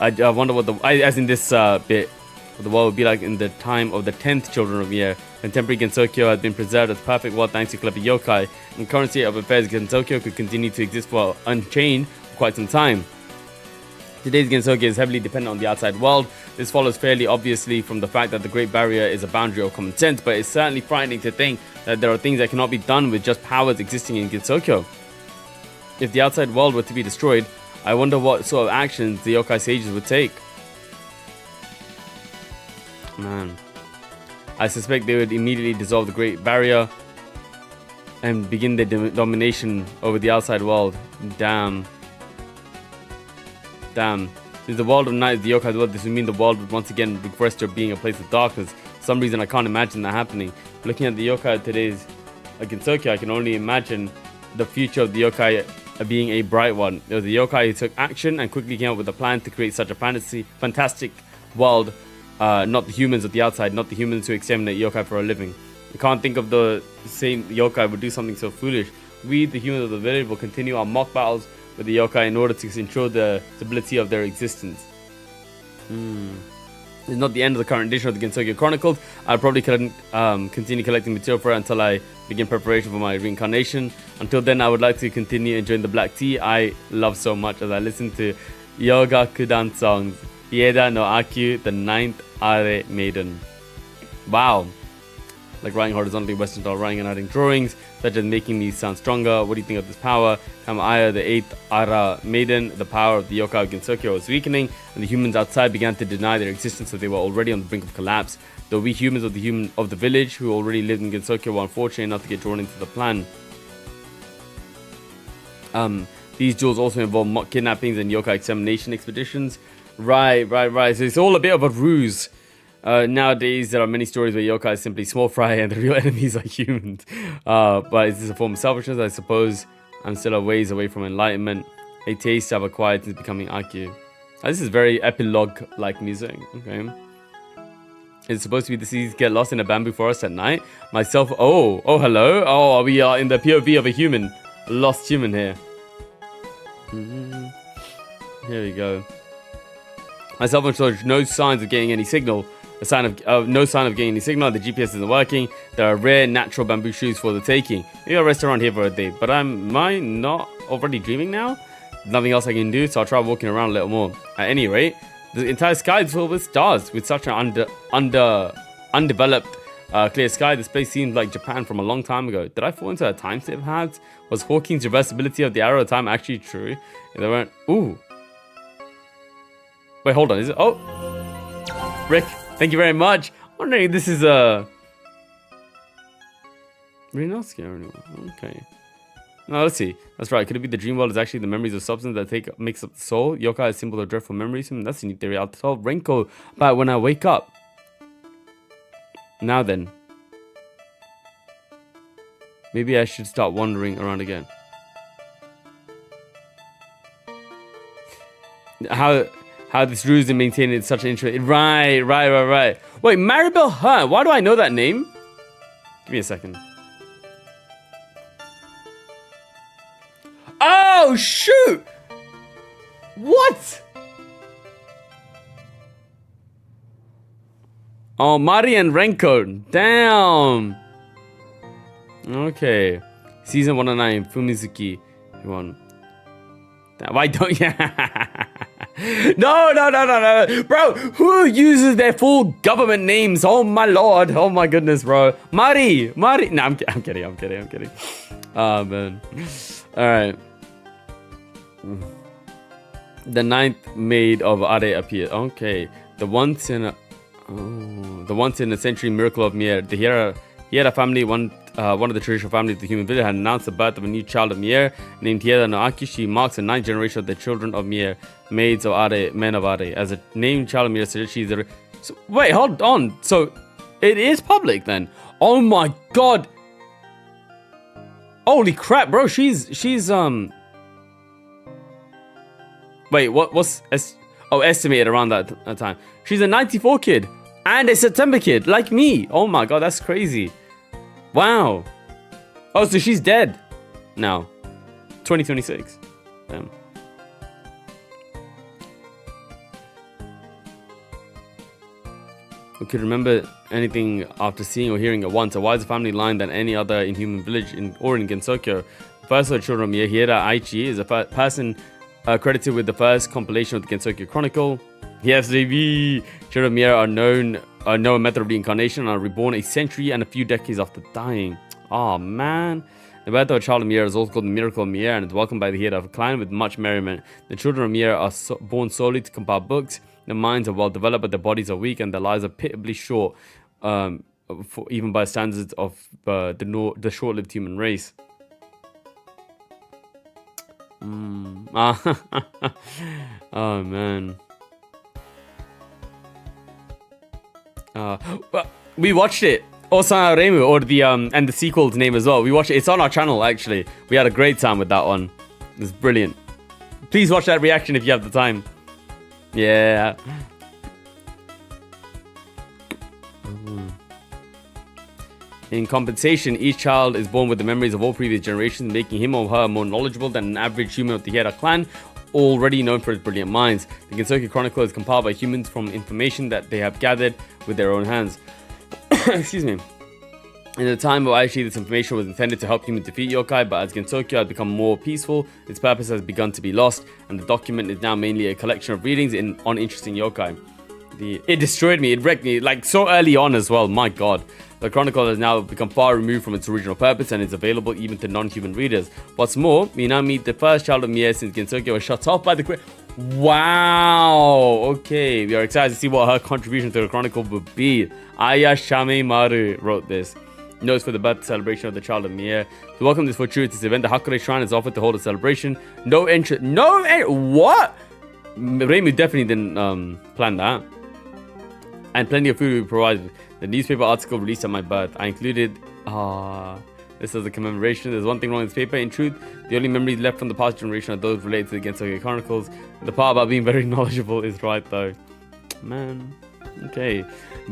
I wonder what the... as in this bit... What the world would be like in the time of the 10th children of year. Contemporary Gensokyo has been preserved as perfect world thanks to clever yokai. In the current state of affairs, Gensokyo could continue to exist for unchained for quite some time. Today's Gensokyo is heavily dependent on the outside world. This follows fairly obviously from the fact that the Great Barrier is a boundary of common sense, but it's certainly frightening to think that there are things that cannot be done with just powers existing in Gensokyo. If the outside world were to be destroyed, I wonder what sort of actions the yokai sages would take. Man, I suspect they would immediately dissolve the Great Barrier and begin their domination over the outside world. Damn. Since the world of night is the yokai's world, this would mean the world would once again regress to being a place of darkness. For some reason, I can't imagine that happening. Looking at the yokai of today's Gensokyo, I can only imagine the future of the yokai being a bright one. There was a yokai who took action and quickly came up with a plan to create such a fantastic world. Not the humans of the outside, not the humans who exterminate yokai for a living. I can't think of the same yokai would do something so foolish. We, the humans of the village, will continue our mock battles with the yokai in order to ensure the stability of their existence. It's not the end of the current edition of the Gensokyo Chronicles. I'll probably continue collecting material for it until I begin preparation for my reincarnation. Until then, I would like to continue enjoying the black tea I love so much as I listen to Yogakudan songs. Ieda no Akyu, the 9th Are Maiden. Wow. Like writing horizontally, Western style writing and adding drawings, such as making these sound stronger. What do you think of this power? Kamaya, the 8th Ara Maiden, the power of the yokai of Gensokyo was weakening, and the humans outside began to deny their existence, so they were already on the brink of collapse. Though we humans of the village who already lived in Gensokyo were unfortunate enough to get drawn into the plan. These duels also involve mock kidnappings and yokai extermination expeditions. Right. So it's all a bit of a ruse. Nowadays, there are many stories where yokai is simply small fry and the real enemies are humans. But is this a form of selfishness? I suppose I'm still a ways away from enlightenment. A taste I've acquired since becoming Akyu. This is very epilogue-like music. Okay. It's supposed to be the seeds get lost in a bamboo forest at night. Myself. Oh, hello. Oh, we are in the POV of a human. A lost human here. Here we go. Myself and showed no signs of getting any signal. No sign of getting any signal. The GPS isn't working. There are rare natural bamboo shoots for the taking. Maybe I'll rest around here for a day. But am I not already dreaming now? There's nothing else I can do, so I'll try walking around a little more. At any rate, the entire sky is filled with stars. With such an undeveloped clear sky, this place seems like Japan from a long time ago. Did I fall into a time state perhaps? Was Hawking's reversibility of the arrow of time actually true? If there weren't... Ooh. Wait, hold on. Is it? Oh, Rick, thank you very much. I'm wondering if this is a Rinnosuke or anyone. Okay. No, let's see. That's right. Could it be the dream world is actually the memories of substance that makes up the soul? Yokai is a symbol of dreadful memories. That's a neat theory. I'll tell Renko about when I wake up. Now then. Maybe I should start wandering around again. How this ruse in maintaining such interest. Right. Wait, Maribel Hunt. Why do I know that name? Give me a second. Oh, shoot! What? Oh, Mari and Renko. Damn. Okay. Season 109, Fumizuki. One. Why don't you? No. Bro, who uses their full government names? Oh my lord. Oh my goodness, bro. Mari. No, I'm kidding. Oh, man. Alright. The 9th maid of Are appeared. Okay. The once in a century miracle of Mier. The Hiera family, one of the traditional families of the human village, had announced the birth of a new child of Mier named Hiera no Aki. She marks the 9th generation of the children of Mier, maids of Are, men of Are. As a named child of Mier suggests, she's a... So, wait, hold on. So, it is public then? Oh my god. Holy crap, bro. She's wait, what's estimated around that time. She's a 94 kid and a September kid, like me. Oh my god, that's crazy. Wow. Oh, so she's dead now. 2026. Damn. We could remember anything after seeing or hearing it once. A wiser family line than any other inhuman village in Gensokyo. First of children, Hiera Aichi is a person credited with the first compilation of the Gensokyo Chronicle. Yes, baby. Children of Miera are known a method of reincarnation and are reborn a century and a few decades after dying. Oh man. The birth of a child of Miera is also called the miracle of Miera and is welcomed by the head of a clan with much merriment. The children of Miera are born solely to compile books. Their minds are well developed, but their bodies are weak, and their lives are pitiably short, even by standards of the short-lived human race. Oh man. We watched it. Osana Reimu, or the and the sequel's name as well. We watched it. It's on our channel actually. We had a great time with that one. It was brilliant. Please watch that reaction if you have the time. Yeah. In compensation, each child is born with the memories of all previous generations, making him or her more knowledgeable than an average human of the Hiera clan, already known for its brilliant minds. The Gensokyo Chronicle is compiled by humans from information that they have gathered with their own hands. Excuse me. In the time of Aichi, this information was intended to help humans defeat yokai, but as Gensokyo had become more peaceful, its purpose has begun to be lost, and the document is now mainly a collection of readings on interesting yokai. It destroyed me, it wrecked me, like so early on as well, my god. The Chronicle has now become far removed from its original purpose and is available even to non-human readers. What's more, we now meet the first child of Mie since Gensokyo was shut off by the... Wow! Okay, we are excited to see what her contribution to the Chronicle would be. Aya Shame Maru wrote this. Notes for the birth celebration of the child of Mie. To welcome this fortuitous event, the Hakurei Shrine is offered to hold a celebration. What? Reimu definitely didn't plan that. And plenty of food will be provided. The newspaper article released on my birth. I included this as a commemoration. There's one thing wrong with this paper. In truth, the only memories left from the past generation are those related to the Gensokyo Chronicles. The part about being very knowledgeable is right though. Man. Okay.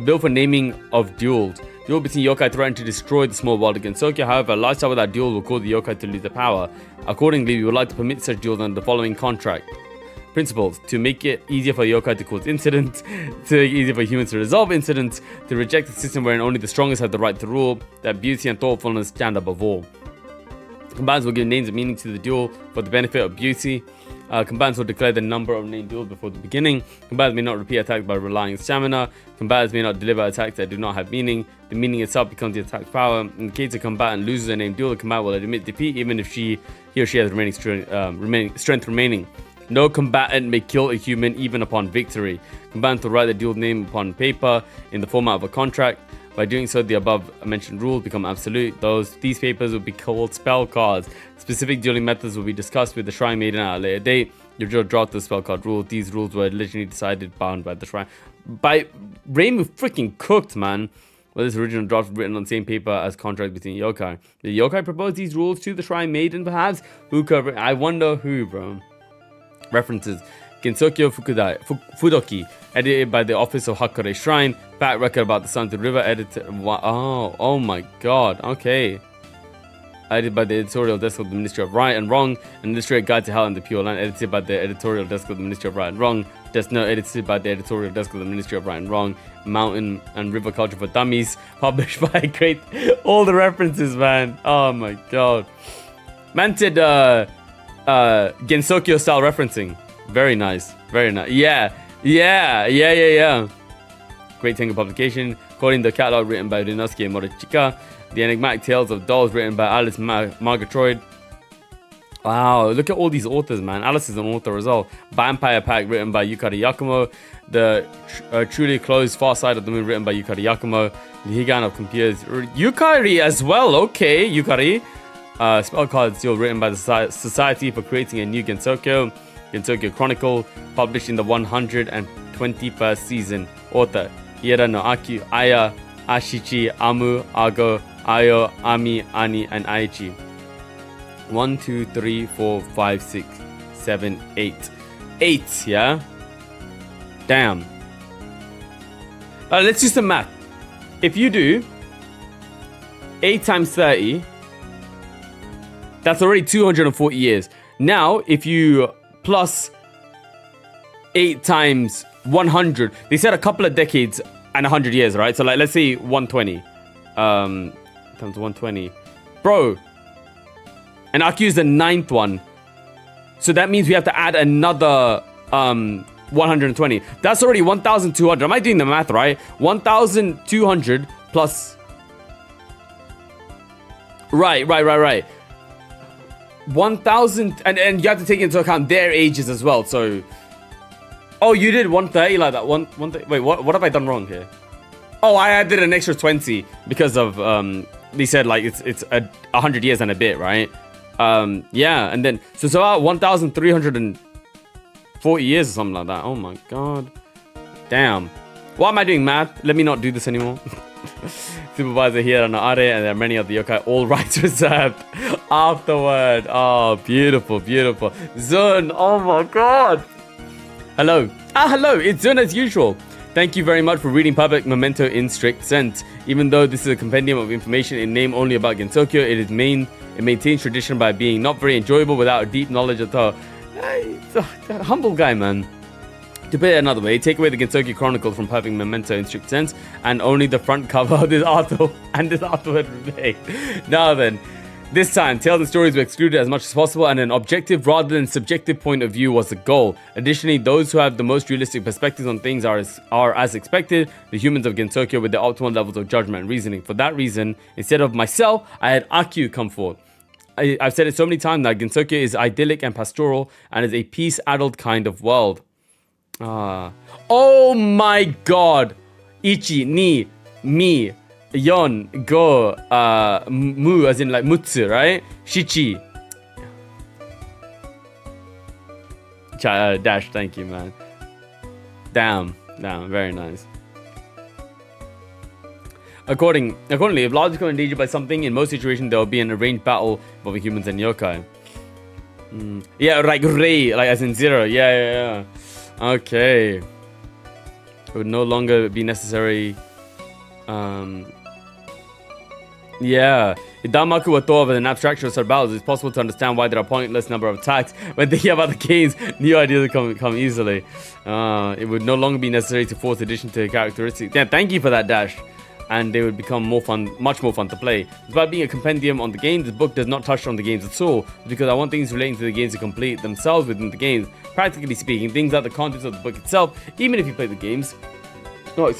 Bill for naming of duels. Duel between yokai threatened to destroy the small world of Gensokyo. However, a lifestyle without duel will cause the yokai to lose their power. Accordingly, we would like to permit such duels under the following contract. Principles: to make it easier for yokai to cause incidents, to make it easier for humans to resolve incidents, to reject a system wherein only the strongest have the right to rule, that beauty and thoughtfulness stand above all. Combats will give names and meaning to the duel for the benefit of beauty. Combats will declare the number of named duels before the beginning. Combats may not repeat attacks by relying on stamina. Combats may not deliver attacks that do not have meaning. The meaning itself becomes the attack's power. In case a combatant loses a named duel, the combatant will admit defeat even if he or she has remaining strength remaining. No combatant may kill a human even upon victory. Combatants will write the duel name upon paper in the format of a contract. By doing so, the above mentioned rules become absolute. These papers will be called spell cards. Specific dueling methods will be discussed with the Shrine Maiden at a later date. The original draft of the spell card rules. These rules were originally decided bound by the Shrine. By Reimu freaking cooked, man. Well, this original draft was written on the same paper as contract between yokai. The yokai proposed these rules to the Shrine Maiden, perhaps? Who covered? I wonder who, bro. References: Gensokyo Fudoki, edited by the Office of Hakurei Shrine. Fact record about the Sons of the River, edited. Oh my god, okay. Edited by the editorial desk of the Ministry of Right and Wrong. An illustrated guide to Hell and the Pure Land, edited by the editorial desk of the Ministry of Right and Wrong. Death Note, edited by the editorial desk of the Ministry of Right and Wrong. Mountain and River Culture for Dummies, published by Great. All the references, man. Oh my god. Man said, Gensokyo style referencing. Very nice. Very nice. Yeah. Great Tengu publication. Quoting the catalog written by Rinnosuke Morichika. The Enigmatic Tales of Dolls written by Alice Margatroyd. Wow, look at all these authors, man. Alice is an author as well. Vampire Pack written by Yukari Yakumo. The Truly Closed Far Side of the Moon written by Yukari Yakumo. The Higan of Computers. Yukari as well. Okay, Yukari. Spell cards written by the Society for Creating a New Gensokyo. Gensokyo Chronicle, published in the 121st season. Author: Hiera no Aki, Aya, Ashichi, Amu, Ago, Ayo, Ami, Ani, and Aichi. 1, 2, 3, 4, 5, 6, 7, 8. 8, yeah? Damn. Let's do some math. If you do 8 times 30, that's already 240 years. Now, if you plus 8 times 100, they said a couple of decades and 100 years, right? So, like, let's say 120 times 120. Bro, and Aku is the 9th one. So that means we have to add another 120. That's already 1,200. Am I doing the math right? 1,200 plus... Right. 1,000... And you have to take into account their ages as well, so... Oh, you did 130 like that. 130. Wait, what have I done wrong here? Oh, I added an extra 20 because of... They said, like, it's 100 years and a bit, right? Yeah, and then... So it's about 1,340 years or something like that. Oh my god. Damn. Why am I doing math? Let me not do this anymore. Supervisor here on Are, and there are many of the yokai. All rights reserved. Afterword. Oh, beautiful. Zun. Oh my god. Hello. Hello. It's Zun as usual. Thank you very much for reading Perfect Memento in strict sense. Even though this is a compendium of information in name only about Gensokyo, it maintains tradition by being not very enjoyable without a deep knowledge of Touhou. It's a humble guy, man. To put it another way, take away the Gensokyo Chronicle from Perfect Memento in strict sense, and only the front cover of this artwork and this artwork remain. Now then, this time, tales and stories were excluded as much as possible, and an objective rather than subjective point of view was the goal. Additionally, those who have the most realistic perspectives on things are as expected, the humans of Gensokyo with their optimal levels of judgment and reasoning. For that reason, instead of myself, I had Aku come forward. I've said it so many times that Gensokyo is idyllic and pastoral and is a peace-addled kind of world. Oh my god! Ichi, ni, mi, yon, go, mu, as in like mutsu, right? Shichi. Dash, thank you, man. Damn, very nice. Accordingly, if large become endangered by something, in most situations there will be an arranged battle involving humans and yokai. Yeah, like Rei, like as in 0. Yeah. Okay. It would no longer be necessary. Yeah. If Damaku were thought of as an abstraction of such battles, it's possible to understand why there are pointless number of attacks. When thinking about the games, new ideas come easily. It would no longer be necessary to force addition to characteristics. Yeah, thank you for that, Dash. And they would become much more fun to play. Despite being a compendium on the games, the book does not touch on the games at all, because I want things relating to the games to complete themselves within the games. Practically speaking, things like the contents of the book itself, even if you play the games, are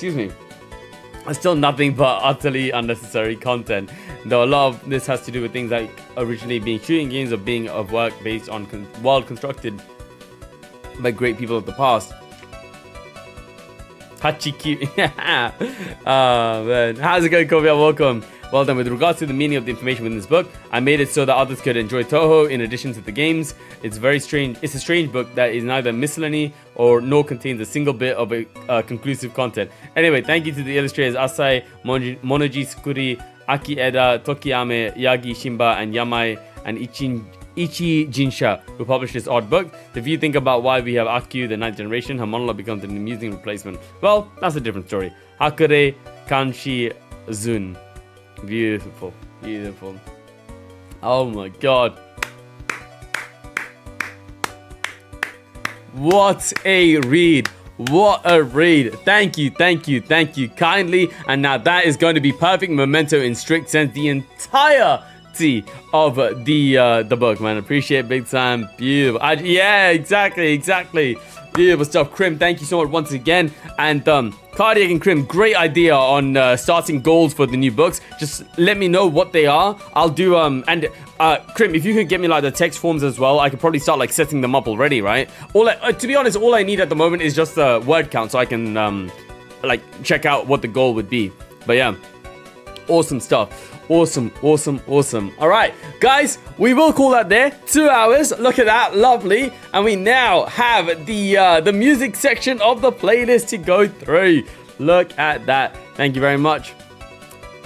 still nothing but utterly unnecessary content. Though a lot of this has to do with things like originally being shooting games or being a work based on world constructed by great people of the past. Hachiki. Man. How's it going, Kobe? Welcome. Well done. With regards to the meaning of the information within this book, I made it so that others could enjoy Touhou in addition to the games. It's very strange. It's a strange book that is neither miscellany nor contains a single bit of conclusive content. Anyway, thank you to the illustrators Asai, Monoji Sukuri, Aki Eda, Tokiame, Yagi Shimba, and Yamai, and Ichi Jinsha, who published this odd book. If you think about why we have Aku, the 9th generation, her monologue becomes an amusing replacement. Well, that's a different story. Hakurei Kanshi Zun. Beautiful. Oh my god. What a read. Thank you kindly. And now that is going to be Perfect Memento in strict sense, the entirety of the book, man. Appreciate it big time. Beautiful. Yeah, exactly. Beautiful stuff. Krim, thank you so much once again. And Cardiac and Krim, great idea on starting goals for the new books. Just let me know what they are. I'll do Krim, if you could get me like the text forms as well, I could probably start like setting them up already, right? To be honest, all I need at the moment is just the word count so I can like check out what the goal would be. But yeah, awesome stuff. Awesome. All right, guys, we will call that there. 2 hours. Look at that. Lovely. And we now have the music section of the playlist to go through. Look at that. Thank you very much.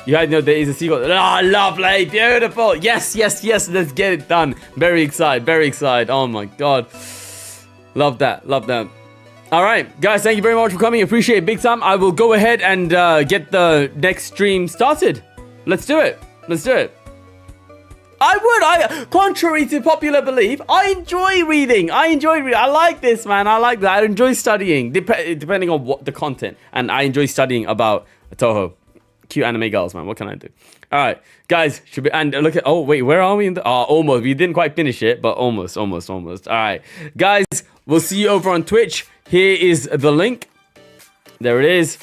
You had to know there is a sequel. Oh, lovely, beautiful. Yes, yes, yes. Let's get it done. Very excited, very excited. Oh my god. Love that, love that. All right, guys, thank you very much for coming. Appreciate it big time. I will go ahead and get the next stream started. Let's do it. Let's do it. Contrary to popular belief, I enjoy reading. I like this, man. I like that. I enjoy studying, depending on what the content. And I enjoy studying about Touhou. Cute anime girls, man. What can I do? All right, guys. And look at. Oh wait, where are we? Almost. We didn't quite finish it, but almost. All right, guys. We'll see you over on Twitch. Here is the link. There it is.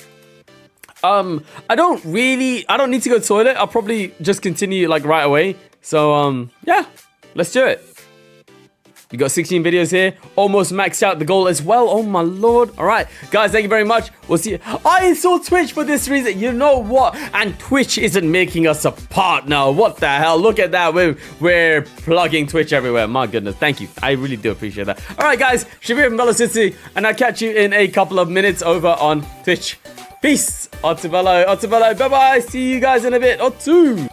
I don't need to go to the toilet. I'll probably just continue like right away. So yeah, let's do it. We got 16 videos here. Almost maxed out the goal as well. Oh my lord. All right, guys, thank you very much. We'll see you. I installed Twitch for this reason. You know what? And Twitch isn't making us a partner. What the hell? Look at that. We're plugging Twitch everywhere. My goodness. Thank you. I really do appreciate that. All right, guys. Shabir from Velo City. And I'll catch you in a couple of minutes over on Twitch. Peace. Otsubalo. Bye-bye. See you guys in a bit. Otsu.